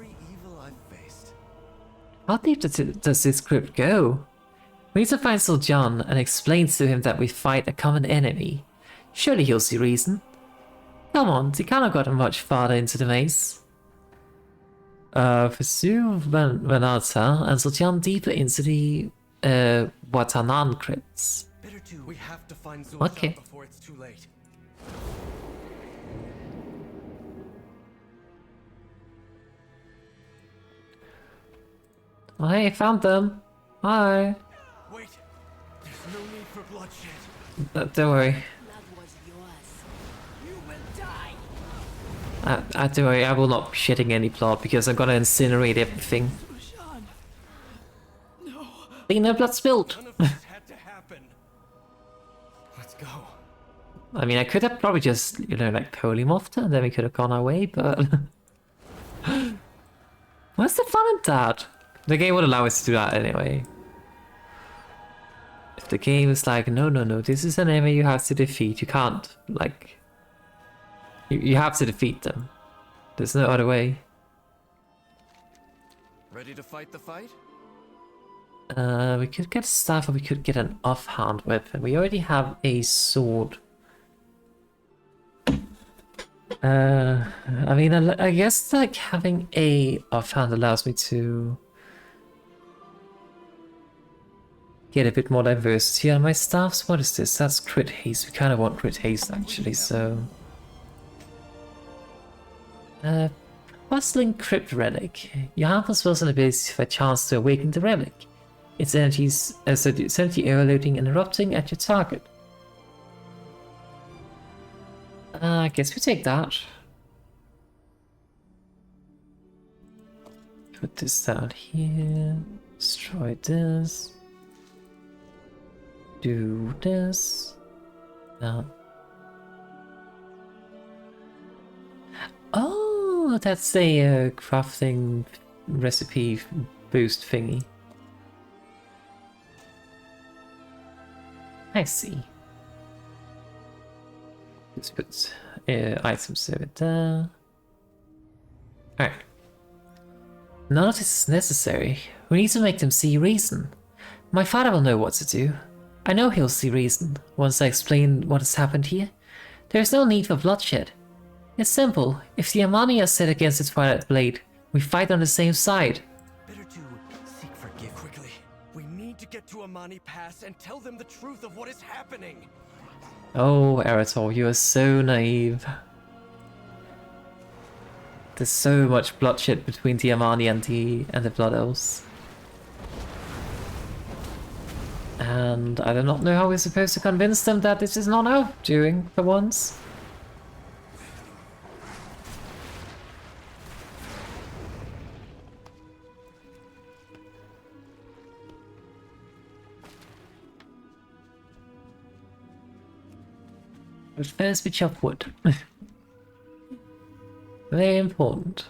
How deep does this script go? We need to find Zul'jin and explain to him that we fight a common enemy. Surely he'll see reason. Come on, he can't have gotten much farther into the maze. Pursue Vanata and Zul'jin deeper into the Watanan crypts. We have to find Zul'jin Okay. before it's too late. Oh, hey, found them. Hi. Wait, there's no need for bloodshed. Don't worry. Don't worry, I will not be shedding any blood because I'm gonna incinerate everything. No blood spilled. Had to happen. Let's go. I mean, I could have probably just, you know, like polymorphed and then we could have gone our way, but... What's the fun in that? The game would allow us to do that anyway. If the game is like, no, this is an enemy you have to defeat, you can't, like... You have to defeat them. There's no other way. Ready to fight the fight? We could get a staff or we could get an offhand weapon. We already have a sword. I mean, I guess like having a offhand allows me to get a bit more diversity on my staffs. What is this? That's crit haste. We kind of want crit haste actually, so... Puzzling Crypt Relic. You have the spells and abilities for a chance to awaken the relic. Its energies, so its energy overloading and erupting at your target. I guess we take that. Put this down here. Destroy this. Do this. Oh, that's a crafting recipe boost thingy. I see. Let's put items over there. Alright. None of this is necessary. We need to make them see reason. My father will know what to do. I know he'll see reason once I explain what has happened here. There is no need for bloodshed. It's simple. If the Amani are set against its Twilight Blade, we fight on the same side. Better to seek forgiveness quickly. We need to get to Amani Pass and tell them the truth of what is happening. Oh, Arator, you are so naive. There's so much bloodshed between the Amani and the Blood Elves. And I do not know how we're supposed to convince them that this is not our doing for once. But first we chop wood. Very important.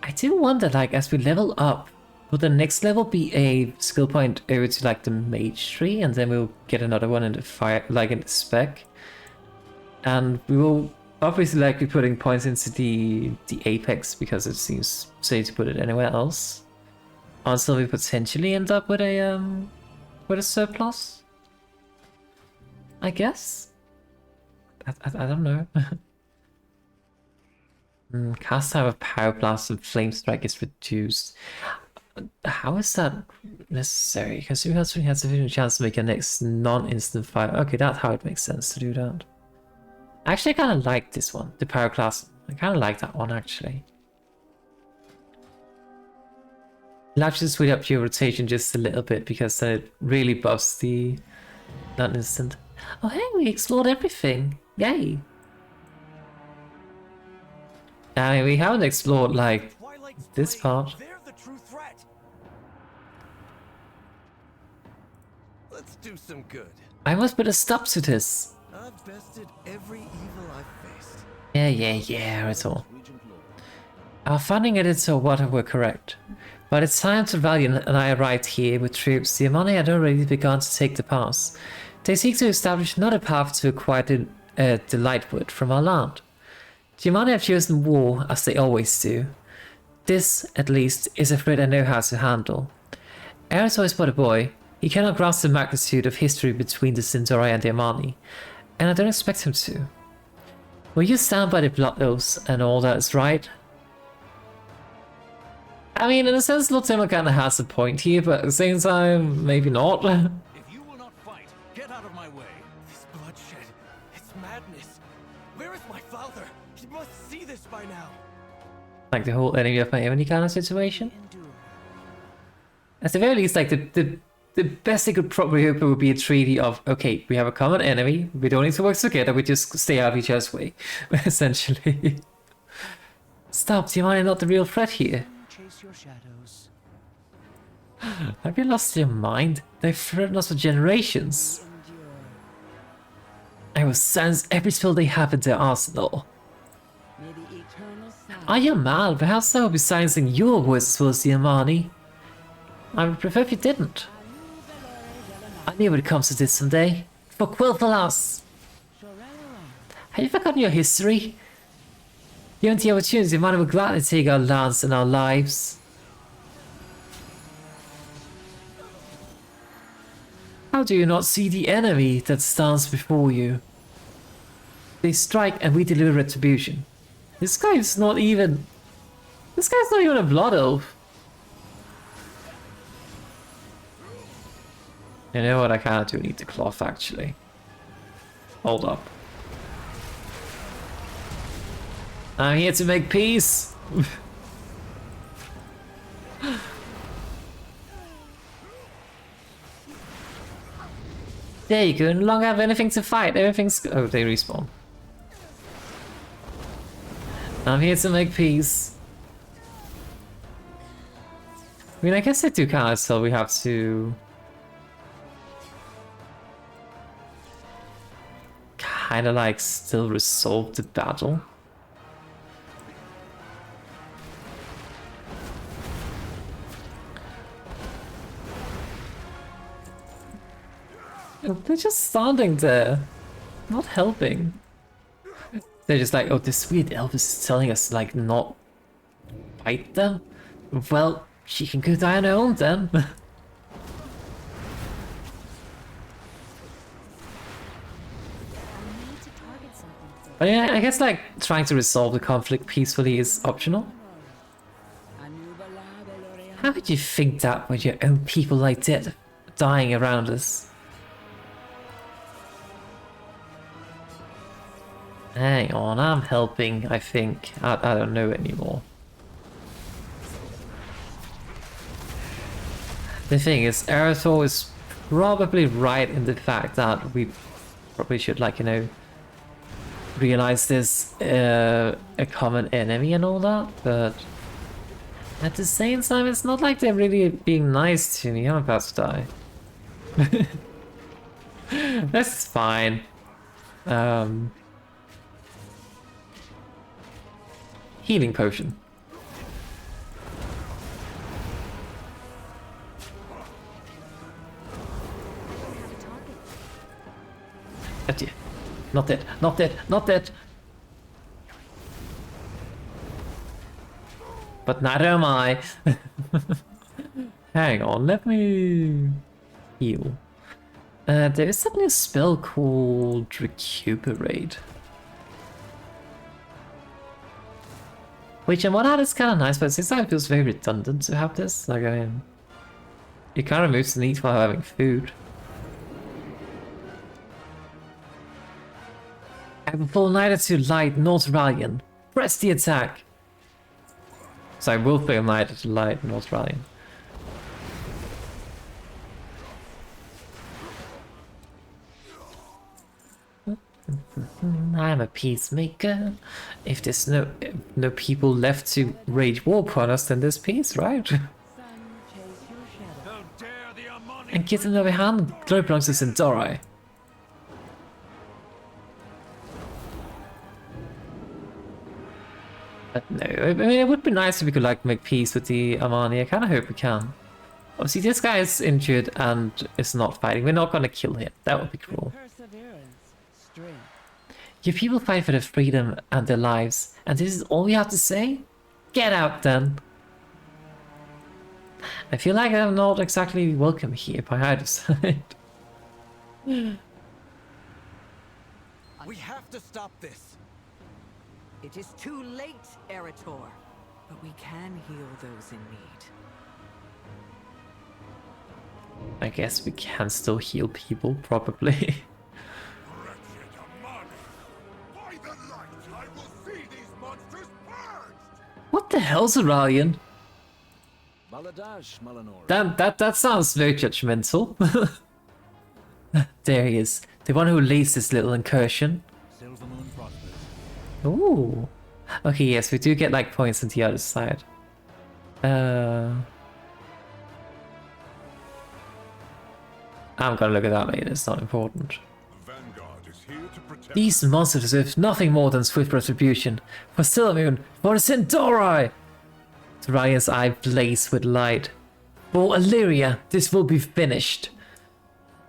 I do wonder, like, as we level up, will the next level be a skill point over to like the mage tree, and then we'll get another one in the fire, like in the spec, and we will obviously like be putting points into the apex because it seems safe to put it anywhere else. Until we potentially end up with a surplus, I guess. I don't know. Cast time of Power Blast and Flame Strike is reduced. How is that necessary? Because you have sufficient chance to make a next non-instant fire. Okay, that's how it makes sense to do that. Actually, I kind of like this one, the Power Class. I kind of like that one actually. Allows you to speed up your rotation just a little bit because then it really buffs the non-instant. Oh hey, we explored everything! Yay! I mean, we haven't explored like this part. They're the true threat. Let's do some good. I must put a stop to this. I've bested every evil I've faced. Yeah, it's all. Our funding editor Water were correct. By the time Valiant and I arrived here with troops, the Amani had already begun to take the pass. They seek to establish another path to acquire the Lightwood from our land. The Amani have chosen war, as they always do. This, at least, is a threat I know how to handle. Arator is but a boy. He cannot grasp the magnitude of history between the Centauri and the Amani, and I don't expect him to. Will you stand by the Blood Elves and all that is right? I mean, in a sense, Lord Timmer kind of has a point here, but at the same time, maybe not. If you will not fight, now. Like the whole enemy of my enemy kind of situation. At the very least, like the best they could probably hope would be a treaty of, okay, we have a common enemy, we don't need to work together, we just stay out of each other's way, essentially. Stop, Tiamani, not the real threat here. Chase your shadows. Have you lost your mind? They've threatened us for generations. I will sense every spell they have in their arsenal. Are you mad? Perhaps I will be silencing your words as well as Tiamani. I would prefer if you didn't. I knew it would come to this someday. For Quilfalas! Have you forgotten your history? Given the opportunity, man will gladly take our lands and our lives. How do you not see the enemy that stands before you? They strike and we deliver retribution. This guy's not even a blood elf. You know what, I kinda do need the cloth actually. Hold up. I'm here to make peace! There you go, no longer have anything to fight, everything's... Oh, they respawn. I'm here to make peace. I mean, I guess I do kinda still we have to... Kinda like still resolve the battle. They're just standing there, not helping. They're just like, oh, this weird elf is telling us like not fight them. Well, she can go die on her own then. But yeah, I guess like trying to resolve the conflict peacefully is optional. How could you think that with your own people like that dying around us? Hang on, I'm helping, I think. I don't know anymore. The thing is, Arator is probably right in the fact that we probably should, like, you know, realize there's a common enemy and all that, but at the same time, it's not like they're really being nice to me. I'm about to die. That's fine. Healing potion. Not dead, not dead, not dead. But neither am I. Hang on, let me heal. There is suddenly a spell called Recuperate. Which on one hand is kind of nice, but since it feels very redundant to have this, like, I mean, it kind of removes the need for having food. I have a full neither to light nor to rallion. Press the attack. So I will fail neither to light nor to rallion. I'm a peacemaker. If there's no people left to rage war upon us, then there's peace, right? And get another hand, glory belongs to Centauri. But no, I mean, it would be nice if we could like make peace with the Amani. I kind of hope we can. Obviously, this guy is injured and is not fighting. We're not gonna kill him. That would be cruel. Your people fight for their freedom and their lives, and this is all you have to say? Get out then! I feel like I'm not exactly welcome here by either side. We have to stop this! It is too late, Arator, but we can heal those in need. I guess we can still heal people, probably. By the light, I will see these monsters hell's Aurelian? Baladash, Malanor. That sounds very judgmental. There he is, the one who leads this little incursion. Silvermoon prospers. Ooh. Okay, yes, we do get like points on the other side. I'm gonna look at that later, it's not important. These monsters deserve nothing more than swift retribution. For Silvermoon, for the Centauri! Ryan's eye blazed with light. For Illyria, this will be finished.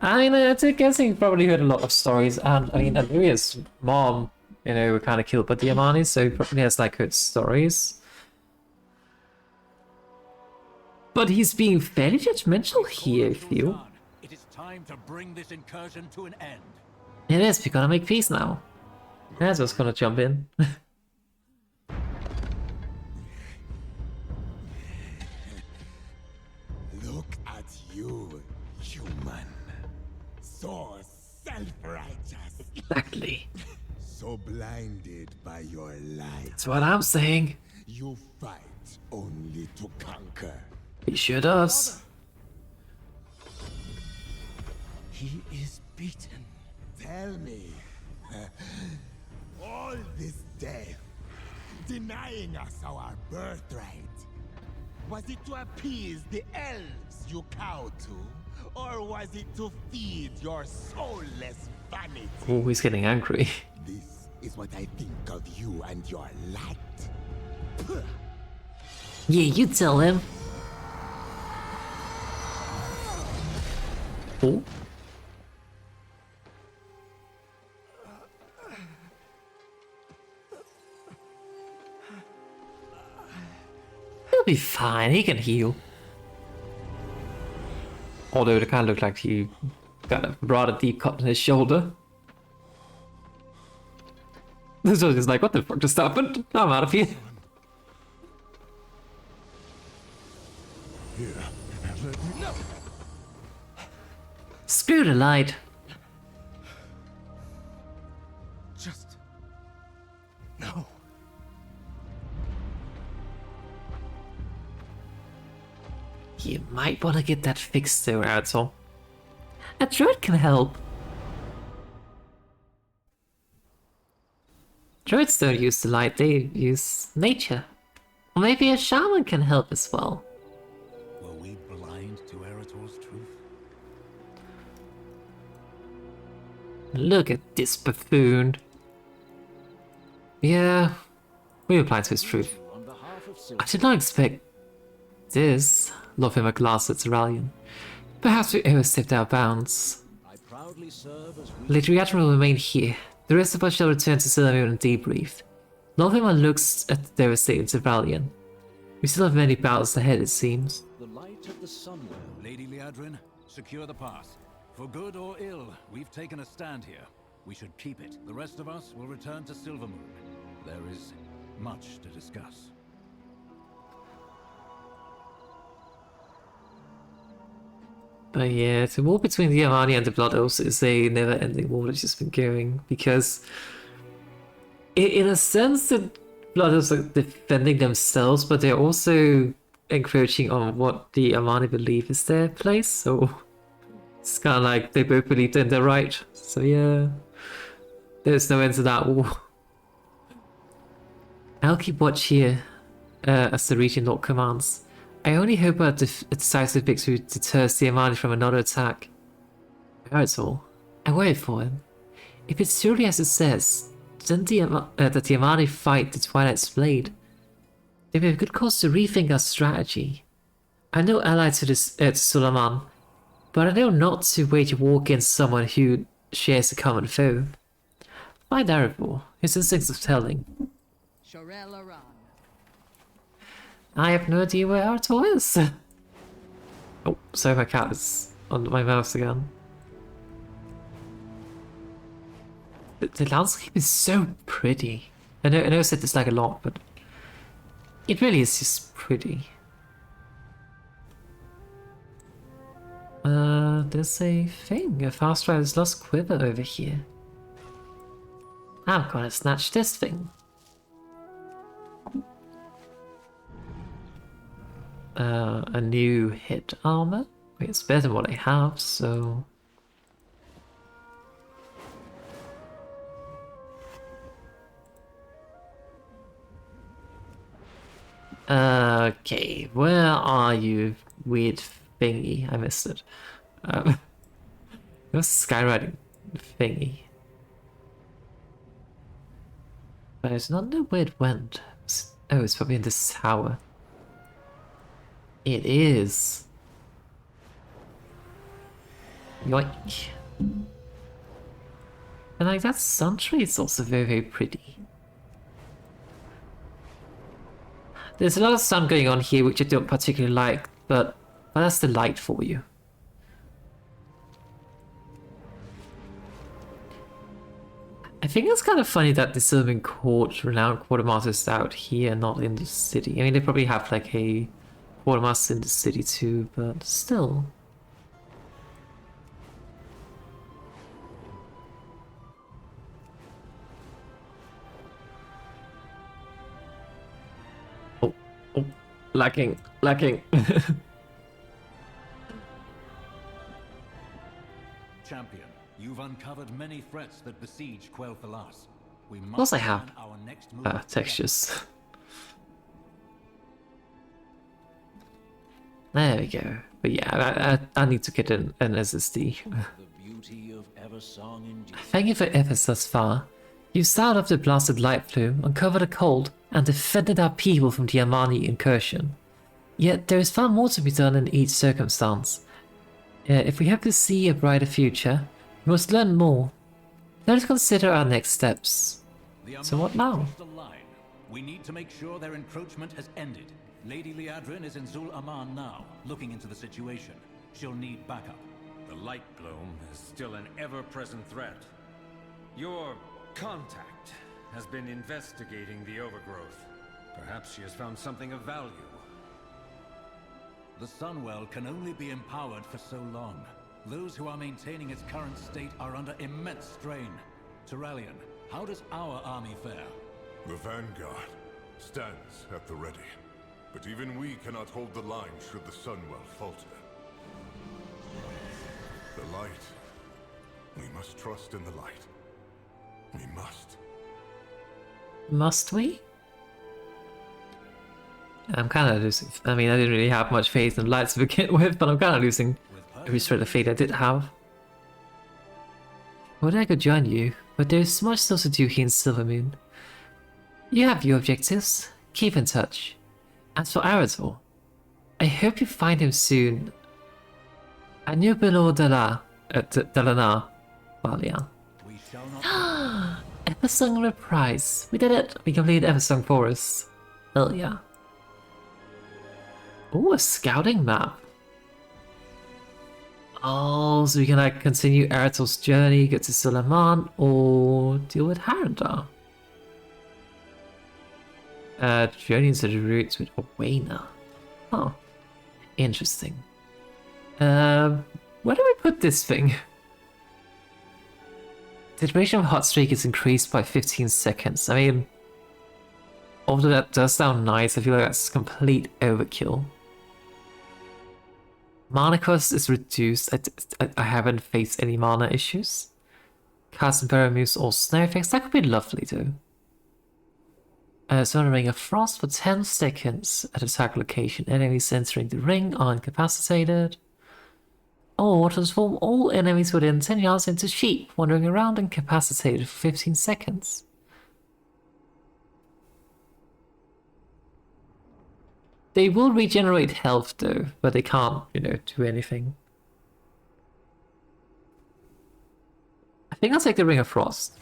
I mean, I'm guessing you probably heard a lot of stories, and I mean, Illyria's mom, you know, were kind of killed by the Amanis, so he probably has like heard stories. But he's being fairly judgmental here, I feel. It is time to bring this incursion to an end. It is, we gotta make peace now. Yeah, so I was gonna jump in. Look at you, human. So self-righteous. Exactly. So blinded by your light. That's what I'm saying. You fight only to conquer. He sure does. He is beaten. Tell me, all this death, denying us our birthright, was it to appease the elves you cowed to, or was it to feed your soulless vanity? Oh, he's getting angry. This is what I think of you and your light. Yeah, you tell him. Oh. He'll be fine, he can heal. Although it kind of looked like he got a rather deep cut in his shoulder. So he's like, what the fuck just happened? I'm out of here. No. Screw the light. Just... no. You might want to get that fixed though, Arazeena. A druid can help. Druids don't use the light, they use nature. Or maybe a shaman can help as well. Were we blind to Erator's truth? Look at this buffoon. Yeah, we were blind to his truth. I did not expect this. Love him a glass at Aurelian. Perhaps we overstepped our bounds. Later, Admiral will remain here. The rest of us shall return to Silvermoon and debrief. Lorfimer looks at the devastated Aurelian. We still have many battles ahead, it seems. The light of the Sunwell. Lady Liadrin, secure the pass. For good or ill, we've taken a stand here. We should keep it. The rest of us will return to Silvermoon. There is much to discuss. But yeah, the war between the Amani and the Blood Elves is a never-ending war that's just been going, because in a sense the Blood Elves are defending themselves, but they're also encroaching on what the Amani believe is their place, so it's kind of like they both believe they're in their right. So yeah, there's no end to that war. I'll keep watch here as the Region Lord commands. I only hope a decisive victory deters the Amani from another attack. That's all. I worried for him. If it's truly as it says, then that the Amani fight the Twilight's Blade, then we have good cause to rethink our strategy. I'm no ally to this Suleiman, but I know not to wage a war against someone who shares a common foe. Find Arivor, his instincts of telling. I have no idea where Arator is. Oh, sorry, my cat is on my mouse again. The landscape is so pretty. I know I said this like a lot, but it really is just pretty. There's a thing, a fast rider's lost quiver over here. I'm gonna snatch this thing. A new hit armor. It's better than what I have, so... Okay, where are you, weird thingy? I missed it. Your skywriting thingy. But I do not know where it went. Oh, it's probably in this tower. It is. Yoink. And like that sun tree is also very, very pretty. There's a lot of sun going on here which I don't particularly like, but that's the light for you. I think it's kind of funny that the Sylvan Court renowned quartermaster is out here, not in the city. I mean, they probably have like a quartermaster in the city too, but still. Oh, lacking. Champion, you've uncovered many threats that besiege Quel'Thalas. We must Of course I have plan our next move textures. There we go. But yeah, I need to get an SSD. Thank you for efforts thus far. You started off the blasted Lightbloom, uncovered a cold, and defended our people from the Amani incursion. Yet there is far more to be done in each circumstance. If we hope to see a brighter future, we must learn more. Let us consider our next steps. So what now? We need to make sure their encroachment has ended. Lady Liadrin is in Zul Aman now, looking into the situation. She'll need backup. The Lightbloom is still an ever-present threat. Your contact has been investigating the overgrowth. Perhaps she has found something of value. The Sunwell can only be empowered for so long. Those who are maintaining its current state are under immense strain. Turalian, how does our army fare? The Vanguard stands at the ready. But even we cannot hold the line should the Sunwell falter. The light. We must trust in the light. We must. Must we? I'm kind of losing. I mean, I didn't really have much faith in lights to begin with, but I'm kind of losing every shred of faith I did have. Would I could join you, but there's much still to do here in Silvermoon. You have your objectives. Keep in touch. As for Arator, I hope you find him soon. Anubilo de la Valia. Eversong Reprise. We did it. We completed Eversong Forest. Hell yeah. Oh, a scouting map. Oh, so we can like continue Arator's journey, get to Suleiman, or deal with Harandar. Journey into the roots with Arazeena. Oh, interesting. Where do we put this thing? The duration of Hot Streak is increased by 15 seconds. I mean, although that does sound nice, I feel like that's complete overkill. Mana cost is reduced. I haven't faced any mana issues. Cast Barrow moves or snare effects. That could be lovely though. Summon a ring of frost for 10 seconds at attack location. Enemies entering the ring are incapacitated. Or transform all enemies within 10 yards into sheep, wandering around incapacitated for 15 seconds. They will regenerate health though, but they can't, you know, do anything. I think I'll take the Ring of Frost.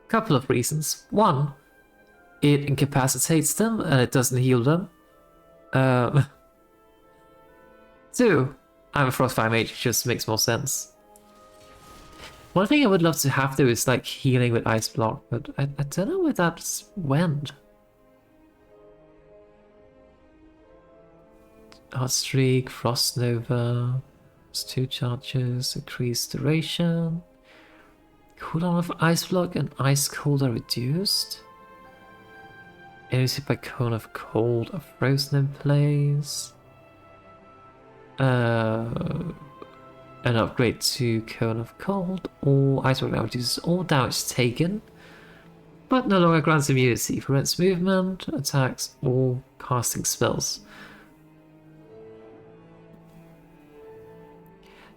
Couple of reasons. One, it incapacitates them and it doesn't heal them. Two, I'm a Frostfire Mage, it just makes more sense. One thing I would love to have though is like healing with Ice Block, but I don't know where that went. Hot Streak, Frost Nova, it's 2 charges, increased duration. Cooldown of Ice Block and Ice Cold are reduced. Enemies hit by Cone of Cold are frozen in place. an upgrade to Cone of Cold, or Ice Rock now reduces all damage taken, but no longer grants immunity, prevents movement, attacks, or casting spells.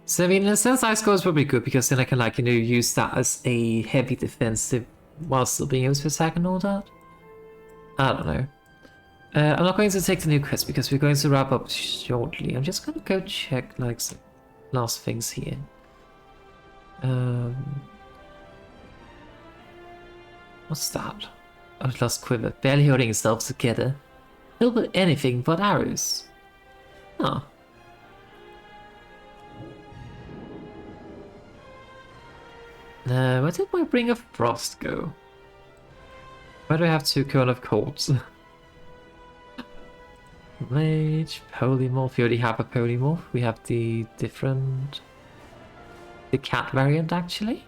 So I mean, in a sense, Ice Cold is probably good because then I can, like, you know, use that as a heavy defensive while still being able to attack and all that. I don't know. I'm not going to take the new quest because we're going to wrap up shortly. I'm just gonna go check, like, some last things here. What's that? Outlaws quiver, barely holding itself together. Filled with anything but arrows. Huh. Where did my Ring of Frost go? Why do I have 2 Cone of Colds? Mage, Polymorph, we already have a Polymorph. We have the different... the cat variant, actually.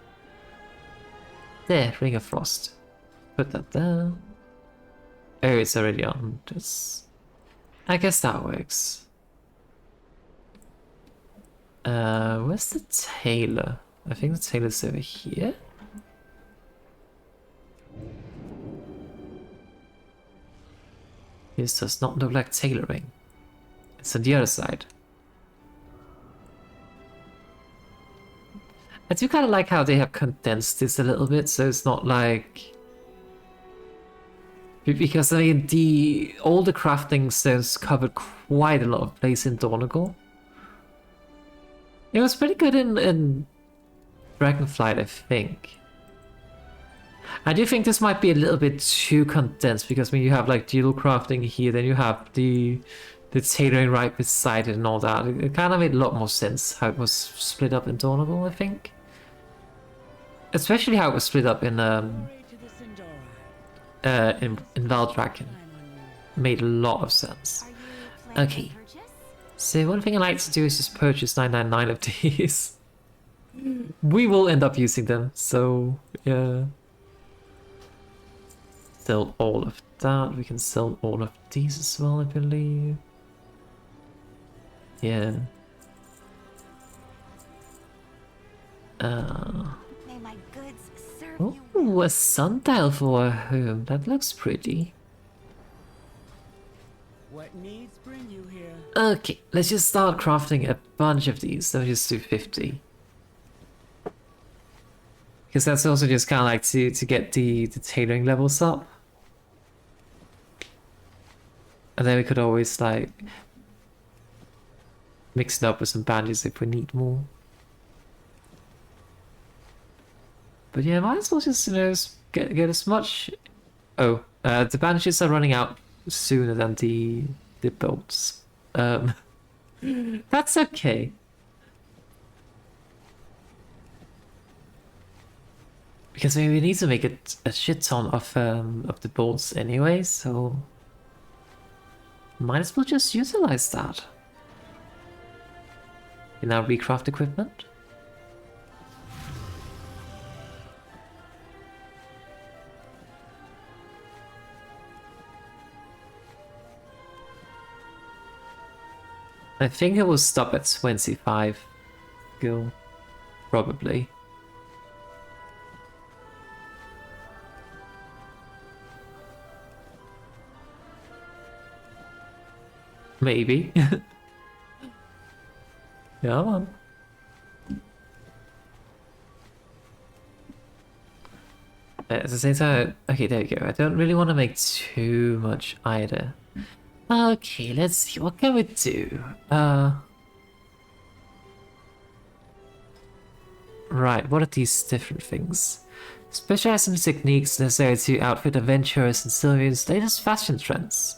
There, Ring of Frost. Put that there. Oh, it's already on. Just... I guess that works. Where's the tailor? I think the tailor's over here. This does not look like tailoring. It's on the other side. I do kind of like how they have condensed this a little bit, so it's not like... Because, I mean, all the crafting stones covered quite a lot of place in Dornogal. It was pretty good in Dragonflight, I think. I do think this might be a little bit too condensed because when you have like dual crafting here, then you have the tailoring right beside it and all that. It kind of made a lot more sense how it was split up in Dornogal, I think. Especially how it was split up in Valdrakken. Made a lot of sense. Okay. So one thing I like to do is just purchase 999 of these. We will end up using them, so yeah. Sell all of that. We can sell all of these as well, I believe. Yeah. May my goods serve you. Oh, a sundial for a home. That looks pretty. What needs bring you here? Okay, let's just start crafting a bunch of these. Let's just do 50. Because that's also just kind of like to get the tailoring levels up. And then we could always like mix it up with some bandages if we need more. But yeah, might as well just, you know, get as much... Oh, the bandages are running out sooner than the bolts. That's okay. Because I mean, we need to make a shit ton of the bolts anyway, so might as well just utilize that. You now recraft equipment. I think it will stop at 25 gil, probably. Maybe. Yeah, man. At the same time, okay, there you go. I don't really want to make too much either. Okay, let's see. What can we do? Right, what are these different things? Specialized in techniques necessary to outfit adventurers and Sylvian's latest fashion trends.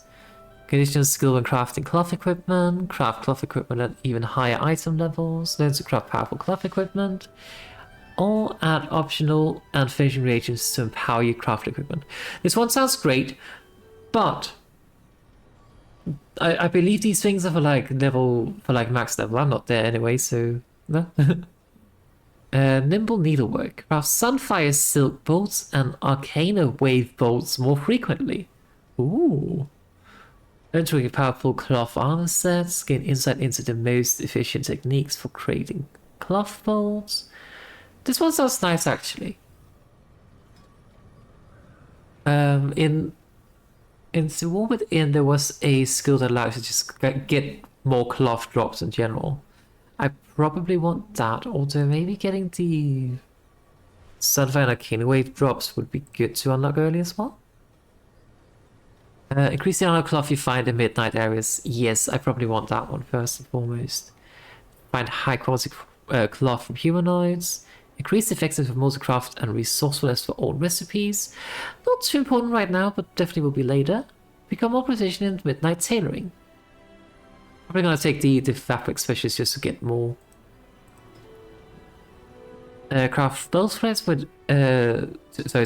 Conditional skill when crafting cloth equipment, craft cloth equipment at even higher item levels, learn to craft powerful cloth equipment, or add optional and finishing reagents to empower your craft equipment. This one sounds great, but I believe these things are for like max level. I'm not there anyway, so no. Nimble needlework. Craft sunfire silk bolts and arcana wave bolts more frequently. Ooh. Entering a powerful cloth armor sets, gain insight into the most efficient techniques for creating cloth bolts. This one sounds nice actually. In the War Within, there was a skill that allows you to just get more cloth drops in general. I probably want that, although maybe getting the Sunfire and Arcane Wave drops would be good to unlock early as well. Increase the amount of cloth you find in midnight areas. Yes, I probably want that one first and foremost. Find high quality cloth from humanoids. Increase the effectiveness of multicraft and resourcefulness for old recipes. Not too important right now, but definitely will be later. Become more proficient in midnight tailoring. Probably gonna take the fabric specialist just to get more. Craft spell threads with to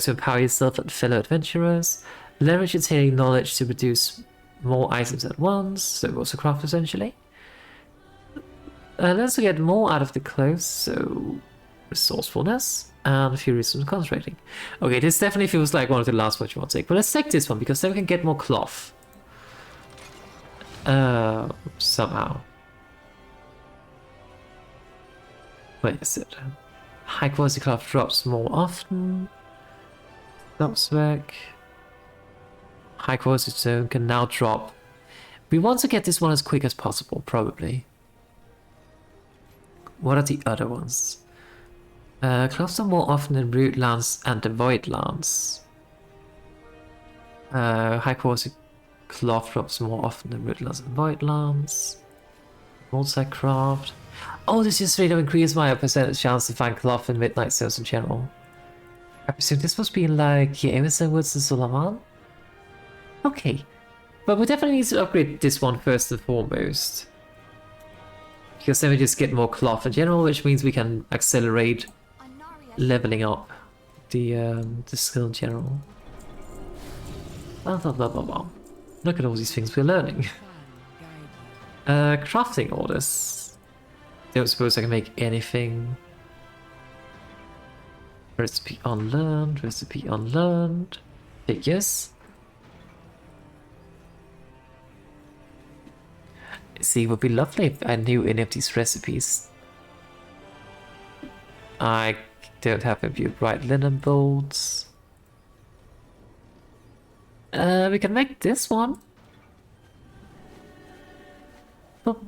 empower yourself and fellow adventurers. Leverage your tailoring knowledge to produce more items at once, so also craft essentially. Let's get more out of the clothes, so resourcefulness and a few reasons for concentrating. Okay, this definitely feels like one of the last ones you want to take, but let's take this one because then we can get more cloth. Somehow. Wait, is it? High quality cloth drops more often. Drops back. High quality stone can now drop. We want to get this one as quick as possible, probably. What are the other ones? Cloths are more often in root lands and the void lands. High quality cloth drops more often in root lands and void lands. Multi-craft. Oh, this just straight up increased my percentage chance to find cloth in midnight zones in general. I presume this must be like your Eversong Woods and Sulaman? Okay. But we definitely need to upgrade this one first and foremost. Because then we just get more cloth in general, which means we can accelerate leveling up the skill in general. Blah, blah, blah, blah, blah. Look at all these things we're learning. Crafting orders. Don't suppose I can make anything. Recipe unlearned, recipe unlearned. Figures. See, it would be lovely if I knew any of these recipes. I don't have imbued bright linen bolts. We can make this one. Oh.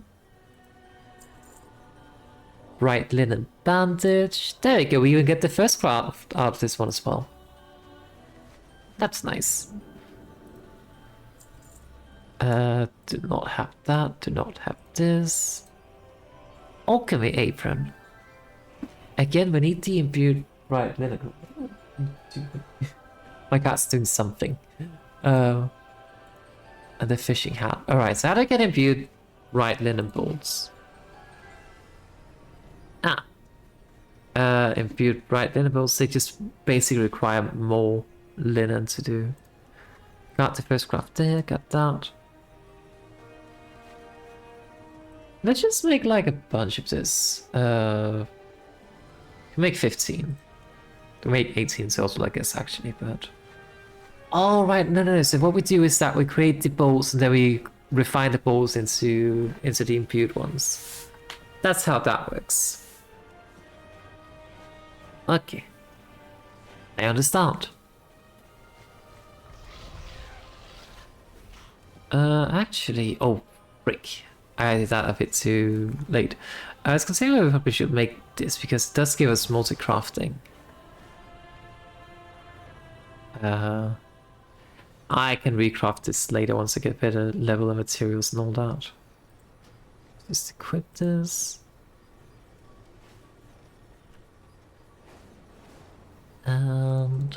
Bright linen bandage. There we go, we even get the first craft out of this one as well. That's nice. Do not have that, do not have this. Alchemy apron. Again, we need the imbued bright linen. My cat's doing something. And the fishing hat. Alright, so how do I get imbued bright linen bolts? Imbued bright linen bolts, they just basically require more linen to do. Got the first craft there, got that. Let's just make like a bunch of this. Make 15. To make 18 is also like this actually, but... Oh right, no. So what we do is that we create the bolts and then we refine the bolts into the imbued ones. That's how that works. Okay. I understand. Actually, oh, frick. I did that a bit too late. I was considering we probably should make this because it does give us multi-crafting. I can recraft this later once I get better level of materials and all that. Just equip this. And...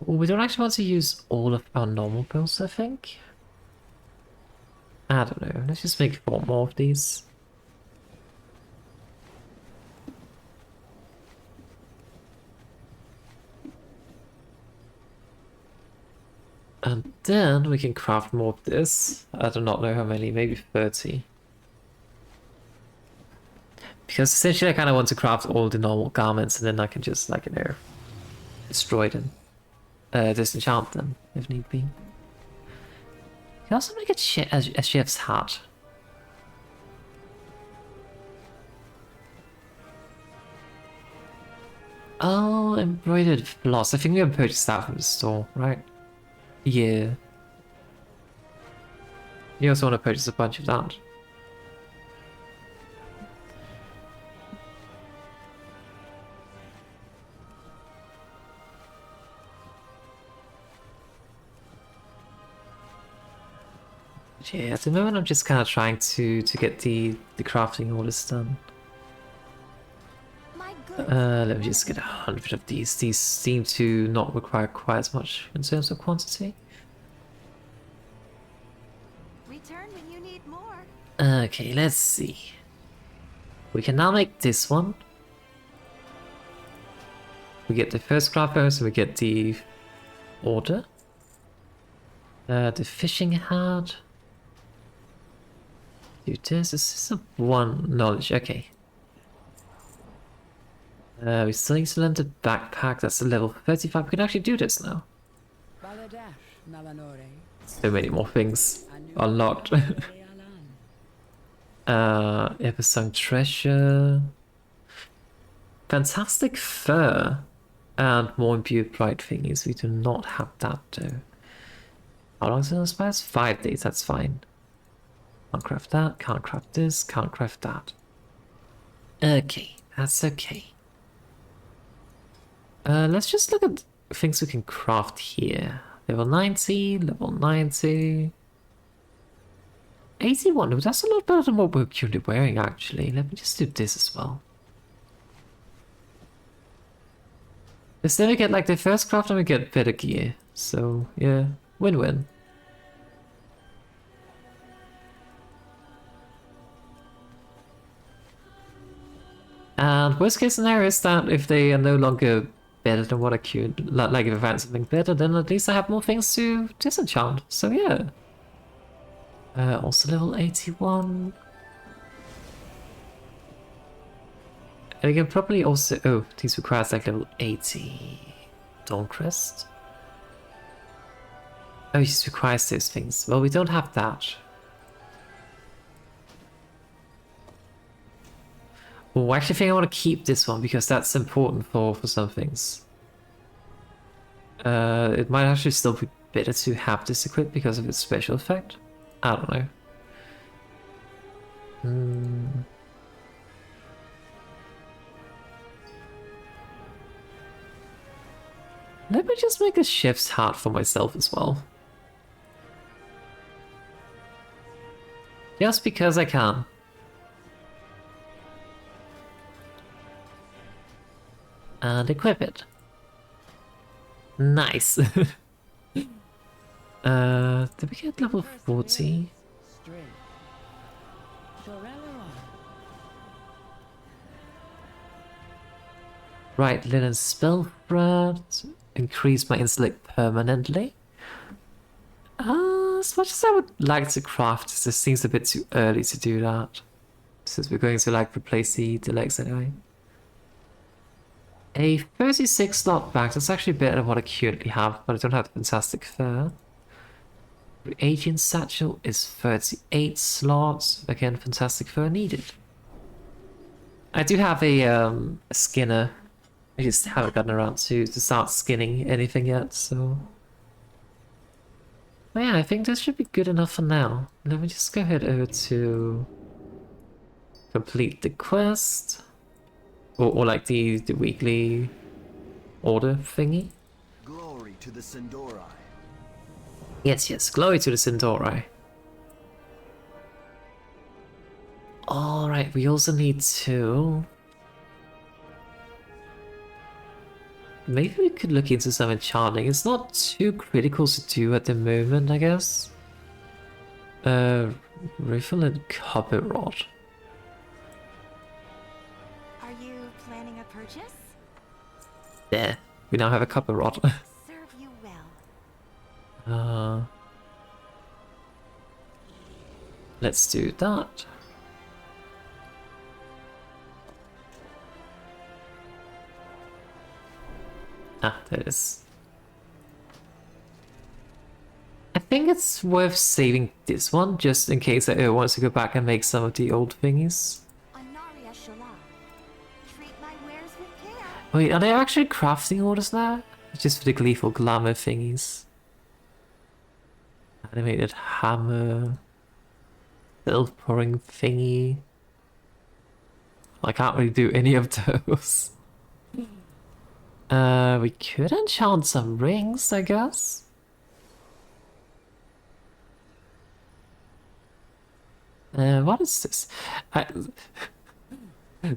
well, we don't actually want to use all of our normal builds, I think. I don't know, let's just make 4 more of these. And then we can craft more of this. I do not know how many, maybe 30. Because essentially I kind of want to craft all the normal garments and then I can just, like, you know, destroy them. Disenchant them, if need be. can also make a chef's hat. Oh, embroidered floss. I think we have purchased that from the store, right? Yeah. You also want to purchase a bunch of that. Yeah, at the moment I'm just kind of trying to get the crafting orders done. Let me just get 100 of these. These seem to not require quite as much in terms of quantity. Return when you need more. Okay, let's see. We can now make this one. We get the first craft bonus, so we get the order. The fishing hat. Do this. This is a 1 knowledge. Okay. We still need to learn the backpack. That's a level 35. We can actually do this now. So many more things unlocked. Eversong treasure. Fantastic fur. And more imbued bright thingies. We do not have that though. How long does it expire? 5 days. That's fine. Can't craft that. Can't craft this. Can't craft that. Okay. That's okay. Let's just look at things we can craft here. Level 90, level 90. 81, oh, that's a lot better than what we're currently wearing actually. Let me just do this as well. Because then we get like the first craft and we get better gear. So yeah, win-win. And worst case scenario is that if they are no longer better than what I could, like if I find something better, then at least I have more things to disenchant. So yeah. Also level 81. And we can probably also, oh, these requires like level 80 Dawncrist. Oh, it just requires those things. Well, we don't have that. Oh, I actually think I want to keep this one because that's important for some things. It might actually still be better to have this equipped because of its special effect. I don't know. Let me just make a chef's hat for myself as well. Just because I can. And equip it. Nice. Did we get level 40? Right, linen spell thread. Increase my intellect permanently. As much as I would like to craft this, it seems a bit too early to do that. Since we're going to like replace the legs anyway. A 36 slot back, that's actually better than what I currently have, but I don't have the fantastic fur. Reagent satchel is 38 slots, again fantastic fur needed. I do have a skinner, I just haven't gotten around to start skinning anything yet, so... But yeah, I think this should be good enough for now. Let me just go ahead over to complete the quest. Or like the weekly order thingy. Glory to the Sindorai. Yes, glory to the Sindorai. Alright, we also need to... Maybe we could look into some enchanting. It's not too critical to do at the moment, I guess. Rifle and copper rod. There, we now have a copper rod. Serve you well. Let's do that. Ah, there it is. I think it's worth saving this one just in case I want to go back and make some of the old thingies. Wait, are there actually crafting orders now? Just for the gleeful glamour thingies. Animated hammer. Build pouring thingy. I can't really do any of those. We could enchant some rings, I guess. What is this?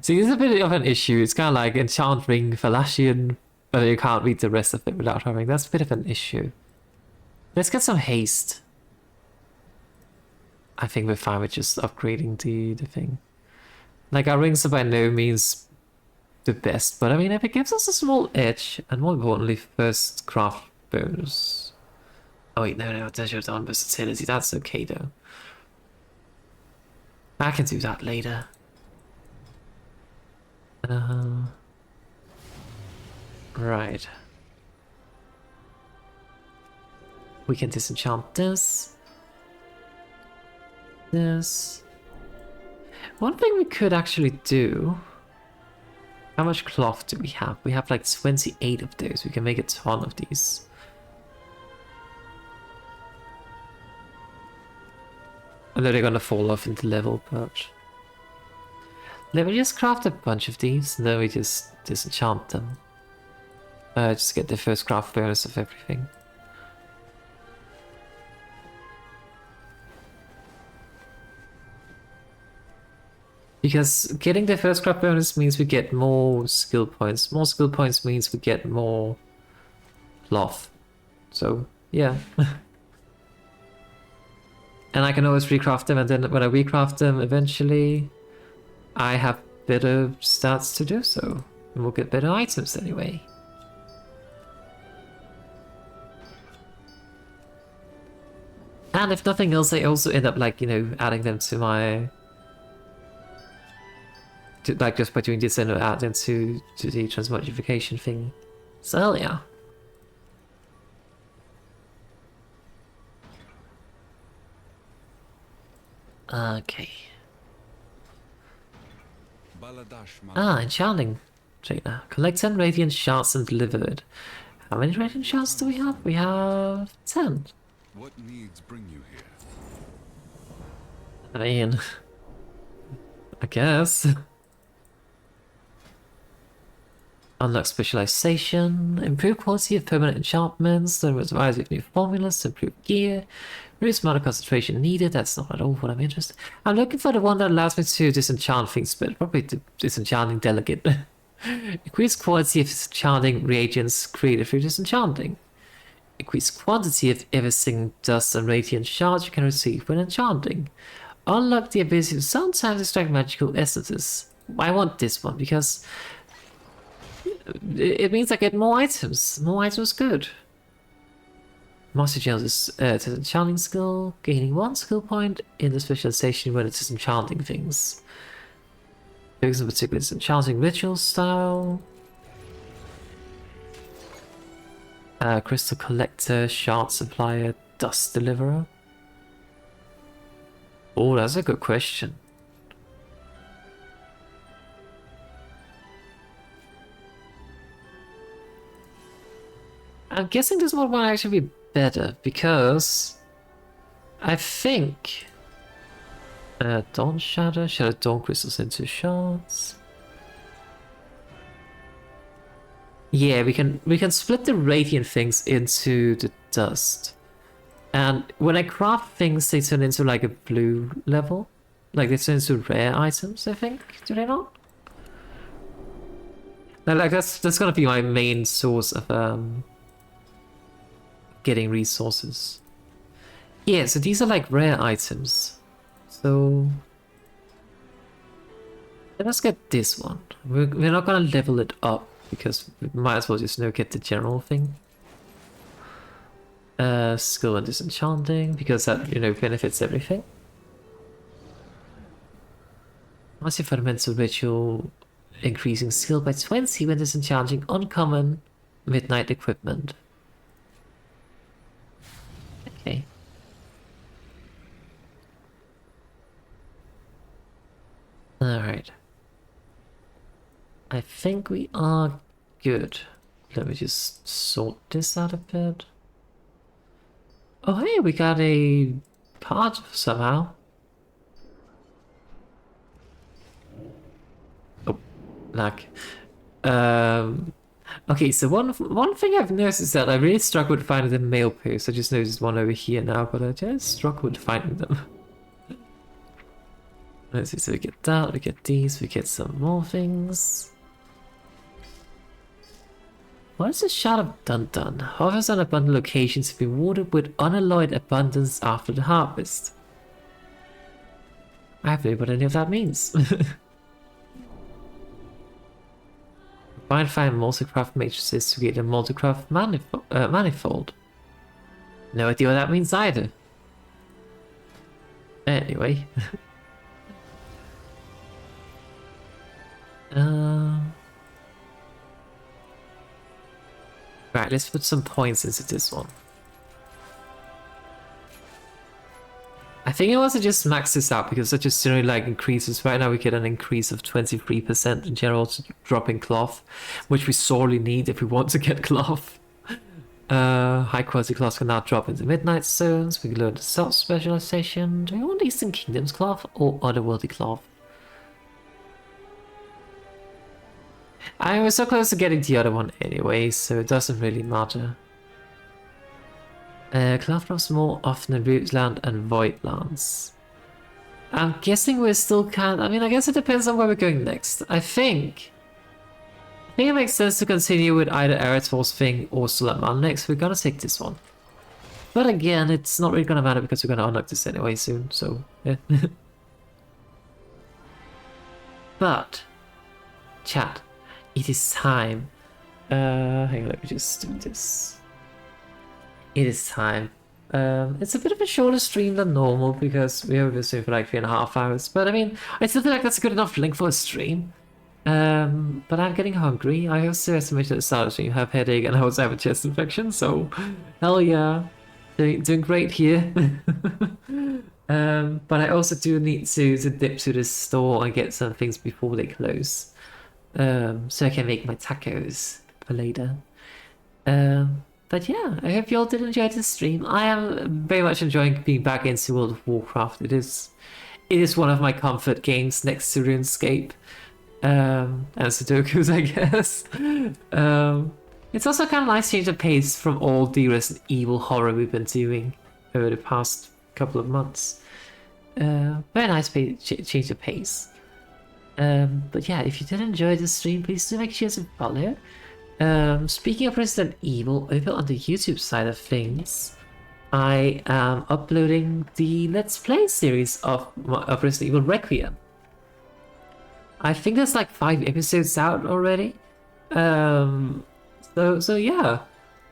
See, this is a bit of an issue. It's kind of like enchant ring Falashian, but you can't read the rest of it without having. That's a bit of an issue. Let's get some haste. I think we're fine with just upgrading the thing. Like, our rings are by no means the best, but I mean, if it gives us a small edge, and more importantly, first craft bonus. Oh wait, no, desert on versatility, that's okay though. I can do that later. Right. We can disenchant this. This. One thing we could actually do... How much cloth do we have? We have like 28 of those. We can make a ton of these. I know they're gonna fall off into level, but... Let me just craft a bunch of these, and then we just disenchant them. Just get the first craft bonus of everything. Because getting the first craft bonus means we get more skill points. More skill points means we get more cloth. So, yeah. And I can always recraft them, and then when I recraft them eventually, I have better stats to do so. And we'll get better items anyway. And if nothing else, I also end up, like, you know, adding them to my... like, just by doing this and add them to the transmogrification thing. So, yeah. Okay. Enchanting trainer. Collect 10 radiant shards and deliver it. How many radiant shards do we have? We have 10. What needs bring you here? I mean, I guess. Unlock specialization, improve quality of permanent enchantments, then advise with new formulas to improve gear, reduce amount of concentration needed. That's not at all what I'm interested in. I'm looking for the one that allows me to disenchant things, but probably the disenchanting delegate. Increase quality of disenchanting reagents created through disenchanting. Increase quantity of Eversong dust and radiant shards you can receive when enchanting. Unlock the ability to sometimes extract magical essences. I want this one because it means I get more items. More items good. Master Jones is enchanting skill, gaining 1 skill point in the specialization when it is enchanting things. Focus in particular is enchanting ritual style. Crystal collector, shard supplier, dust deliverer. Oh, that's a good question. I'm guessing this one might actually be better because I think Dawn Shadow, Shadow Dawn crystals into shards. Yeah, we can split the radiant things into the dust. And when I craft things, they turn into like a blue level. Like they turn into rare items, I think. Do they not? Like that's gonna be my main source of getting resources. Yeah, so these are like rare items. So let's get this one. We're not gonna level it up because we might as well just get the general thing. Skill and disenchanting because that benefits everything. Massive fundamental ritual, increasing skill by 20 when disenchanting uncommon midnight equipment. Okay. Alright. I think we are good. Let me just sort this out a bit. Oh hey, we got a card somehow. Oh, lag. Okay, so one thing I've noticed is that I really struggle with finding the mail posts. I just noticed one over here now, but I just struggle with finding them. Let's see, so we get that, we get these, we get some more things. What is the Shadow Dun-Dun? Hovers on abundant locations to be watered with unalloyed abundance after the harvest. I have no idea what any of that means. Find multicraft matrices to get a multicraft manifold. No idea what that means either. Anyway. Right, let's put some points into this one. I think I want to just max this out because such a generally like increases. Right now we get an increase of 23% in general to dropping cloth, which we sorely need if we want to get cloth. High quality cloth can now drop into midnight zones. We can learn the self specialization. Do we want Eastern Kingdoms cloth or otherworldly cloth? I was so close to getting the other one anyway, so it doesn't really matter. Cloth drops more often in Rootland and Voidlands. I'm guessing we're still I mean, I guess it depends on where we're going next. I think it makes sense to continue with either Arator's thing or Suleiman next. We're gonna take this one. But again, it's not really gonna matter because we're gonna unlock this anyway soon, so yeah. But, chat, it is time. Hang on, let me just do this. It is time. It's a bit of a shorter stream than normal because we have been streaming for like 3.5 hours. But I mean, I still feel like that's a good enough length for a stream. But I'm getting hungry. I also estimated at the start of the stream, have headache and I also have a chest infection. So, hell yeah, doing great here. But I also do need to dip to the store and get some things before they close. So I can make my tacos for later. But yeah, I hope you all did enjoy this stream. I am very much enjoying being back into World of Warcraft. It is one of my comfort games next to RuneScape. And Sudokus, I guess. It's also kind of nice change of pace from all the Resident Evil horror we've been doing over the past couple of months. Very nice change of pace. But yeah, if you did enjoy this stream, please do make sure to follow. Speaking of Resident Evil, over on the YouTube side of things, I am uploading the Let's Play series of Resident Evil Requiem. I think there's like 5 episodes out already. So yeah,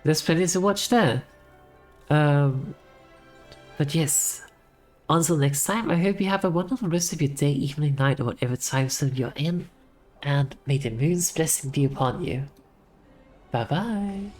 there's plenty to watch there. But yes, until next time, I hope you have a wonderful rest of your day, evening, night, or whatever time zone you're in. And may the moon's blessing be upon you. Bye bye.